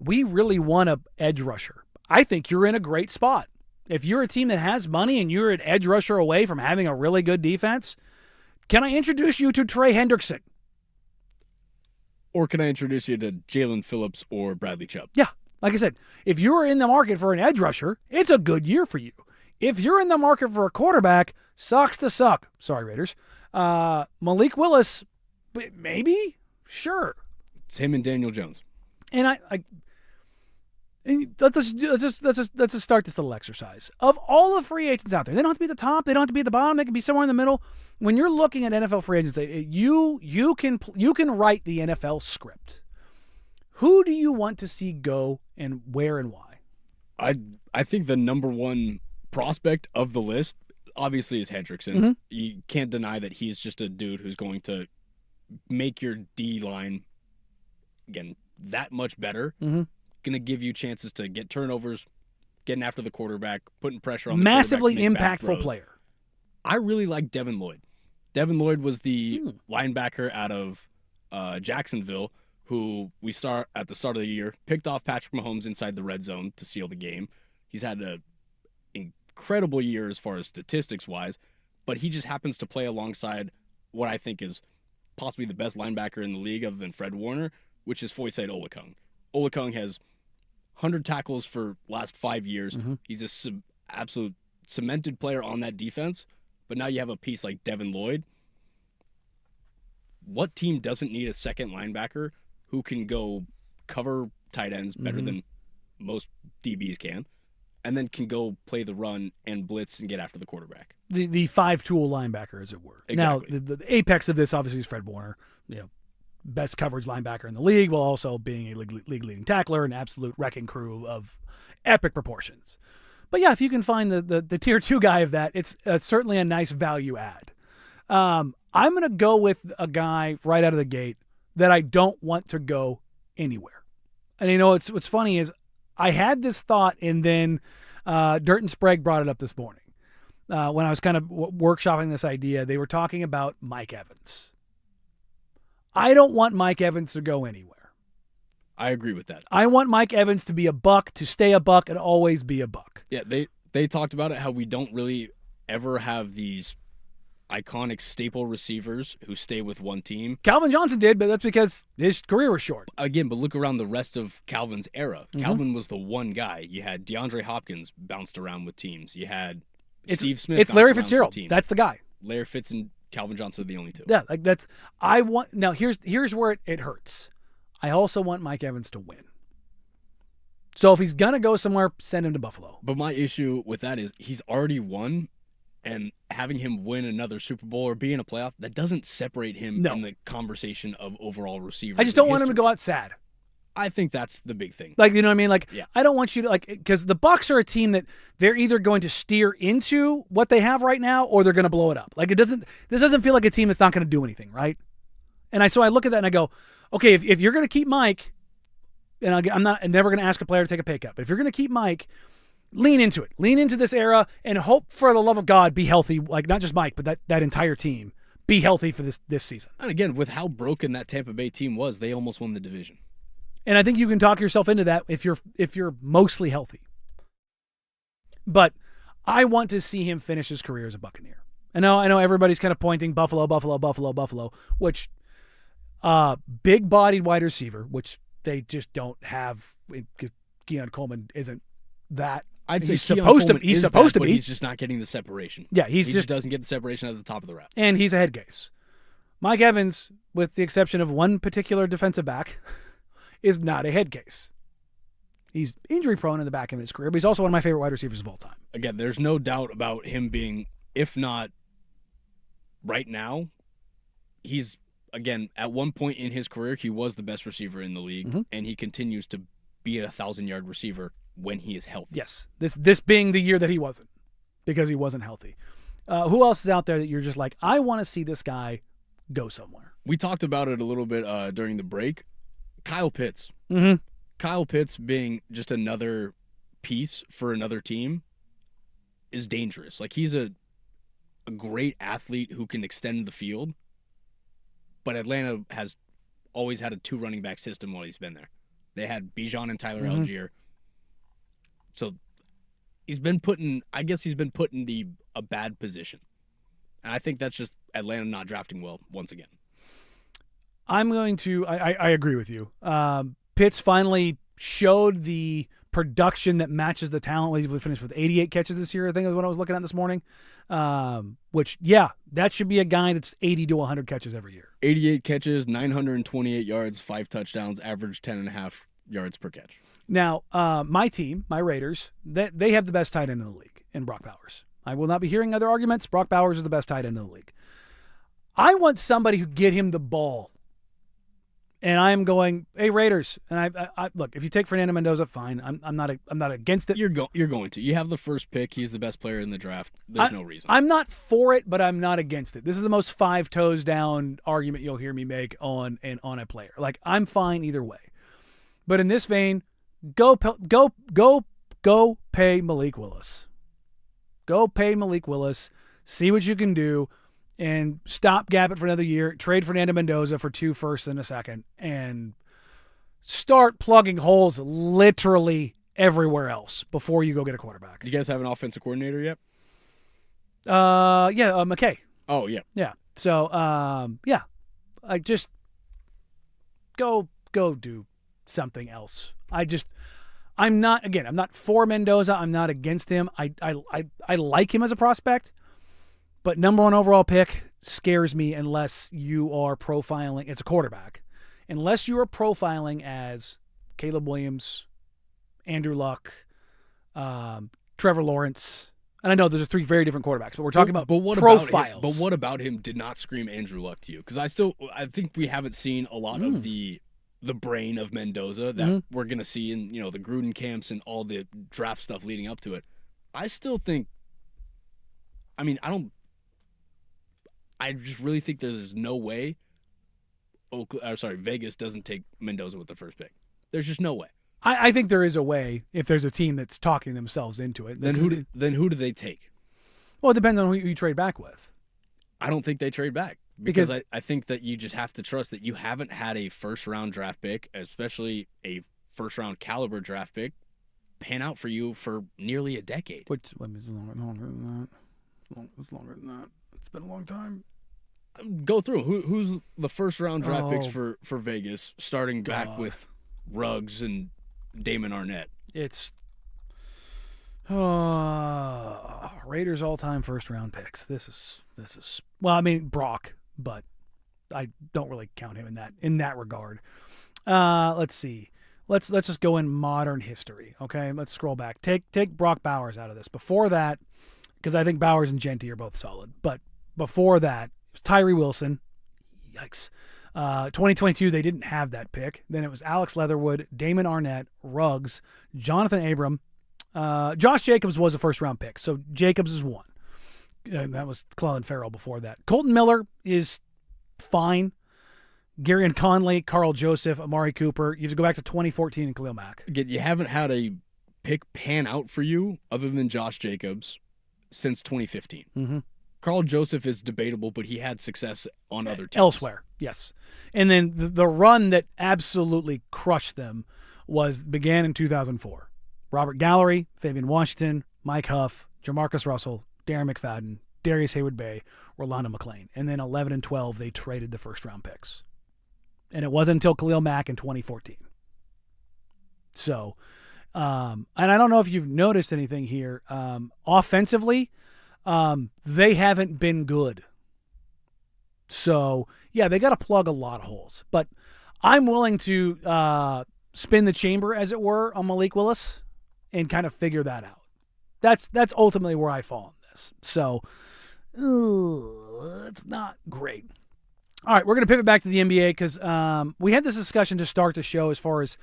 we really want an edge rusher, I think you're in a great spot. If you're a team that has money and you're an edge rusher away from having a really good defense, can I introduce you to Trey Hendrickson? Or can I introduce you to Jalen Phillips or Bradley Chubb? Yeah. Like I said, if you're in the market for an edge rusher, it's a good year for you. If you're in the market for a quarterback, sucks to suck. Sorry, Raiders. Malik Willis, maybe? Sure. It's him and Daniel Jones. And let's just start this little exercise. Of all the free agents out there, they don't have to be at the top, they don't have to be at the bottom, they can be somewhere in the middle. When you're looking at NFL free agents, you can write the NFL script. Who do you want to see go, and where and why? I think the number one prospect of the list obviously is Hendrickson. Mm-hmm. You can't deny that he's just a dude who's going to make your D line again that much better. Mm-hmm. Going to give you chances to get turnovers, getting after the quarterback, putting pressure on the massively quarterback to make bad impactful throws. player. I really like Devin Lloyd. Devin Lloyd was the linebacker out of Jacksonville, who we start at the start of the year, picked off Patrick Mahomes inside the red zone to seal the game. He's had an incredible year as far as statistics-wise, but he just happens to play alongside what I think is possibly the best linebacker in the league other than Fred Warner, which is Foyesade Olakung. Olakung has 100 tackles for last 5 years. Mm-hmm. He's a absolute cemented player on that defense, but now you have a piece like Devin Lloyd. What team doesn't need a second linebacker who can go cover tight ends better than most DBs can, and then can go play the run and blitz and get after the quarterback? The five-tool linebacker, as it were. Exactly. Now, the apex of this obviously is Fred Warner, best coverage linebacker in the league, while also being a league-leading tackler, an absolute wrecking crew of epic proportions. But yeah, if you can find the tier 2 guy of that, it's certainly a nice value add. I'm going to go with a guy right out of the gate that I don't want to go anywhere. And what's funny is I had this thought, and then Dirt and Sprague brought it up this morning. When I was kind of workshopping this idea, they were talking about Mike Evans. I don't want Mike Evans to go anywhere. I agree with that. I want Mike Evans to be a buck, to stay a buck, and always be a buck. Yeah, they talked about it, how we don't really ever have these iconic staple receivers who stay with one team. Calvin Johnson did, but that's because his career was short. Again, but look around the rest of Calvin's era. Calvin was the one guy. You had DeAndre Hopkins bounced around with teams. You had Steve Smith. It's Larry bounced around Fitzgerald. with teams. That's the guy. Larry Fitz and Calvin Johnson are the only two. Yeah, now here's where it hurts. I also want Mike Evans to win. So if he's gonna go somewhere, send him to Buffalo. But my issue with that is he's already won, and having him win another Super Bowl or be in a playoff, that doesn't separate him in the conversation of overall receivers. I just don't want him to go out sad. I think that's the big thing. Like, you know what I mean? Like, yeah. I don't want you to, because the Bucs are a team that they're either going to steer into what they have right now, or they're going to blow it up. Like, this doesn't feel like a team that's not going to do anything, right? And so I look at that and I go, okay, if you're going to keep Mike, and I'm never going to ask a player to take a pay cut, but if you're going to keep Mike, lean into it. Lean into this era and hope, for the love of God, be healthy. Like, not just Mike, but that entire team. Be healthy for this season. And again, with how broken that Tampa Bay team was, they almost won the division. And I think you can talk yourself into that if you're mostly healthy. But I want to see him finish his career as a Buccaneer. I know everybody's kind of pointing Buffalo, which big-bodied wide receiver, which they just don't have. Keon Coleman isn't that. I'd say he's supposed to be. But he's just not getting the separation. Yeah, he just doesn't get the separation at the top of the route. And he's a head case. Mike Evans, with the exception of one particular defensive back, is not a head case. He's injury prone in the back end of his career, but he's also one of my favorite wide receivers of all time. Again, there's no doubt about him being, if not right now, he's, again, at one point in his career, he was the best receiver in the league, and he continues to be a 1,000-yard receiver when he is healthy. Yes, this being the year that he wasn't, because he wasn't healthy. Who else is out there that you're just like, I want to see this guy go somewhere? We talked about it a little bit during the break. Kyle Pitts. Mm-hmm. Kyle Pitts being just another piece for another team is dangerous. Like, he's a great athlete who can extend the field, but Atlanta has always had a 2 running back system while he's been there. They had Bijan and Tyler Algier. So he's been put in a bad position. And I think that's just Atlanta not drafting well once again. I agree with you. Pitts finally showed the production that matches the talent. He finished with 88 catches this year, I think is what I was looking at this morning. Which, yeah, that should be a guy that's 80 to 100 catches every year. 88 catches, 928 yards, 5 touchdowns, average 10.5 yards per catch. Now, my team, my Raiders, they have the best tight end in the league in Brock Bowers. I will not be hearing other arguments. Brock Bowers is the best tight end in the league. I want somebody who get him the ball. And I am going, hey, Raiders. And I look, if you take Fernando Mendoza, fine. I'm not against it. You're going to. You have the first pick. He's the best player in the draft. There's no reason. I'm not for it, but I'm not against it. This is the most 5 toes down argument you'll hear me make on a player. Like, I'm fine either way. But in this vein, go pay Malik Willis. Go pay Malik Willis. See what you can do. And stop gap it for another year. Trade Fernando Mendoza for 2 firsts and a second. And start plugging holes literally everywhere else before you go get a quarterback. Do you guys have an offensive coordinator yet? McKay. Oh, yeah. Yeah. So, I just go do something else. I'm not for Mendoza. I'm not against him. I like him as a prospect. But number 1 overall pick scares me unless you are profiling. It's a quarterback. Unless you are profiling as Caleb Williams, Andrew Luck, Trevor Lawrence. And I know those are 3 very different quarterbacks, but we're talking about profiles. But what about him did not scream Andrew Luck to you? Because I think we haven't seen a lot of the brain of Mendoza that we're going to see in, the Gruden camps and all the draft stuff leading up to it. I still think, I just really think there's no way Vegas doesn't take Mendoza with the first pick. There's just no way. I think there is a way if there's a team that's talking themselves into it. Then who do they take? Well, it depends on who you trade back with. I don't think they trade back because I think that you just have to trust that you haven't had a first-round draft pick, especially a first-round caliber draft pick, pan out for you for nearly a decade. Which is longer than that. It's longer than that. It's been a long time. Go through. Who's the first-round draft picks for Vegas, starting back with Ruggs and Damon Arnett? It's Raiders all-time first-round picks. This is Brock, but I don't really count him in that regard. Let's see. Let's just go in modern history. Okay, let's scroll back. Take Brock Bowers out of this. Before that, because I think Bowers and Genty are both solid, but before that, it was Tyree Wilson. Yikes. 2022, they didn't have that pick. Then it was Alex Leatherwood, Damon Arnett, Ruggs, Jonathan Abram. Josh Jacobs was a first-round pick, so Jacobs is 1. That was Clelin Ferrell before that. Colton Miller is fine. Garyon Conley, Carl Joseph, Amari Cooper. You have to go back to 2014 and Khalil Mack. Again, you haven't had a pick pan out for you other than Josh Jacobs since 2015. Mm-hmm. Carl Joseph is debatable, but he had success on other teams. Elsewhere, yes. And then the run that absolutely crushed them began in 2004. Robert Gallery, Fabian Washington, Mike Huff, Jamarcus Russell, Darren McFadden, Darius Hayward-Bay, Rolando McClain. And then 11 and 12, they traded the first-round picks. And it wasn't until Khalil Mack in 2014. So, and I don't know if you've noticed anything here. Offensively, they haven't been good. So, yeah, they got to plug a lot of holes. But I'm willing to spin the chamber, as it were, on Malik Willis and kind of figure that out. That's ultimately where I fall on this. So, it's not great. All right, we're going to pivot back to the NBA because we had this discussion to start the show as far as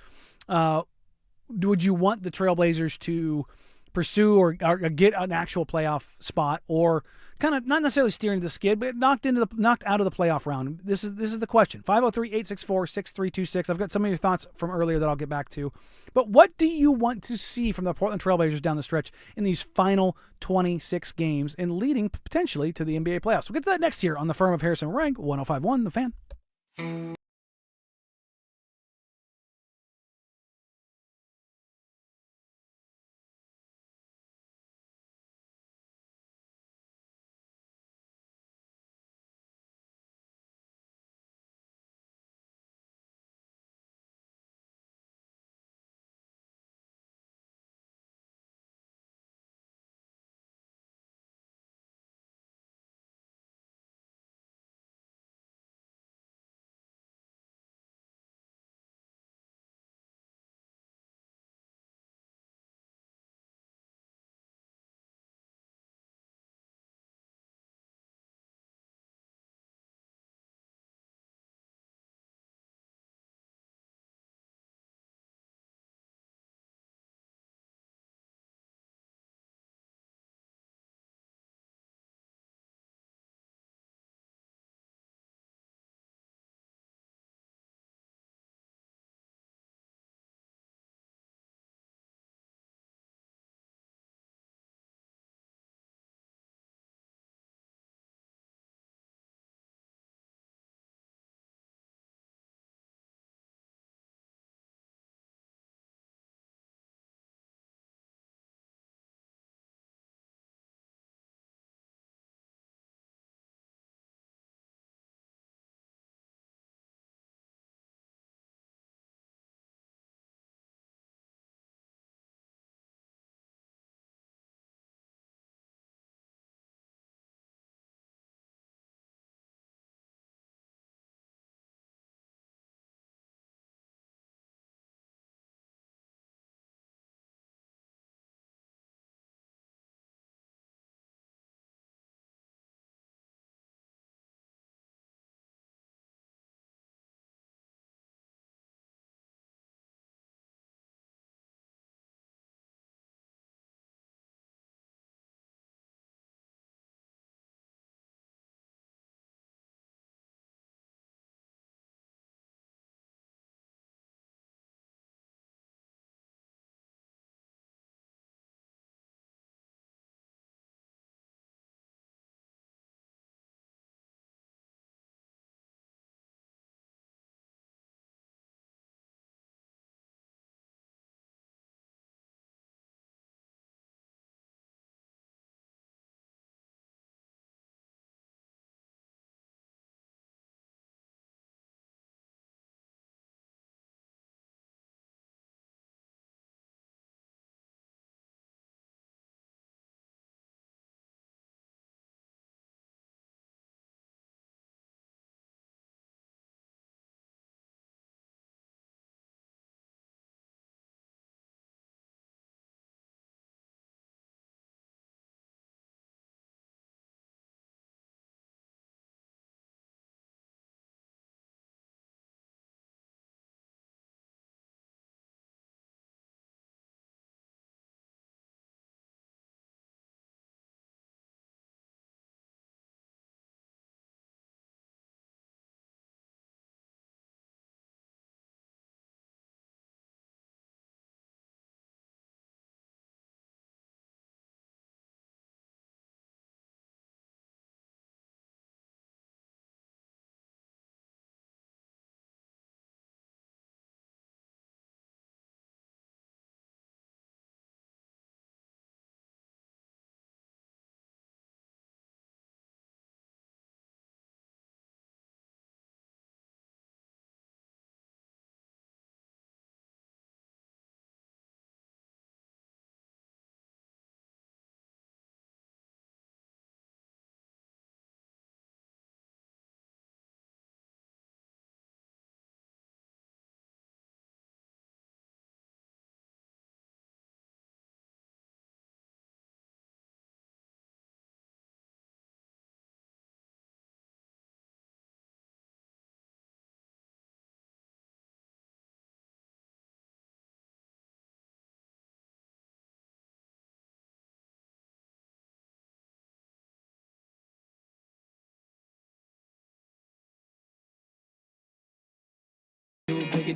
would you want the Trailblazers to pursue or get an actual playoff spot, or kind of not necessarily steering the skid, but knocked out of the playoff round? This is the question. 503-864-6326. I've got some of your thoughts from earlier that I'll get back to. But what do you want to see from the Portland Trailblazers down the stretch in these final 26 games and leading potentially to the NBA playoffs? We'll get to that next year on the Firm of Harrison Rank, 105.1 The Fan.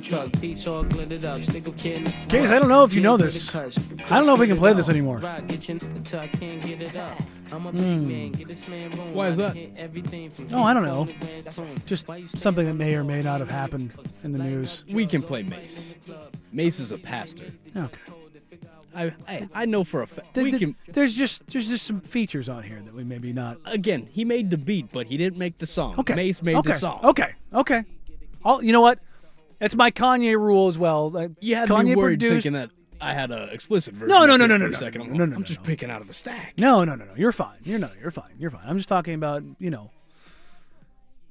Case, I don't know if you know this. I don't know if we can play this anymore. Why is that? Oh, I don't know. Just something that may or may not have happened in the news. We can play Mace. Mace is a pastor. Okay. I know for a fact. We can. There's just some features on here that we maybe not. Again, he made the beat, but he didn't make the song. Okay. Mace made the song. Okay. You know what? That's my Kanye rule as well. You had Kanye me worried produced. thinking that I had an explicit version. No. For a second. I'm just picking out of the stack. No. You're fine. You're fine. I'm just talking about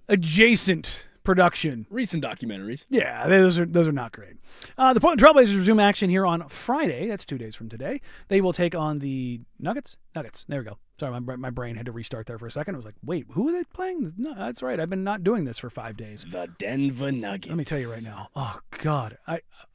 adjacent production. Recent documentaries. Yeah, those are not great. The Portland Trailblazers resume action here on Friday. That's 2 days from today. They will take on the Nuggets. There we go. Sorry, my brain had to restart there for a second. I was like, wait, who are they playing? No, that's right. I've been not doing this for 5 days. The Denver Nuggets. Let me tell you right now. Oh, God.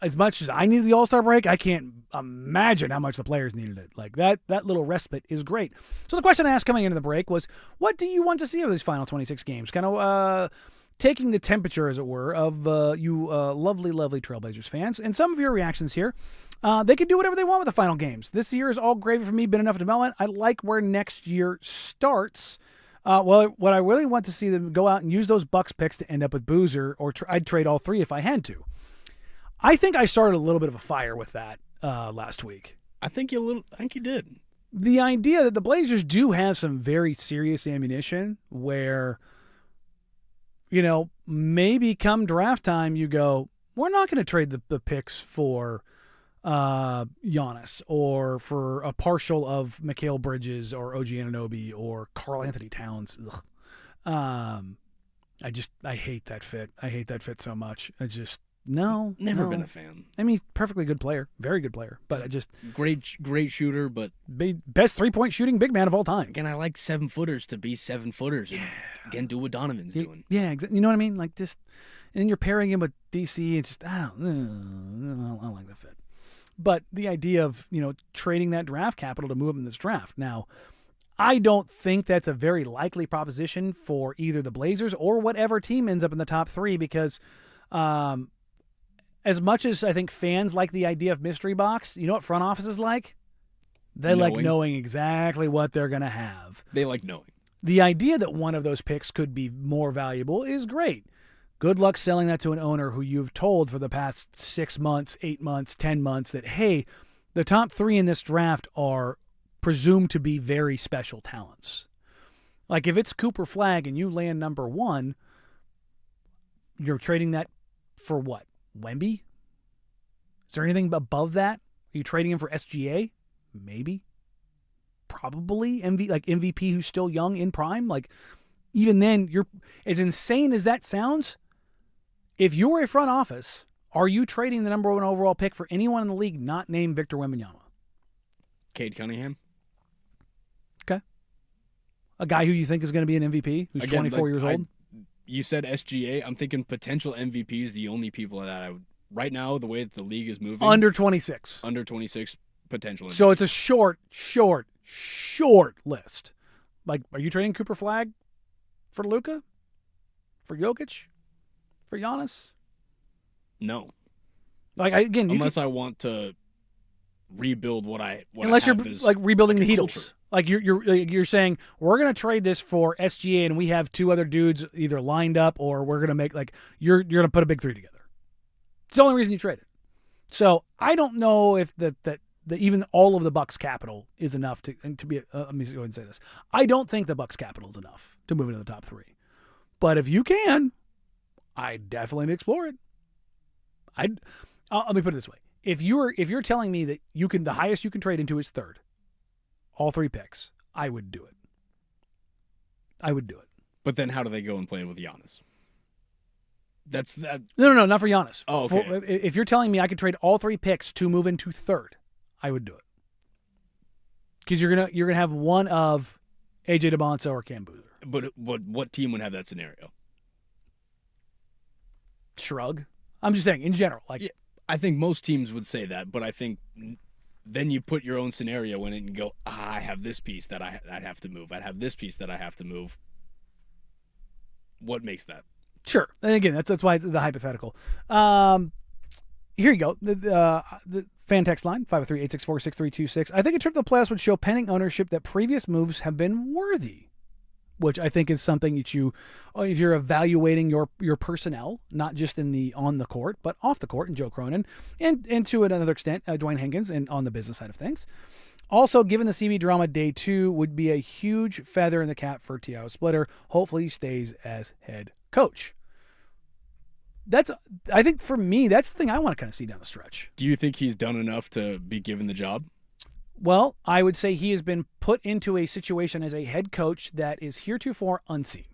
As much as I needed the All-Star break, I can't imagine how much the players needed it. Like, that little respite is great. So the question I asked coming into the break was, what do you want to see of these final 26 games? Kind of taking the temperature, as it were, of you lovely, lovely Trailblazers fans. And some of your reactions here. They can do whatever they want with the final games. This year is all gravy for me, been enough development. I like where next year starts. Well, what I really want to see them go out and use those Bucks picks to end up with Boozer, or I'd trade all 3 if I had to. I think I started a little bit of a fire with that last week. I think you did. The idea that the Blazers do have some very serious ammunition where, maybe come draft time you go, we're not going to trade the picks for Giannis or for a partial of Mikal Bridges or OG Anunoby or Karl Anthony Towns. I hate that fit. I hate that fit so much. Never been a fan. I mean, perfectly good player, very good player, but I just great shooter, but best 3-point shooting big man of all time. Again, I like 7-footers to be 7-footers. And again, do what Donovan's doing. Yeah, you know what I mean? Like and then you're pairing him with DC. It's just I don't like the fit. But the idea of trading that draft capital to move up in this draft. Now, I don't think that's a very likely proposition for either the Blazers or whatever team ends up in the top 3 because. As much as I think fans like the idea of mystery box, you know what front offices like? They like knowing exactly what they're going to have. They like knowing. The idea that one of those picks could be more valuable is great. Good luck selling that to an owner who you've told for the past 6 months, 8 months, 10 months that, hey, the top 3 in this draft are presumed to be very special talents. Like if it's Cooper Flagg and you land number 1, you're trading that for what? Wemby? Is there anything above that? Are you trading him for SGA? Maybe. Probably. MVP who's still young in prime. Like, even then, you're as insane as that sounds. If you're a front office, are you trading the number 1 overall pick for anyone in the league not named Victor Wembanyama? Cade Cunningham. Okay. A guy who you think is going to be an MVP who's 24 years old? You said SGA. I'm thinking potential MVPs, the only people that I would, right now, the way that the league is moving. Under 26. Under 26 potential MVPs. So it's a short list. Like, are you trading Cooper Flagg for Luka? For Jokic? For Giannis? No. Like, unless I want to rebuild unless you're like rebuilding the Heatles. Like you're saying we're gonna trade this for SGA and we have 2 other dudes either lined up or we're gonna make you're gonna put a big 3 together. It's the only reason you trade it. So I don't know if that even all of the Bucks capital is enough to be. Let me go ahead and say this. I don't think the Bucks capital is enough to move into the top 3. But if you can, I definitely explore it. Let me put it this way: if you're telling me that the highest you can trade into is 3rd. All 3 picks, I would do it. But then how do they go and play with Giannis? That's that. No, not for Giannis. Oh, okay. If you're telling me I could trade all 3 picks to move into 3rd, I would do it. Because you're gonna have one of AJ DeBonso or Cam Boozer. But what team would have that scenario? Shrug. I'm just saying in general. Yeah, I think most teams would say that, but I think. Then you put your own scenario in it and go, I have this piece that I'd have to move. I'd have this piece that I have to move. What makes that? Sure. And again, that's why it's the hypothetical. Here you go. The fan text line, 503-864-6326. I think a trip to the playoffs would show pending ownership that previous moves have been worthy, which I think is something that if you're evaluating your personnel, not just on the court, but off the court, and Joe Cronin, and to another extent, Dwayne Hankins, and on the business side of things. Also, given the CB drama, day 2 would be a huge feather in the cap for Thiago Splitter. Hopefully he stays as head coach. I think for me, that's the thing I want to kind of see down the stretch. Do you think he's done enough to be given the job? Well, I would say he has been put into a situation as a head coach that is heretofore unseen.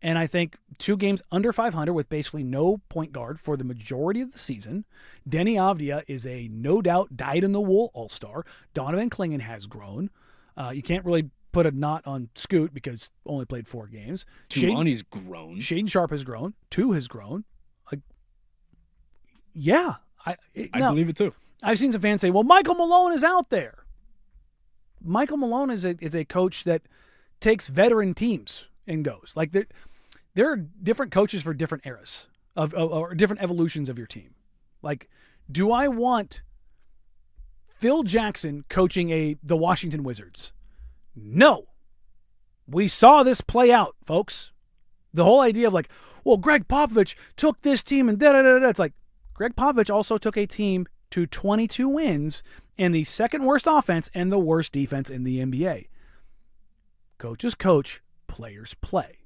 And I think 2 games under 500 with basically no point guard for the majority of the season. Denny Avdia is a no doubt dyed-in-the-wool all-star. Donovan Clingan has grown. You can't really put a knot on Scoot because only played 4 games. Tumani's grown. Shaden Sharp has grown. 2 has grown. I believe it too. I've seen some fans say, well, Michael Malone is out there. Michael Malone is a coach that takes veteran teams and goes. Like there are different coaches for different eras or different evolutions of your team. Like, do I want Phil Jackson coaching the Washington Wizards? No. We saw this play out, folks. The whole idea of like, well, Greg Popovich took this team and da-da-da-da. It's like, Greg Popovich also took a team to 22 wins and the second worst offense and the worst defense in the NBA. Coaches coach, players play.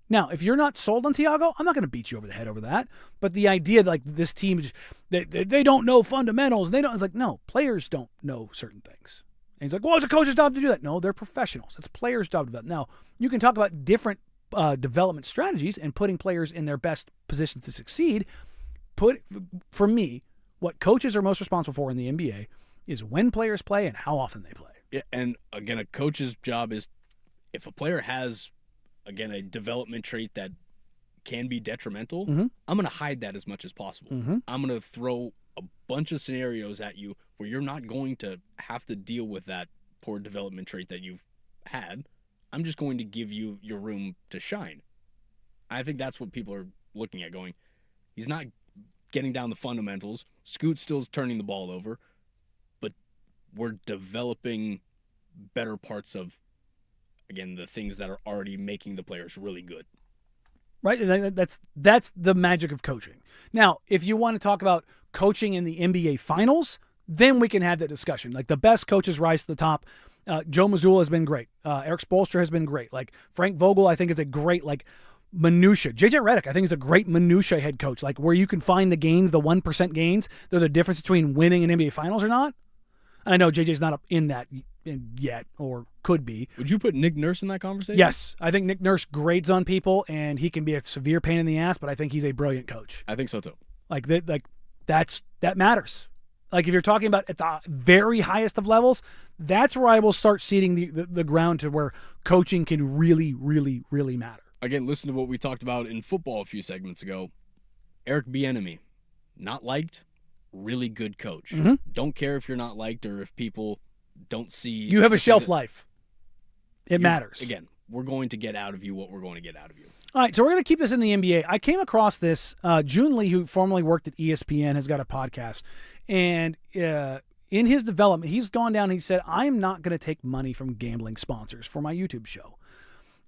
Now, if you're not sold on Thiago, I'm not going to beat you over the head over that. But the idea like this team, they don't know fundamentals. It's like, no, players don't know certain things. And he's like, well, it's a coach's job to do that. No, they're professionals. It's players' job to do that. Now, you can talk about different development strategies and putting players in their best position to succeed. For me, what coaches are most responsible for in the NBA is when players play and how often they play. Yeah, and again, a coach's job is if a player has, again, a development trait that can be detrimental, I'm going to hide that as much as possible. I'm going to throw a bunch of scenarios at you where you're not going to have to deal with that poor development trait that you've had. I'm just going to give you your room to shine. I think that's what people are looking at going, he's not getting down the fundamentals. Scoot still's turning the ball over, but we're developing better parts of, again, the things that are already making the players really good. Right? And that's the magic of coaching. Now, if you want to talk about coaching in the NBA Finals, then we can have that discussion. Like the best coaches rise to the top. Joe Mazzulla has been great. Eric Spoelstra has been great. Like Frank Vogel, I think is a great minutia. JJ Redick, I think, is a great minutia head coach. Like where you can find the gains, the 1% gains. They're the difference between winning an NBA Finals or not. And I know JJ's not up in that yet, or could be. Would you put Nick Nurse in that conversation? Yes. I think Nick Nurse grades on people, and he can be a severe pain in the ass, but I think he's a brilliant coach. I think so too. That matters. Like if you're talking about at the very highest of levels, that's where I will start seeding the ground to where coaching can really, really, really matter. Again, listen to what we talked about in football a few segments ago. Eric Bieniemy, not liked, really good coach. Don't care if you're not liked or if people don't see. You have a shelf life. It matters. Again, we're going to get out of you what we're going to get out of you. All right, so we're going to keep this in the NBA. I came across this. June Lee, who formerly worked at ESPN, has got a podcast. And in his development, he's gone down and he said, I'm not going to take money from gambling sponsors for my YouTube show.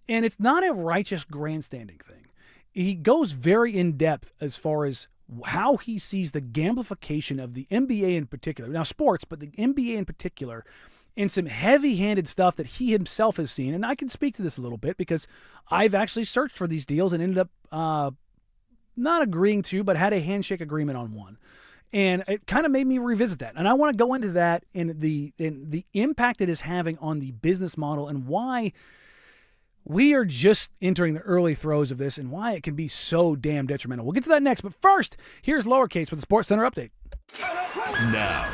And it's not a righteous grandstanding thing. He goes very in-depth as far as how he sees the gamblification of the NBA in particular. Now, sports, but the NBA in particular, and some heavy-handed stuff that he himself has seen. And I can speak to this a little bit because I've actually searched for these deals and ended up not agreeing to, but had a handshake agreement on one. And it kind of made me revisit that. And I want to go into that in the impact it is having on the business model and why we are just entering the early throes of this and why it can be so damn detrimental. We'll get to that next. But first, here's Lowercase with the Sports Center update. Now,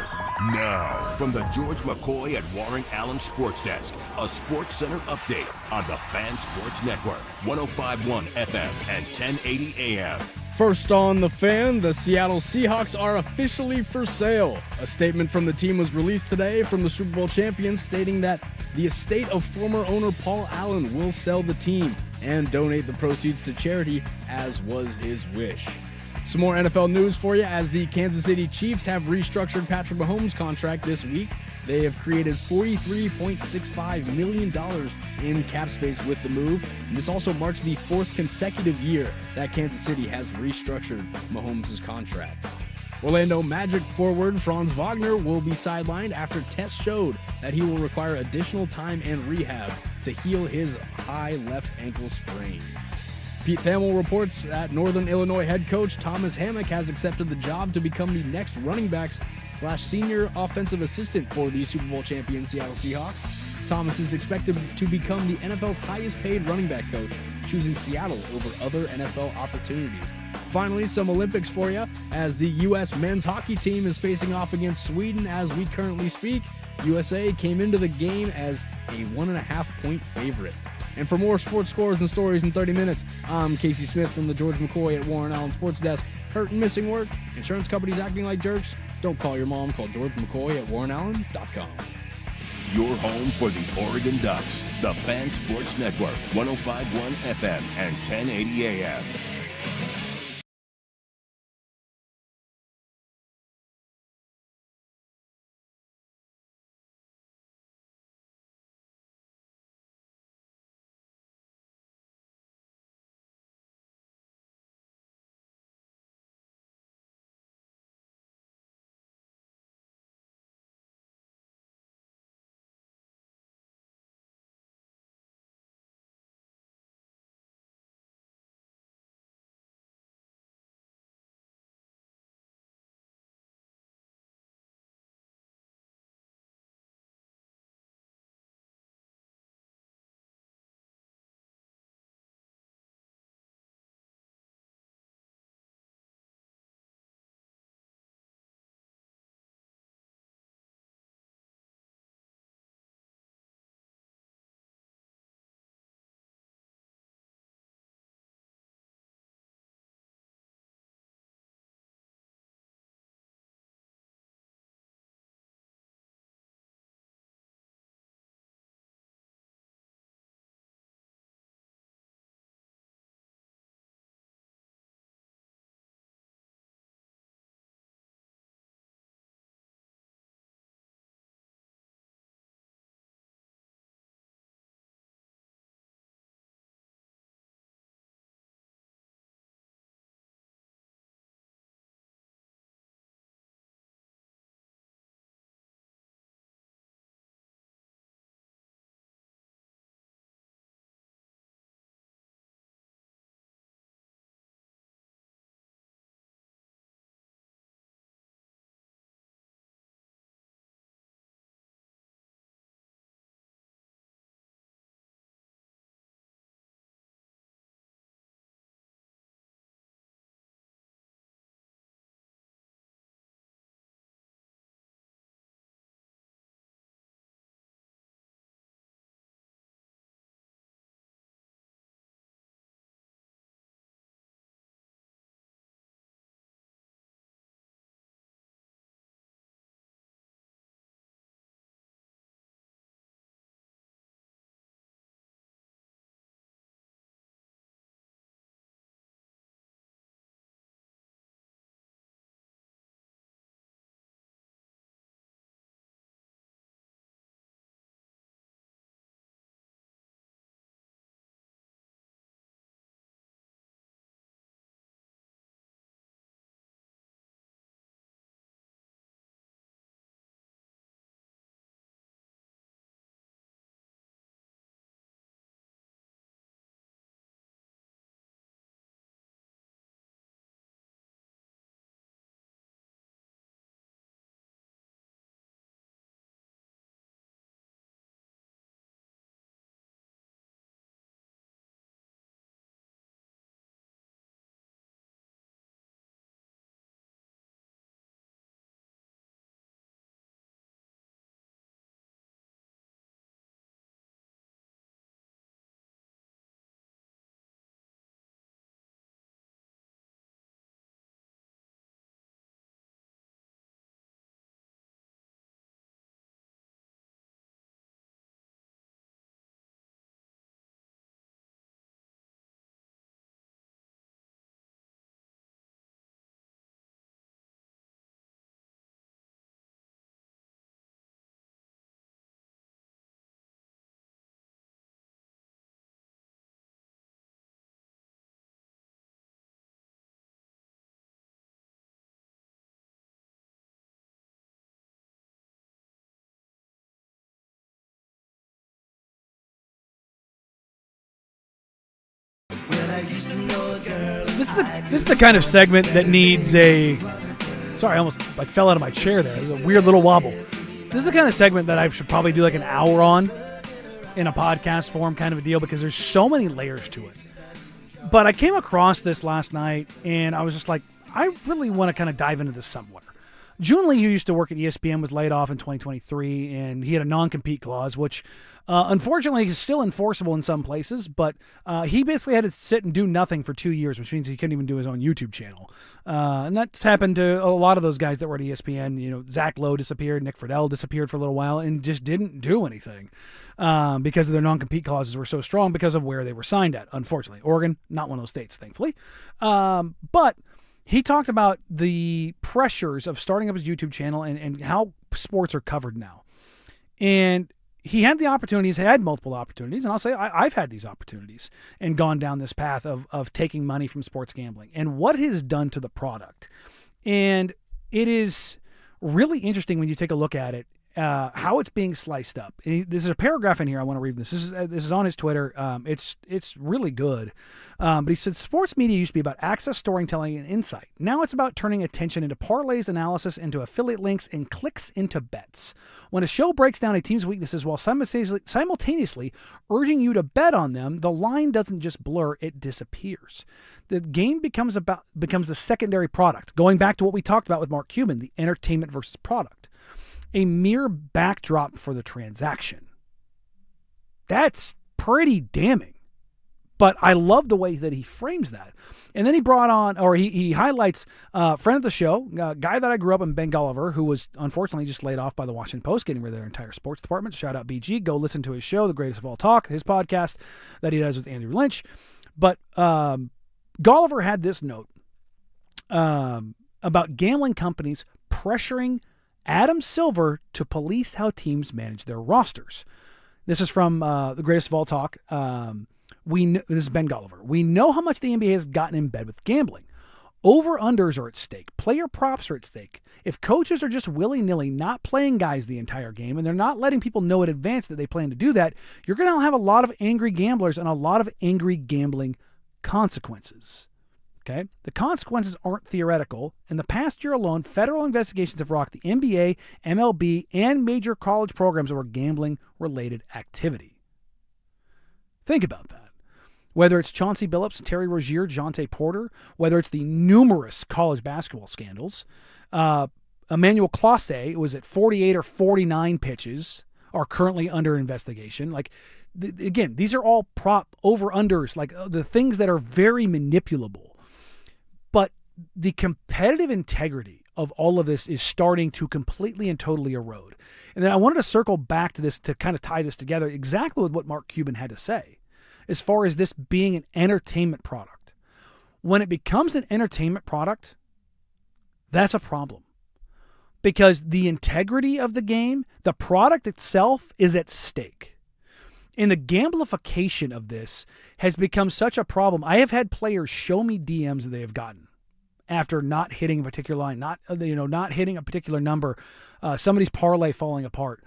from the George McCoy and Warren Allen Sports Desk, a Sports Center update on the Fan Sports Network, 105.1 FM and 1080 AM. First on The Fan, the Seattle Seahawks are officially for sale. A statement from the team was released today from the Super Bowl champions stating that the estate of former owner Paul Allen will sell the team. and donate the proceeds to charity, as was his wish. Some more NFL news for you, as the Kansas City Chiefs have restructured Patrick Mahomes' contract this week. They have created $43.65 million in cap space with the move. And this also marks the 4th consecutive year that Kansas City has restructured Mahomes' contract. Orlando Magic forward Franz Wagner will be sidelined after tests showed that he will require additional time and rehab to heal his high left ankle sprain. Pete Thamel reports that Northern Illinois head coach Thomas Hammock has accepted the job to become the next running backs / senior offensive assistant for the Super Bowl champion Seattle Seahawks. Thomas is expected to become the NFL's highest paid running back coach, choosing Seattle over other NFL opportunities. Finally, some Olympics for you, as the U.S. men's hockey team is facing off against Sweden as we currently speak. USA came into the game as a 1.5-point favorite. And for more sports scores and stories in 30 minutes, I'm Casey Smith from the George McCoy at Warren Allen Sports Desk. Hurt and missing work? Insurance companies acting like jerks? Don't call your mom. Call George McCoy at warrenallen.com. Your home for the Oregon Ducks, the Fan Sports Network, 105.1 FM and 1080 AM. This is the kind of segment that needs a. Sorry, I almost fell out of my chair there. It was a weird little wobble. This is the kind of segment that I should probably do like an hour on in a podcast form, kind of a deal, because there's so many layers to it. But I came across this last night, and I was just like, I really want to kind of dive into this somewhere. June Lee, who used to work at ESPN, was laid off in 2023, and he had a non-compete clause, which unfortunately is still enforceable in some places, but he basically had to sit and do nothing for 2 years, which means he couldn't even do his own YouTube channel. And that's happened to a lot of those guys that were at ESPN. You know, Zach Lowe disappeared, Nick Friedel disappeared for a little while, and just didn't do anything because their non-compete clauses were so strong because of where they were signed at, unfortunately. Oregon, not one of those states, thankfully. But he talked about the pressures of starting up his YouTube channel and how sports are covered now. And he had the opportunities, had multiple opportunities, and I'll say I've had these opportunities and gone down this path of taking money from sports gambling and what it has done to the product. And it is really interesting when you take a look at it, how it's being sliced up. There's a paragraph in here I want to read. This is on his Twitter. It's really good. But he said, sports media used to be about access, storytelling, and insight. Now it's about turning attention into parlays, analysis, into affiliate links, and clicks into bets. When a show breaks down a team's weaknesses while simultaneously urging you to bet on them, the line doesn't just blur, it disappears. The game becomes the secondary product. Going back to what we talked about with Mark Cuban, the entertainment versus product. A mere backdrop for the transaction. That's pretty damning. But I love the way that he frames that. And then he brought on, or he highlights a friend of the show, a guy that I grew up in, Ben Golliver, who was unfortunately just laid off by the Washington Post, getting rid of their entire sports department. Shout out BG. Go listen to his show, The Greatest of All Talk, his podcast that he does with Andrew Lynch. But Golliver had this note about gambling companies pressuring Adam Silver to police how teams manage their rosters. This is from The Greatest of All Talk. This is Ben Golliver. We know how much the NBA has gotten in bed with gambling. Over-unders are at stake. Player props are at stake. If coaches are just willy-nilly not playing guys the entire game and they're not letting people know in advance that they plan to do that, you're going to have a lot of angry gamblers and a lot of angry gambling consequences. Okay? The consequences aren't theoretical. In the past year alone, federal investigations have rocked the NBA, MLB, and major college programs over gambling-related activity. Think about that. Whether it's Chauncey Billups, Terry Rozier, Jonte Porter, whether it's the numerous college basketball scandals, Emmanuel Clase was at 48 or 49 pitches, are currently under investigation. Again, these are all prop over-unders, the things that are very manipulable. But the competitive integrity of all of this is starting to completely and totally erode. And then I wanted to circle back to this to kind of tie this together exactly with what Mark Cuban had to say as far as this being an entertainment product. When it becomes an entertainment product, that's a problem. Because the integrity of the game, the product itself is at stake. And the gamification of this has become such a problem. I have had players show me DMs that they have gotten after not hitting a particular line, not hitting a particular number, somebody's parlay falling apart.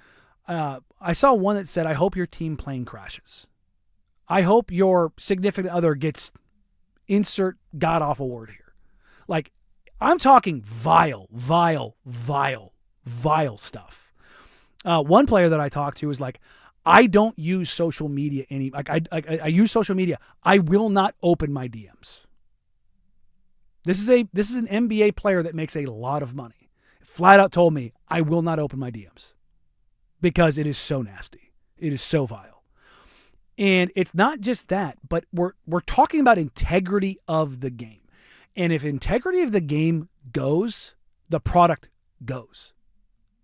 I saw one that said, "I hope your team plane crashes. I hope your significant other gets insert god-awful word here." I'm talking vile stuff. One player that I talked to was like, I don't use social media I use social media. I will not open my DMs. This is an NBA player that makes a lot of money. Flat out told me, I will not open my DMs because it is so nasty. It is so vile. And it's not just that, but we're talking about integrity of the game. And if integrity of the game goes, the product goes.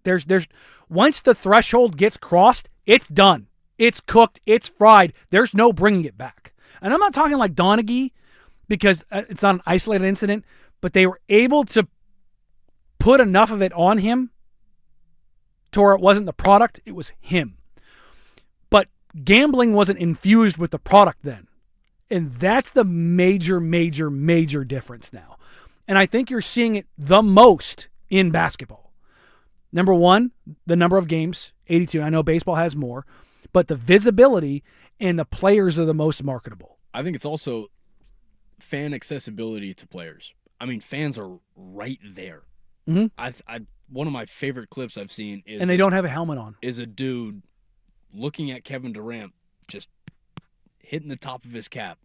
There's once the threshold gets crossed, it's done. It's cooked. It's fried. There's no bringing it back. And I'm not talking like Donaghy because it's not an isolated incident, but they were able to put enough of it on him to where it wasn't the product, it was him. But gambling wasn't infused with the product then. And that's the major difference now. And I think you're seeing it the most in basketball. Number one, the number of games, 82. I know baseball has more, but the visibility and the players are the most marketable. I think it's also fan accessibility to players. I mean, fans are right there. Mhm. One of my favorite clips I've seen is, And they don't have a helmet on. is a dude looking at Kevin Durant just hitting the top of his cap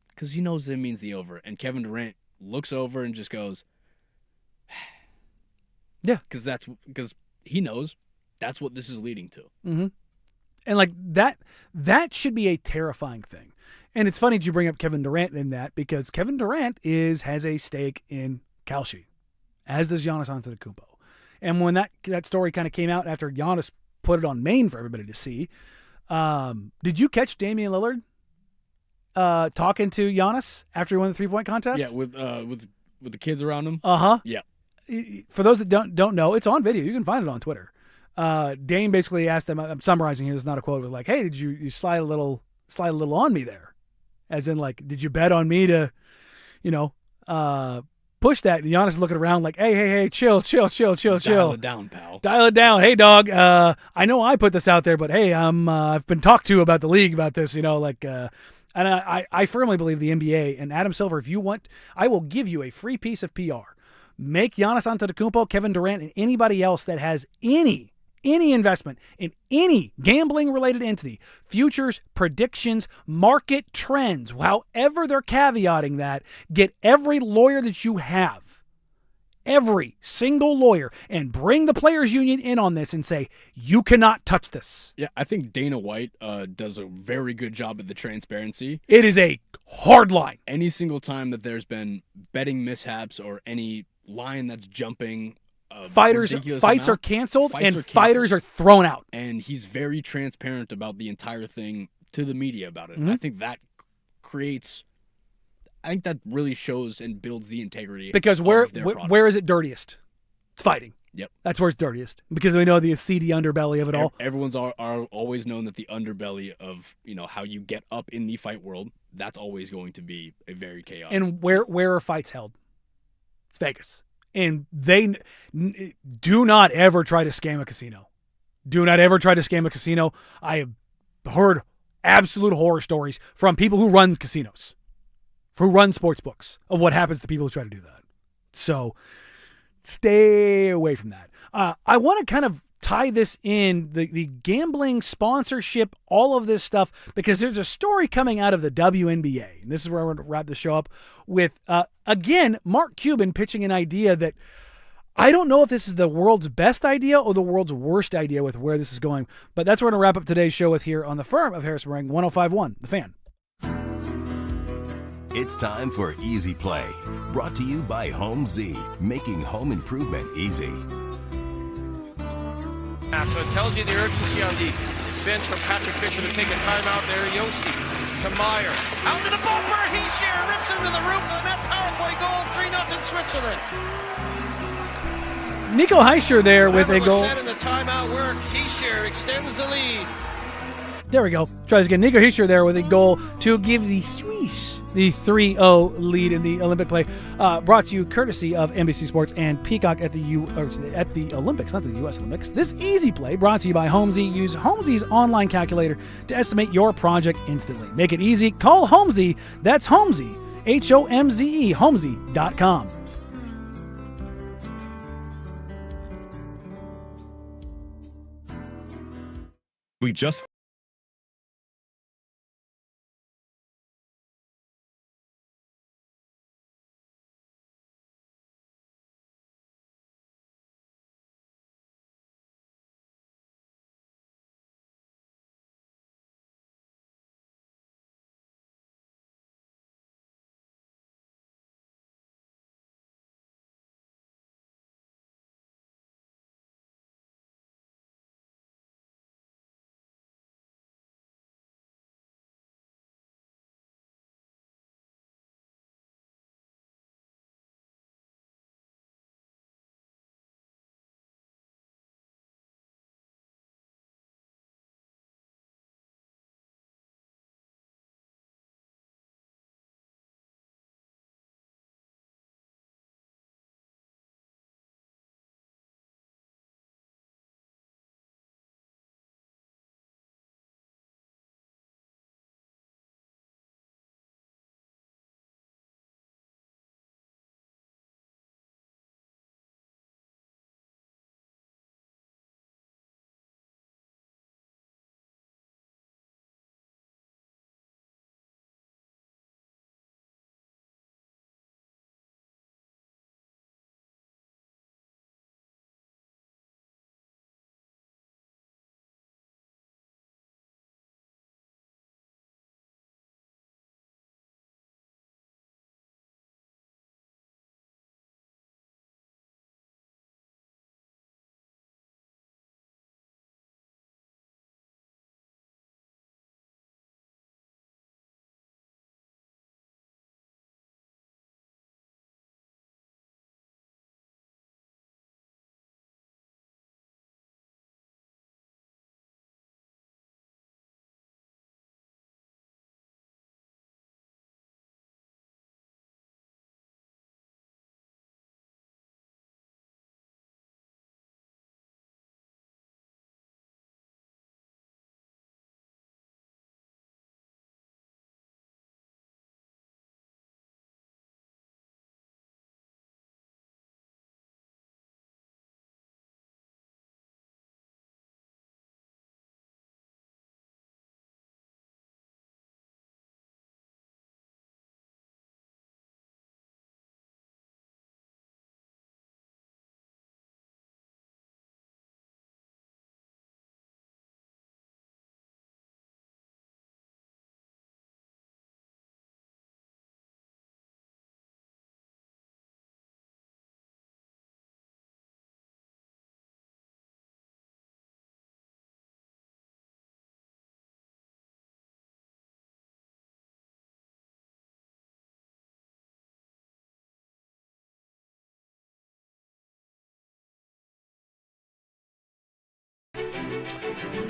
because he knows it means the over. And Kevin Durant looks over and just goes, Yeah. because he knows that's what this is leading to. Mm-hmm. And like that should be a terrifying thing. And it's funny that you bring up Kevin Durant in that, because Kevin Durant has a stake in Kalshi, as does Giannis Antetokounmpo. And when that story kind of came out after Giannis put it on Maine for everybody to see, did you catch Damian Lillard talking to Giannis after he won the 3-point contest? Yeah, with the kids around him. Uh-huh. Yeah. For those that don't know, it's on video. You can find it on Twitter. Dame basically asked them, I'm summarizing here, it's not a quote, it was like, hey, did you slide a little on me there? As in, like, did you bet on me to, push that? And Giannis is looking around like, hey, chill. Dial it down, pal. Dial it down. Hey, dog, I know I put this out there, but hey, I've been talked to about the league about this, and I firmly believe the NBA and Adam Silver, if you want, I will give you a free piece of PR. Make Giannis Antetokounmpo, Kevin Durant, and anybody else that has any investment in any gambling-related entity, futures, predictions, market trends, however they're caveating that, get every lawyer that you have, every single lawyer, and bring the players' union in on this and say, you cannot touch this. Yeah, I think Dana White does a very good job at the transparency. It is a hard line. Any single time that there's been betting mishaps or any line that's jumping, fights are canceled, fighters are thrown out. And he's very transparent about the entire thing to the media about it. Mm-hmm. I think that really shows and builds the integrity. Because of where their product. where is it dirtiest? It's fighting. Yep. That's where it's dirtiest, because we know the seedy underbelly of it all. Everyone's are always known that the underbelly of how you get up in the fight world, that's always going to be a very chaotic. And where are fights held? It's Vegas. And they do not ever try to scam a casino. Do not ever try to scam a casino. I have heard absolute horror stories from people who run casinos, who run sports books, of what happens to people who try to do that. So stay away from that. I want to kind of tie this in, the gambling, sponsorship, all of this stuff, because there's a story coming out of the WNBA. And this is where I want to wrap the show up with, again, Mark Cuban pitching an idea that I don't know if this is the world's best idea or the world's worst idea with where this is going. But that's what we're going to wrap up today's show with here on the Firm of Harris Meringue, 105.1, The Fan. It's time for Easy Play, brought to you by Home Z, making home improvement easy. So it tells you the urgency on the bench for Patrick Fisher to take a timeout there. Yossi to Meyer. Out to the bumper. Hischier rips into the roof of the net. Power play goal. 3-0 Switzerland. Nico Hischier there with a goal. Set in the timeout work. Hischier extends the lead. There we go. Try this again. Nico Hischier there with a goal to give the Swiss the 3-0 lead in the Olympic play. Brought to you courtesy of NBC Sports and Peacock at the Olympics, not the U.S. Olympics. This Easy Play brought to you by Homesy. Use Homesy's online calculator to estimate your project instantly. Make it easy. Call Homesy. That's Homesy. Homze. Homesy.com. We just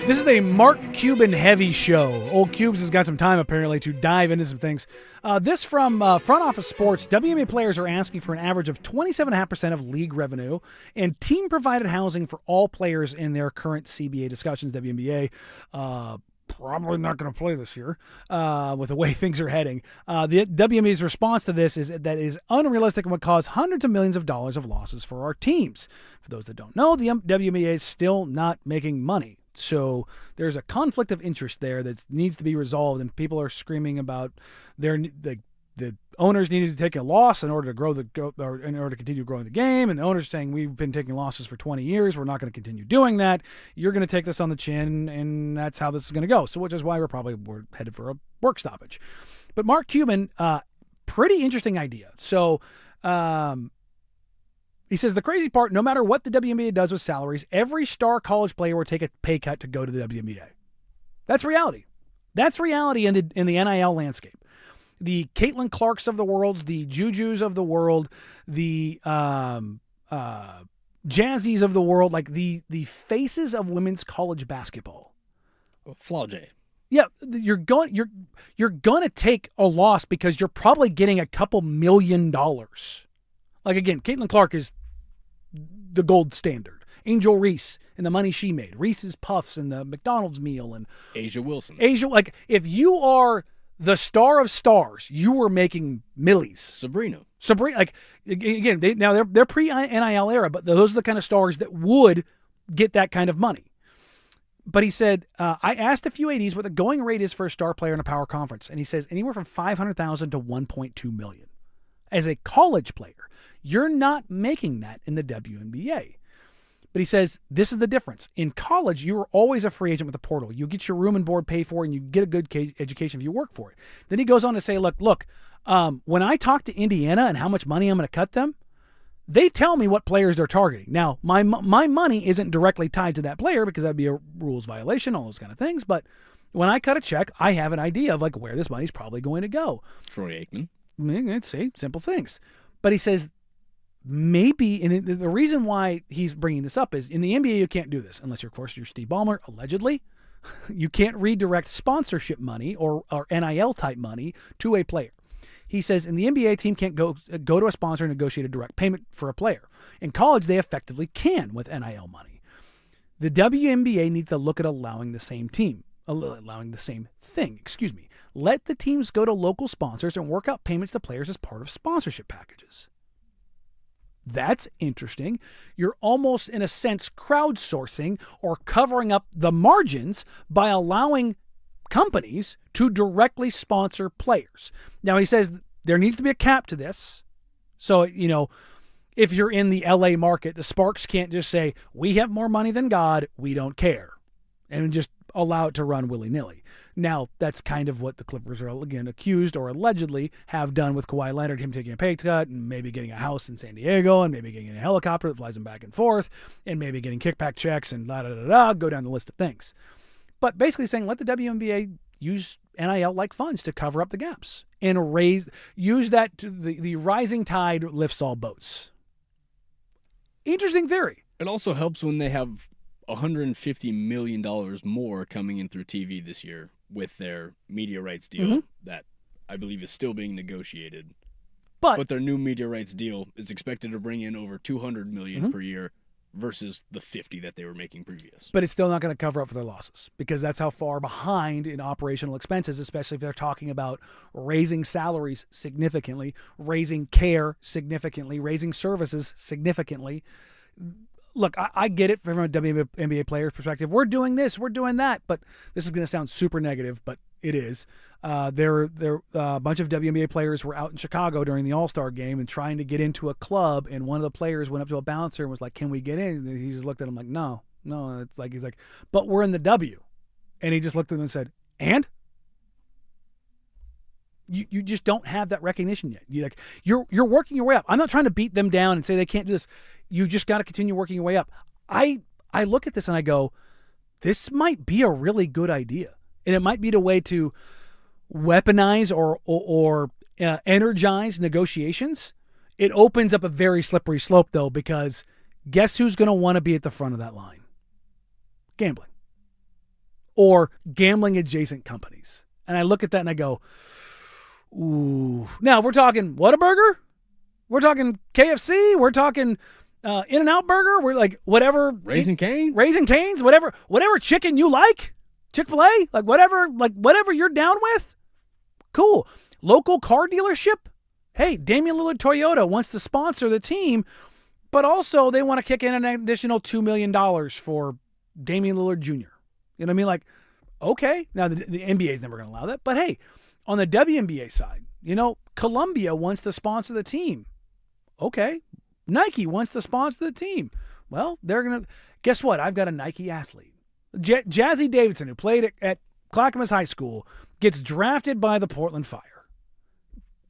This is a Mark Cuban heavy show. Old Cubes has got some time apparently to dive into some things. This from Front Office Sports. WNBA players are asking for an average of 27.5% of league revenue and team-provided housing for all players in their current CBA discussions. WNBA probably not going to play this year with the way things are heading. The WNBA's response to this is that it is unrealistic and would cause hundreds of millions of dollars of losses for our teams. For those that don't know, the WNBA is still not making money. So there's a conflict of interest there that needs to be resolved, and people are screaming about the owners needed to take a loss in order to continue growing the game, and the owners saying we've been taking losses for 20 years, we're not going to continue doing that. You're going to take this on the chin, and that's how this is going to go. So which is why we're headed for a work stoppage. But Mark Cuban, pretty interesting idea. So he says the crazy part, no matter what the WNBA does with salaries, every star college player will take a pay cut to go to the WNBA. That's reality. That's reality in the NIL landscape. The Caitlin Clarks of the world, the Jujus of the world, the Jazzies of the world, like the faces of women's college basketball. Flaujae. Yeah, you're going to take a loss because you're probably getting a couple $1 million. Like, again, Caitlin Clark is the gold standard. Angel Reese and the money she made. Reese's Puffs and the McDonald's meal. And Asia Wilson. Like, if you are the star of stars, you were making millies. Sabrina, like, again, they're pre-NIL era, but those are the kind of stars that would get that kind of money. But he said, I asked a few ADs what the going rate is for a star player in a power conference, and he says anywhere from $500,000 to $1.2 million. As a college player, you're not making that in the WNBA. But he says this is the difference. In college, you were always a free agent with the portal. You get your room and board paid for, and you get a good education if you work for it. Then he goes on to say, look, when I talk to Indiana and how much money I'm going to cut them, they tell me what players they're targeting. Now, my money isn't directly tied to that player because that'd be a rules violation, all those kind of things. But when I cut a check, I have an idea of like where this money's probably going to go. Troy Aikman. Let's say simple things. But he says maybe, and the reason why he's bringing this up is in the NBA you can't do this unless you're, of course, you're Steve Ballmer, allegedly. You can't redirect sponsorship money or NIL type money to a player. He says in the NBA, a team can't go to a sponsor and negotiate a direct payment for a player. In college, they effectively can with NIL money. The WNBA needs to look at allowing the same thing. Let the teams go to local sponsors and work out payments to players as part of sponsorship packages. That's interesting. You're almost, in a sense, crowdsourcing or covering up the margins by allowing companies to directly sponsor players. Now, he says there needs to be a cap to this. So, if you're in the LA market, the Sparks can't just say, we have more money than God, we don't care, and just allow it to run willy-nilly. Now, that's kind of what the Clippers are, again, accused or allegedly have done with Kawhi Leonard, him taking a pay cut and maybe getting a house in San Diego and maybe getting a helicopter that flies him back and forth and maybe getting kickback checks and go down the list of things. But basically saying let the WNBA use NIL-like funds to cover up the gaps and use that to the rising tide lifts all boats. Interesting theory. It also helps when they have $150 million more coming in through TV this year with their media rights deal that I believe is still being negotiated. But their new media rights deal is expected to bring in over $200 million per year versus the 50 that they were making previous. But it's still not going to cover up for their losses because that's how far behind in operational expenses, especially if they're talking about raising salaries significantly, raising care significantly, raising services significantly. Look, I get it from a WNBA player's perspective. We're doing this, we're doing that, but this is going to sound super negative, but it is. There a bunch of WNBA players were out in Chicago during the All-Star game and trying to get into a club, and one of the players went up to a bouncer and was like, "Can we get in?" And he just looked at him like, "No." It's like he's like, "But we're in the W," and he just looked at him and said, "And." You just don't have that recognition yet. You're working your way up. I'm not trying to beat them down and say they can't do this. You just got to continue working your way up. I look at this and I go, this might be a really good idea, and it might be the way to weaponize or energize negotiations. It opens up a very slippery slope though, because guess who's going to want to be at the front of that line? Gambling. or gambling adjacent companies. And I look at that and I go, ooh. Now, if we're talking Whataburger, we're talking KFC, we're talking In-N-Out Burger, we're like whatever. Raising Cane's? Raising Cane's, whatever chicken you like, Chick-fil-A, like whatever you're down with, cool. Local car dealership, hey, Damian Lillard Toyota wants to sponsor the team, but also they want to kick in an additional $2 million for Damian Lillard Jr. You know what I mean? Like, okay. Now, the NBA is never going to allow that. But, hey, on the WNBA side, Columbia wants to sponsor the team. Okay. Nike wants to sponsor the team. Well, they're going to – guess what? I've got a Nike athlete. Jazzy Davidson, who played at Clackamas High School, gets drafted by the Portland Fire.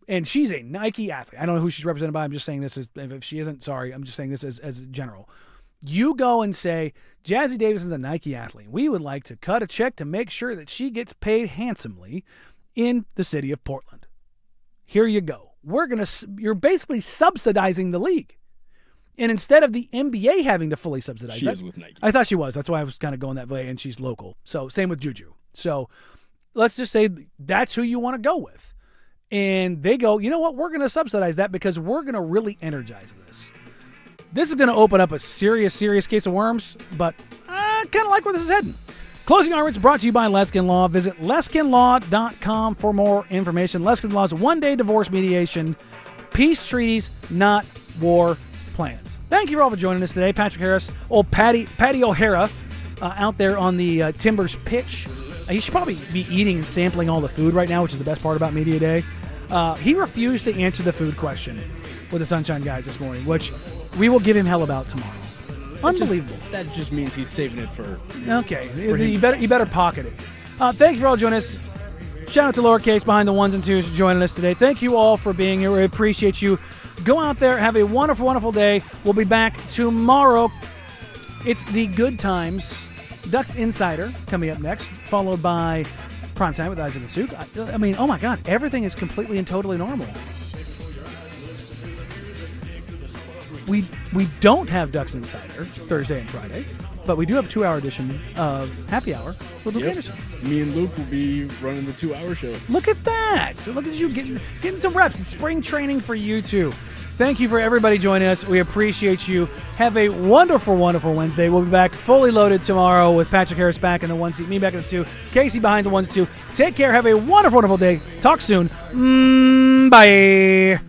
And she's a Nike athlete. I don't know who she's represented by. I'm just saying this if she isn't, sorry. I'm just saying this as general. You go and say, Jazzy Davidson's a Nike athlete. We would like to cut a check to make sure that she gets paid handsomely in the city of Portland. Here you go. You're basically subsidizing the league. And instead of the NBA having to fully subsidize She is with Nike. I thought she was. That's why I was kind of going that way, and she's local. So same with Juju. So let's just say that's who you want to go with. And they go, you know what? We're going to subsidize that because we're going to really energize this. This is going to open up a serious case of worms, but I kind of like where this is heading. Closing Arguments brought to you by Leskin Law. Visit LeskinLaw.com for more information. Leskin Law's one-day divorce mediation. Peace treaties, not war plans. Thank you all for joining us today. Patrick Harris, old Patty O'Hara, out there on the Timbers pitch. He should probably be eating and sampling all the food right now, which is the best part about Media Day. He refused to answer the food question with the Sunshine Guys this morning, which we will give him hell about tomorrow. Unbelievable. That just means he's saving it for. Okay, you better pocket it. Thank you for all joining us. Shout out to Lowercase Behind the Ones and Twos for joining us today. Thank you all for being here. We appreciate you. Go out there, have a wonderful, wonderful day. We'll be back tomorrow. It's the Good Times Ducks Insider coming up next, followed by Primetime with Isaac and Suk. I mean, oh my God, everything is completely and totally normal. We don't have Ducks Insider Thursday and Friday, but we do have a 2-hour edition of Happy Hour with Luke Anderson. Me and Luke will be running the 2-hour show. Look at that. Look at you getting some reps. It's spring training for you too. Thank you for everybody joining us. We appreciate you. Have a wonderful, wonderful Wednesday. We'll be back fully loaded tomorrow with Patrick Harris back in the 1 seat, me back in the 2, Casey behind the 1 2. Take care. Have a wonderful, wonderful day. Talk soon. Bye.